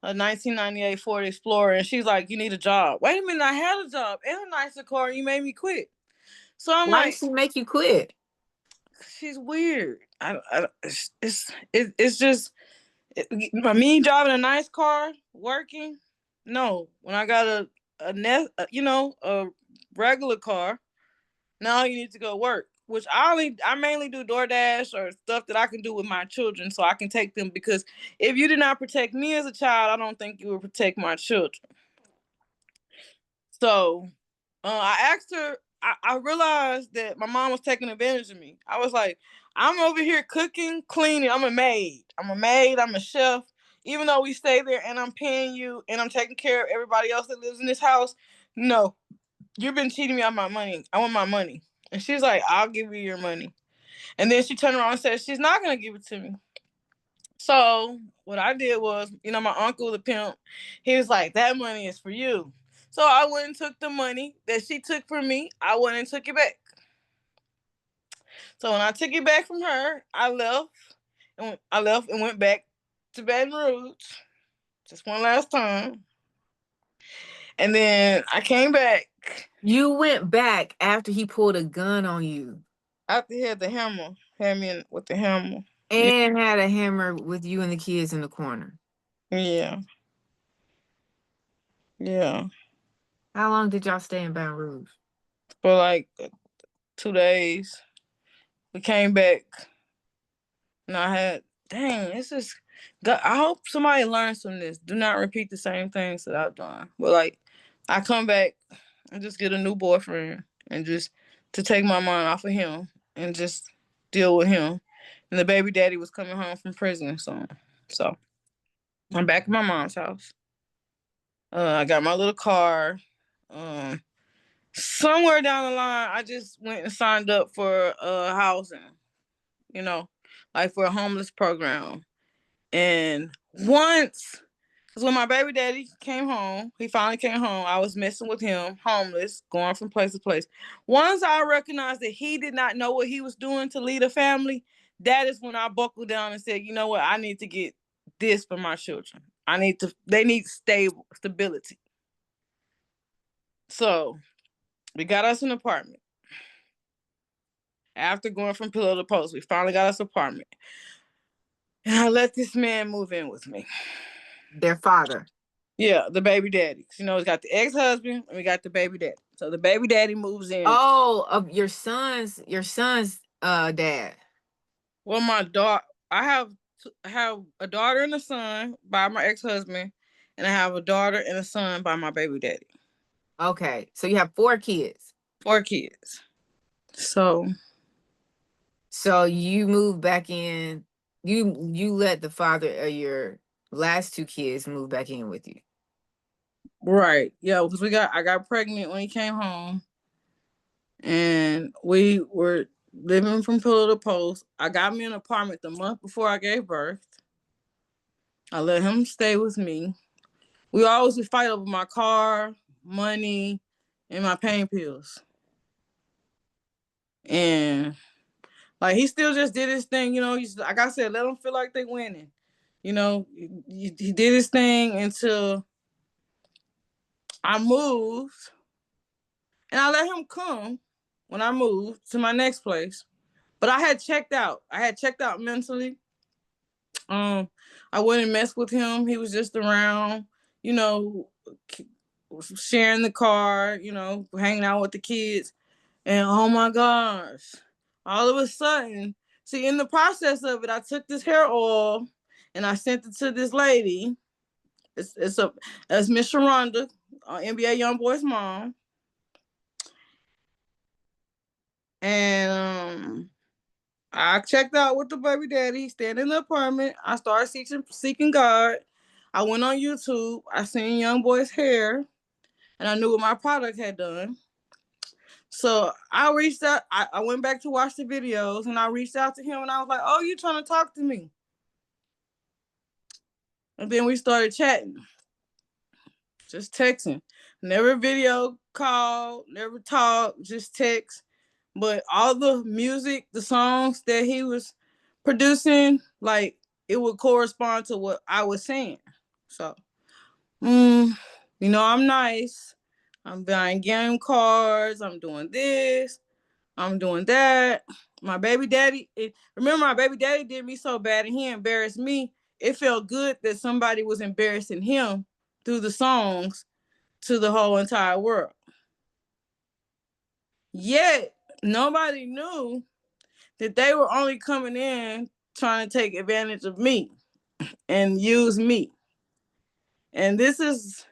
[SPEAKER 2] a 1998 Ford Explorer. And she's like, you need a job. Wait a minute. I had a job and a nicer car. And you made me quit. So I'm
[SPEAKER 1] Why did she make you quit?
[SPEAKER 2] She's weird. It's just me driving a nice car, working. No, when I got a regular car, now you need to go work. Which I mainly do DoorDash or stuff that I can do with my children, so I can take them. Because if you did not protect me as a child, I don't think you would protect my children. So I asked her. I realized that my mom was taking advantage of me. I was like, I'm over here cooking, cleaning. I'm a maid. I'm a chef. Even though we stay there and I'm paying you and I'm taking care of everybody else that lives in this house, no, you've been cheating me on my money. I want my money. And she's like, I'll give you your money. And then she turned around and said, she's not going to give it to me. So what I did was, my uncle, the pimp, he was like, that money is for you. So I went and took the money that she took from me. I went and took it back. So when I took it back from her, I left and went back to Baton Rouge just one last time. And then I came back.
[SPEAKER 1] You went back after he pulled a gun on you.
[SPEAKER 2] After he had the hammer, had me with the hammer.
[SPEAKER 1] And had a hammer with you and the kids in the corner.
[SPEAKER 2] Yeah. Yeah.
[SPEAKER 1] How long did y'all stay in Baton Rouge?
[SPEAKER 2] For like 2 days. We came back. And it's just, I hope somebody learns from this. Do not repeat the same things that I've done. But like, I come back and just get a new boyfriend and just to take my mind off of him and just deal with him. And the baby daddy was coming home from prison, so I'm back at my mom's house. I got my little car. Somewhere down the line, I just went and signed up for housing, like for a homeless program. And once, because when my baby daddy came home, he finally came home, I was messing with him, homeless, going from place to place. Once I recognized that he did not know what he was doing to lead a family, that is when I buckled down and said, you know what, I need to get this for my children. They need stability. So we got us an apartment. After going from pillow to post, we finally got us an apartment. And I let this man move in with me.
[SPEAKER 1] Their father.
[SPEAKER 2] Yeah, the baby daddy. He's got the ex-husband and we got the baby daddy. So the baby daddy moves in.
[SPEAKER 1] Oh, of your son's dad.
[SPEAKER 2] Well, my daughter, I have have a daughter and a son by my ex-husband, and I have a daughter and a son by my baby daddy.
[SPEAKER 1] Okay. So you have 4 kids.
[SPEAKER 2] 4 kids. So
[SPEAKER 1] you move back in. You let the father of your last 2 kids move back in with you.
[SPEAKER 2] right, yeah, because I got pregnant when he came home, and we were living from pillar to post. I got me an apartment the month before I gave birth. I let him stay with me. We always would fight over my car, money, and my pain pills. And like he still just did his thing, He's like I said, let them feel like they winning. He did his thing until I moved, and I let him come when I moved to my next place. But I had checked out. I had checked out mentally. I wouldn't mess with him. He was just around, you know, sharing the car, hanging out with the kids. And oh my gosh, all of a sudden, see, in the process of it, I took this hair oil and I sent it to this lady. It's Miss Sharonda, NBA YoungBoy's mom. And I checked out with the baby daddy, staying in the apartment. I started seeking God. I went on YouTube. I seen Young Boy's hair, and I knew what my product had done. So I reached out. I went back to watch the videos, and I reached out to him, and I was like, "Oh, you trying to talk to me?" And then we started chatting, just texting. Never video call, never talk, just text. But all the music, the songs that he was producing, like it would correspond to what I was saying. So, I'm nice. I'm buying game cards. I'm doing this. I'm doing that. My baby daddy, remember my baby daddy did me so bad and he embarrassed me. It felt good that somebody was embarrassing him through the songs to the whole entire world. Yet, nobody knew that they were only coming in trying to take advantage of me and use me. And this is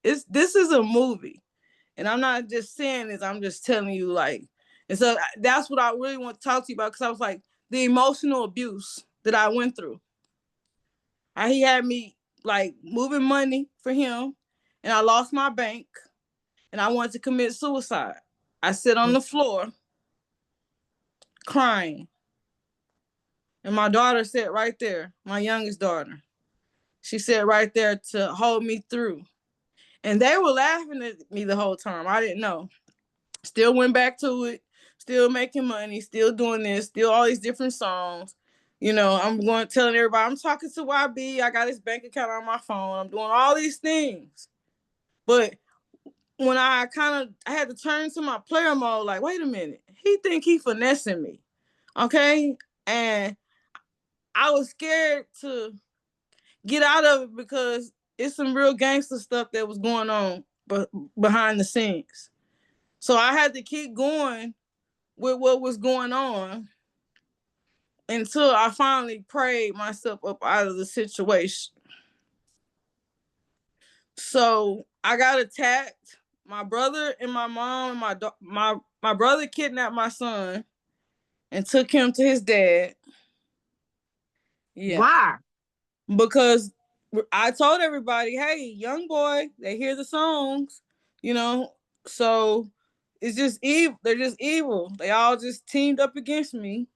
[SPEAKER 2] a movie. And I'm not just saying this, I'm just telling you, like, and so that's what I really want to talk to you about, because I was like, the emotional abuse that I went through. He had me like moving money for him, and I lost my bank, and I wanted to commit suicide. I sit on the floor crying. And my daughter sat right there, my youngest daughter. She sat right there to hold me through. And they were laughing at me the whole time. I didn't know. Still went back to it, still making money, still doing this, still all these different songs. I'm going telling everybody I'm talking to YB. I got his bank account on my phone. I'm doing all these things. But when I had to turn to my player mode, like, wait a minute, he think he finessing me. Okay? And I was scared to get out of it because it's some real gangster stuff that was going on behind the scenes. So I had to keep going with what was going on until I finally prayed myself up out of the situation. So I got attacked. My brother and my mom and my brother kidnapped my son and took him to his dad.
[SPEAKER 1] Yeah. Why?
[SPEAKER 2] Because I told everybody, hey, young boy, they hear the songs, so it's just evil. They're just evil. They all just teamed up against me.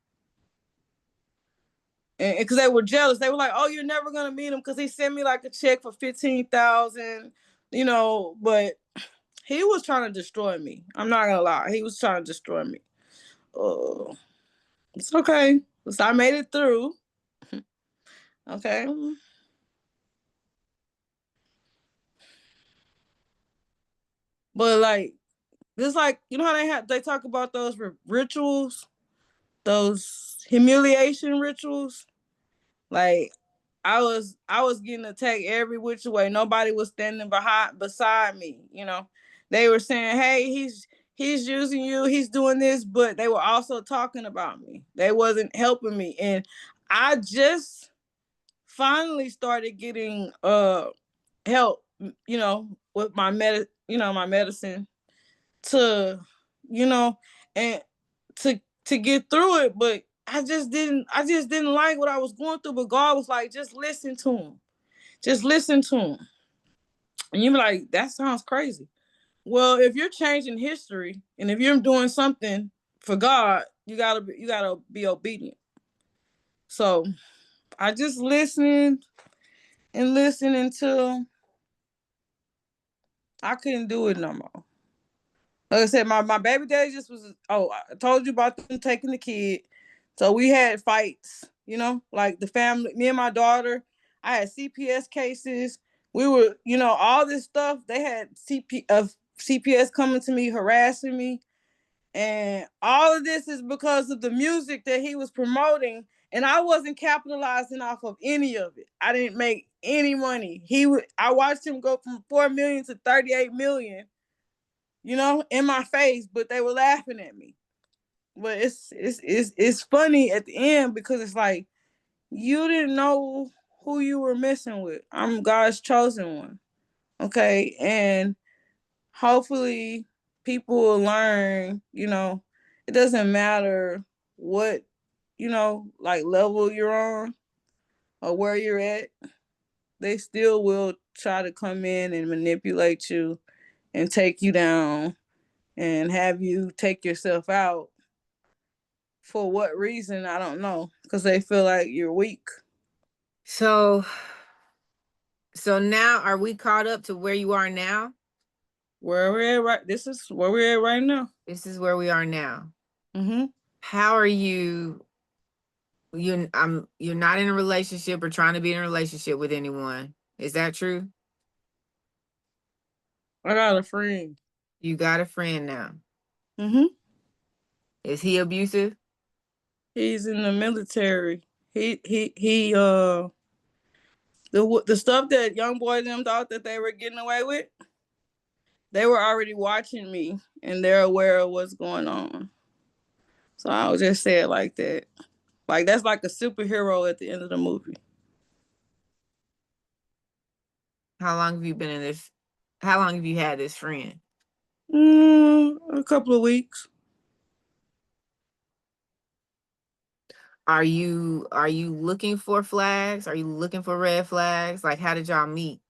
[SPEAKER 2] And because they were jealous, they were like, "Oh, you're never gonna meet him because he sent me like a check for 15,000, But he was trying to destroy me. I'm not gonna lie, he was trying to destroy me. It's okay, so I made it through. Okay. But like, it's like, how they talk about those rituals, those humiliation rituals. Like, I was getting attacked every which way. Nobody was standing beside me. They were saying, "Hey, he's using you. He's doing this," but they were also talking about me. They wasn't helping me, and I just finally started getting help, with my medicine to, you know, and to get through it. But I just didn't like what I was going through. But God was like, just listen to him. Just listen to him. And you're like, that sounds crazy. Well, if you're changing history and if you're doing something for God, you gotta be obedient. So I just listened and listened until I couldn't do it no more. Like I said, my baby daddy just was. Oh, I told you about them taking the kid. So we had fights, like the family, me and my daughter. I had CPS cases. We were, all this stuff. They had CPS coming to me, harassing me. And all of this is because of the music that he was promoting. And I wasn't capitalizing off of any of it. I didn't make any money. I watched him go from 4 million to 38 million, in my face, but they were laughing at me. But it's funny at the end because it's like you didn't know who you were messing with. I'm God's chosen one. Okay. And hopefully people will learn, it doesn't matter what, like level you're on or where you're at, they still will try to come in and manipulate you and take you down and have you take yourself out. For what reason? I don't know. Because they feel like you're weak.
[SPEAKER 1] So now are we caught up to where you are now?
[SPEAKER 2] Where we're at right. This is where we're at right now.
[SPEAKER 1] This is where we are now.
[SPEAKER 2] Mm-hmm.
[SPEAKER 1] How are you? You're not in a relationship or trying to be in a relationship with anyone. Is that true?
[SPEAKER 2] I got a friend.
[SPEAKER 1] You got a friend now.
[SPEAKER 2] Mm-hmm.
[SPEAKER 1] Is he abusive?
[SPEAKER 2] He's in the military. He the stuff that young boys them thought that they were getting away with, they were already watching me and they're aware of what's going on. So I would just say it like that. Like that's like a superhero at the end of the movie.
[SPEAKER 1] How long have you been in this? How long have you had this friend?
[SPEAKER 2] A couple of weeks.
[SPEAKER 1] Are you looking for flags? Are you looking for red flags? Like, how did y'all meet?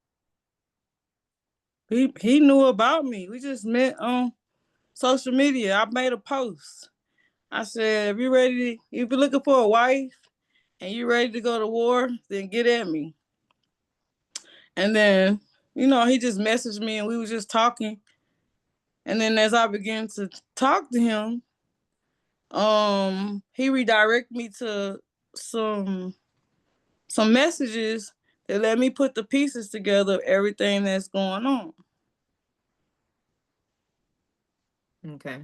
[SPEAKER 2] He knew about me. We just met on social media. I made a post. I said, if you're looking for a wife and you're ready to go to war, then get at me. And then, he just messaged me and we were just talking. And then as I began to talk to him, he redirected me to some messages that let me put the pieces together of everything that's going on.
[SPEAKER 1] Okay.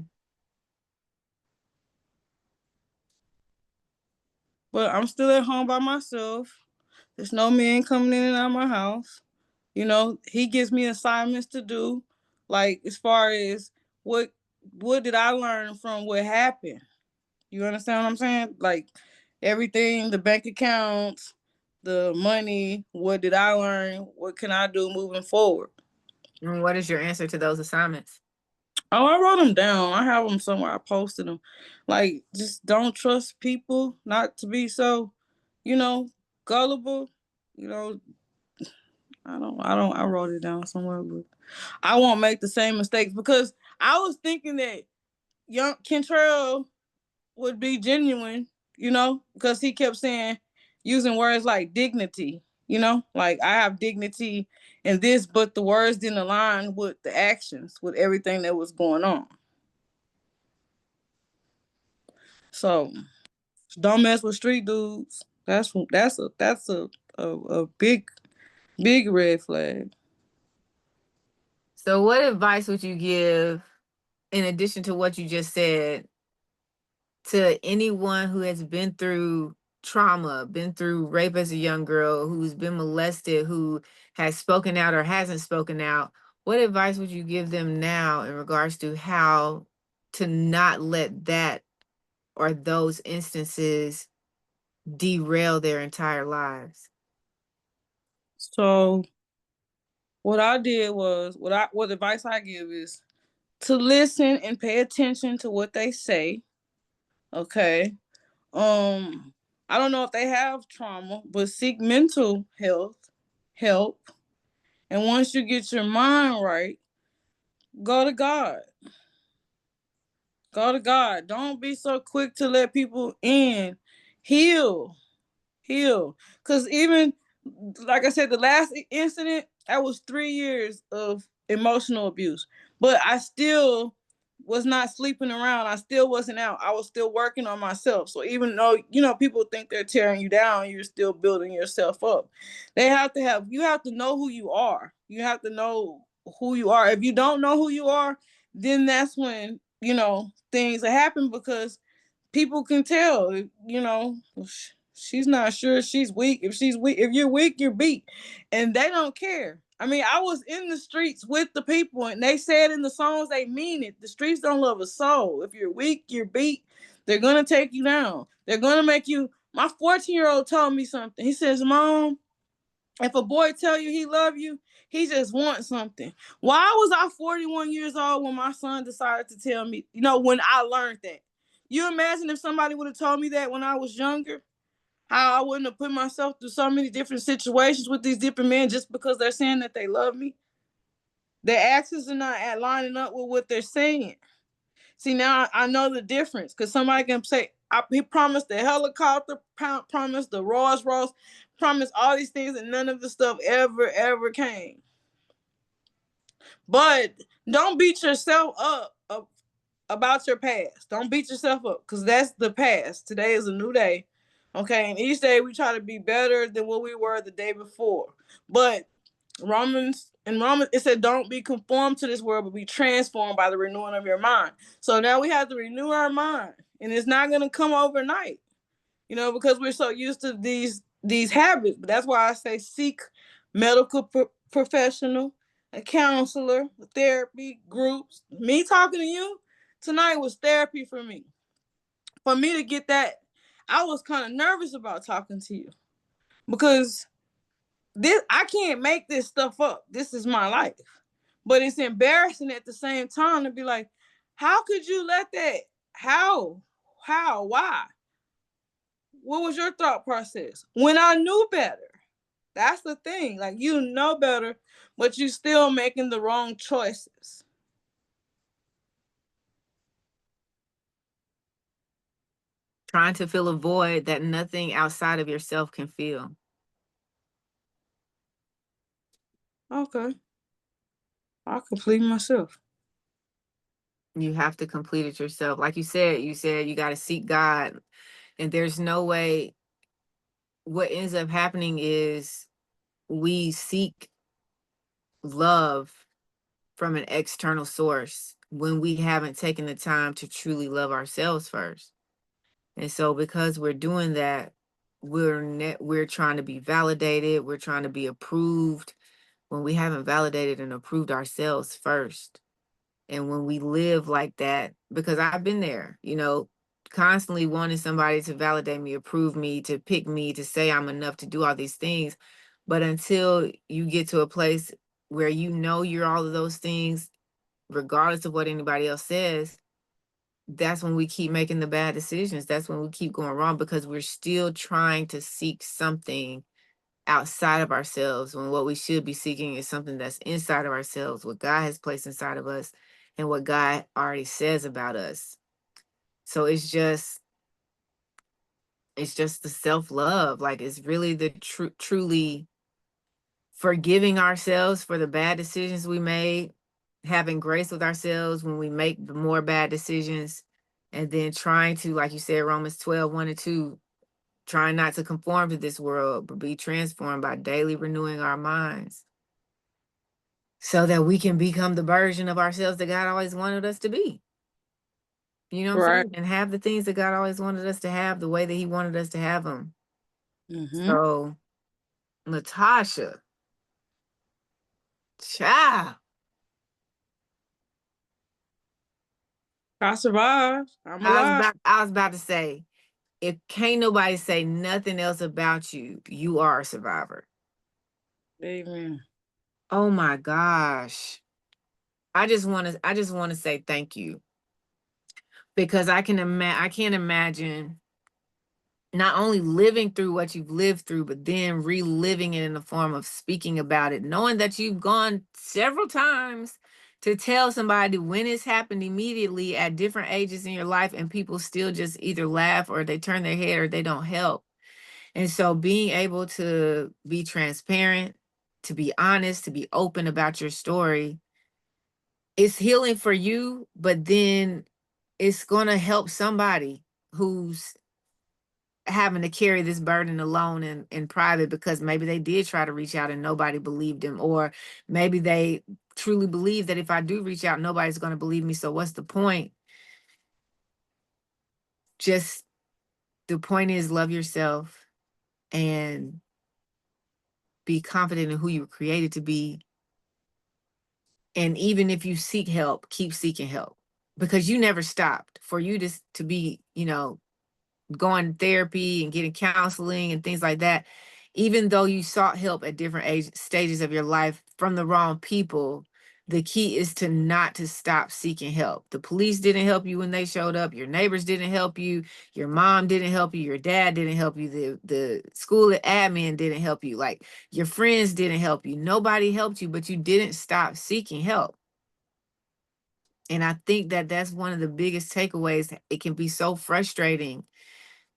[SPEAKER 2] But I'm still at home by myself. There's no man coming in and out of my house. He gives me assignments to do, like as far as what did I learn from what happened. You understand what I'm saying? Like everything, the bank accounts, the money, what did I learn? What can I do moving forward?
[SPEAKER 1] And what is your answer to those assignments?
[SPEAKER 2] Oh, I wrote them down. I have them somewhere. I posted them. Like, just don't trust people, not to be so, you know, gullible. You know, I wrote it down somewhere, but I won't make the same mistakes because I was thinking that young Kentrell would be genuine, because he kept using words like dignity, like I have dignity in this, but the words didn't align with the actions, with everything that was going on. So don't mess with street dudes. That's a big red flag.
[SPEAKER 1] So what advice would you give, in addition to what you just said, to anyone who has been through trauma, been through rape as a young girl, who's been molested, who has spoken out or hasn't spoken out? What advice would you give them now in regards to how to not let that or those instances derail their entire lives?
[SPEAKER 2] So what I did was what advice I give is to listen and pay attention to what they say. Okay. I don't know if they have trauma, but seek mental health help. And once you get your mind right, go to God. Go to God. Don't be so quick to let people in. Heal. Heal. Because even, like I said, the last incident, that was 3 years of emotional abuse. But I still was not sleeping around. I still wasn't out. I was still working on myself. So even though, people think they're tearing you down, you're still building yourself up. You have to know who you are. You have to know who you are. If you don't know who you are, then that's when, things happen, because people can tell, she's not sure, she's weak. If you're weak, you're beat. And they don't care. I mean, I was in the streets with the people, and they said in the songs, they mean it. The streets don't love a soul. If you're weak, you're beat. They're going to take you down. They're going to make you. My 14-year-old told me something. He says, Mom, if a boy tell you he love you, he just wants something. Why was I 41 years old when my son decided to tell me, when I learned that? You imagine if somebody would have told me that when I was younger, how I wouldn't have put myself through so many different situations with these different men just because they're saying that they love me. Their actions are not lining up with what they're saying. See, now I know the difference, because somebody can say, he promised the helicopter, promised the Rolls Royce, promised all these things, and none of the stuff ever came. But don't beat yourself up about your past. Don't beat yourself up, because that's the past. Today is a new day. Okay, and each day we try to be better than what we were the day before. But Romans, it said, don't be conformed to this world, but be transformed by the renewing of your mind. So now we have to renew our mind, and it's not going to come overnight, because we're so used to these habits. But that's why I say seek medical professional, a counselor, therapy groups. Me talking to you tonight was therapy for me. For me to get that, I was kind of nervous about talking to you, because I can't make this stuff up. This is my life. But it's embarrassing at the same time to be like, how could you let that? How? Why? What was your thought process? When I knew better. That's the thing. Like, you know better, but you still making the wrong choices.
[SPEAKER 1] Trying to fill a void that nothing outside of yourself can fill.
[SPEAKER 2] Okay. I'll complete myself.
[SPEAKER 1] You have to complete it yourself. Like you said you got to seek God. And there's no way. What ends up happening is we seek love from an external source when we haven't taken the time to truly love ourselves first. And so because we're doing that, we're trying to be validated, we're trying to be approved when we haven't validated and approved ourselves first. And when we live like that, because I've been there, constantly wanting somebody to validate me, approve me, to pick me, to say I'm enough to do all these things. But until you get to a place where you're all of those things, regardless of what anybody else says, that's when we keep making the bad decisions. That's when we keep going wrong, because we're still trying to seek something outside of ourselves, when what we should be seeking is something that's inside of ourselves, what God has placed inside of us and what God already says about us. So it's just the self-love. Like, it's really the truly forgiving ourselves for the bad decisions we made, having grace with ourselves when we make the more bad decisions, and then trying to, like you said, Romans 12:1-2, trying not to conform to this world, but be transformed by daily renewing our minds, so that we can become the version of ourselves that God always wanted us to be. You know what I'm
[SPEAKER 2] Right.
[SPEAKER 1] saying? And have the things that God always wanted us to have the way that he wanted us to have them.
[SPEAKER 2] Mm-hmm.
[SPEAKER 1] So, Natasha, child,
[SPEAKER 2] I survived. I'm alive.
[SPEAKER 1] I was about to say, if can't nobody say nothing else about you, you are a survivor.
[SPEAKER 2] Amen.
[SPEAKER 1] Oh my gosh. I just want to say thank you, because I can't imagine not only living through what you've lived through, but then reliving it in the form of speaking about it, knowing that you've gone several times to tell somebody when it's happened immediately at different ages in your life, and people still just either laugh or they turn their head or they don't help. And so being able to be transparent, to be honest, to be open about your story, it's healing for you, but then it's going to help somebody who's having to carry this burden alone in private, because maybe they did try to reach out and nobody believed them, or maybe they truly believe that if I do reach out, nobody's going to believe me. So what's the point? Just the point is, love yourself and be confident in who you were created to be. And even if you seek help, keep seeking help, because you never stopped. For you to be, going to therapy and getting counseling and things like that, even though you sought help at different stages of your life from the wrong people, the key is to not to stop seeking help. The police didn't help you when they showed up. Your neighbors didn't help you. Your mom didn't help you. Your dad didn't help you. The school admin didn't help you. Like, your friends didn't help you. Nobody helped you, but you didn't stop seeking help. And I think that that's one of the biggest takeaways. It can be so frustrating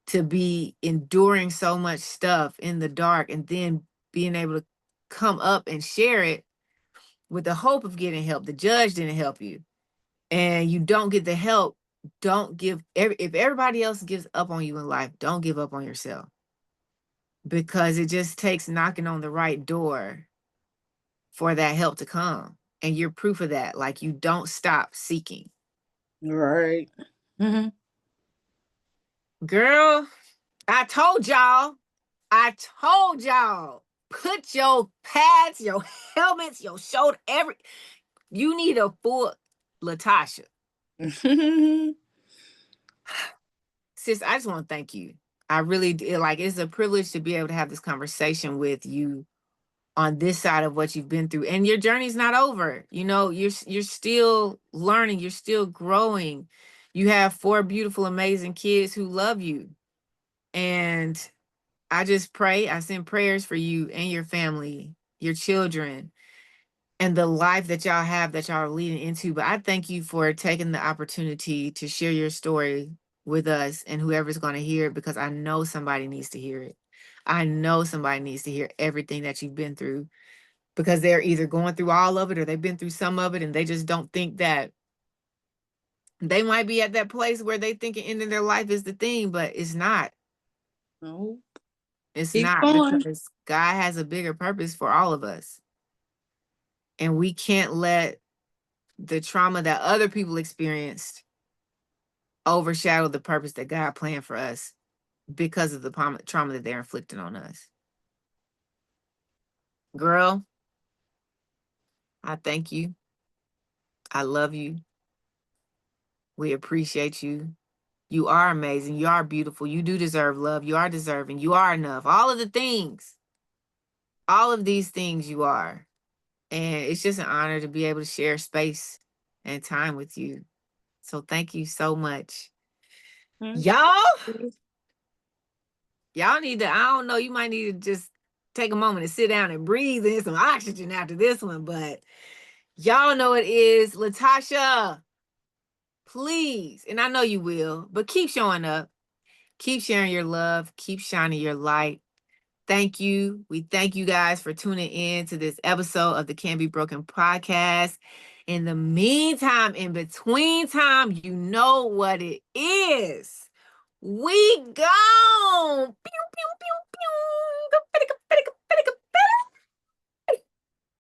[SPEAKER 1] to be enduring so much stuff in the dark and then being able to come up and share it with the hope of getting help. The judge didn't help you and you don't get the help. Don't give, if everybody else gives up on you in life, don't give up on yourself, because it just takes knocking on the right door for that help to come. And you're proof of that. Like, you don't stop seeking.
[SPEAKER 2] Right. Mm-hmm.
[SPEAKER 1] Girl, I told y'all. Put your pads, your helmets, your shoulder, you need a full Latasha. Sis, I just want to thank you. I really do. Like, it's a privilege to be able to have this conversation with you on this side of what you've been through. And your journey's not over. You're still learning, you're still growing. You have 4 beautiful, amazing kids who love you. And I send prayers for you and your family, your children, and the life that y'all have, that y'all are leading into. But I thank you for taking the opportunity to share your story with us and whoever's going to hear it, because I know somebody needs to hear it. I know somebody needs to hear everything that you've been through, because they're either going through all of it or they've been through some of it, and they just don't think that they might be at that place where they think ending their life is the thing, but it's not.
[SPEAKER 2] No.
[SPEAKER 1] It's
[SPEAKER 2] Keep
[SPEAKER 1] not,
[SPEAKER 2] going.
[SPEAKER 1] because God has a bigger purpose for all of us. And we can't let the trauma that other people experienced overshadow the purpose that God planned for us, because of the trauma that they're inflicting on us. Girl, I thank you. I love you. We appreciate you. You are amazing. You are beautiful. You do deserve love. You are deserving. You are enough. All of the things, all of these things you are. And it's just an honor to be able to share space and time with you. So thank you so much. Y'all need to, I don't know, you might need to just take a moment to sit down and breathe in some oxygen after this one, but y'all know it is. Latasha, please, and I know you will, but keep showing up, keep sharing your love, keep shining your light. Thank you. We thank you guys for tuning in to this episode of the Can Be Broken podcast. In the meantime, in between time, you know what it is. We gone.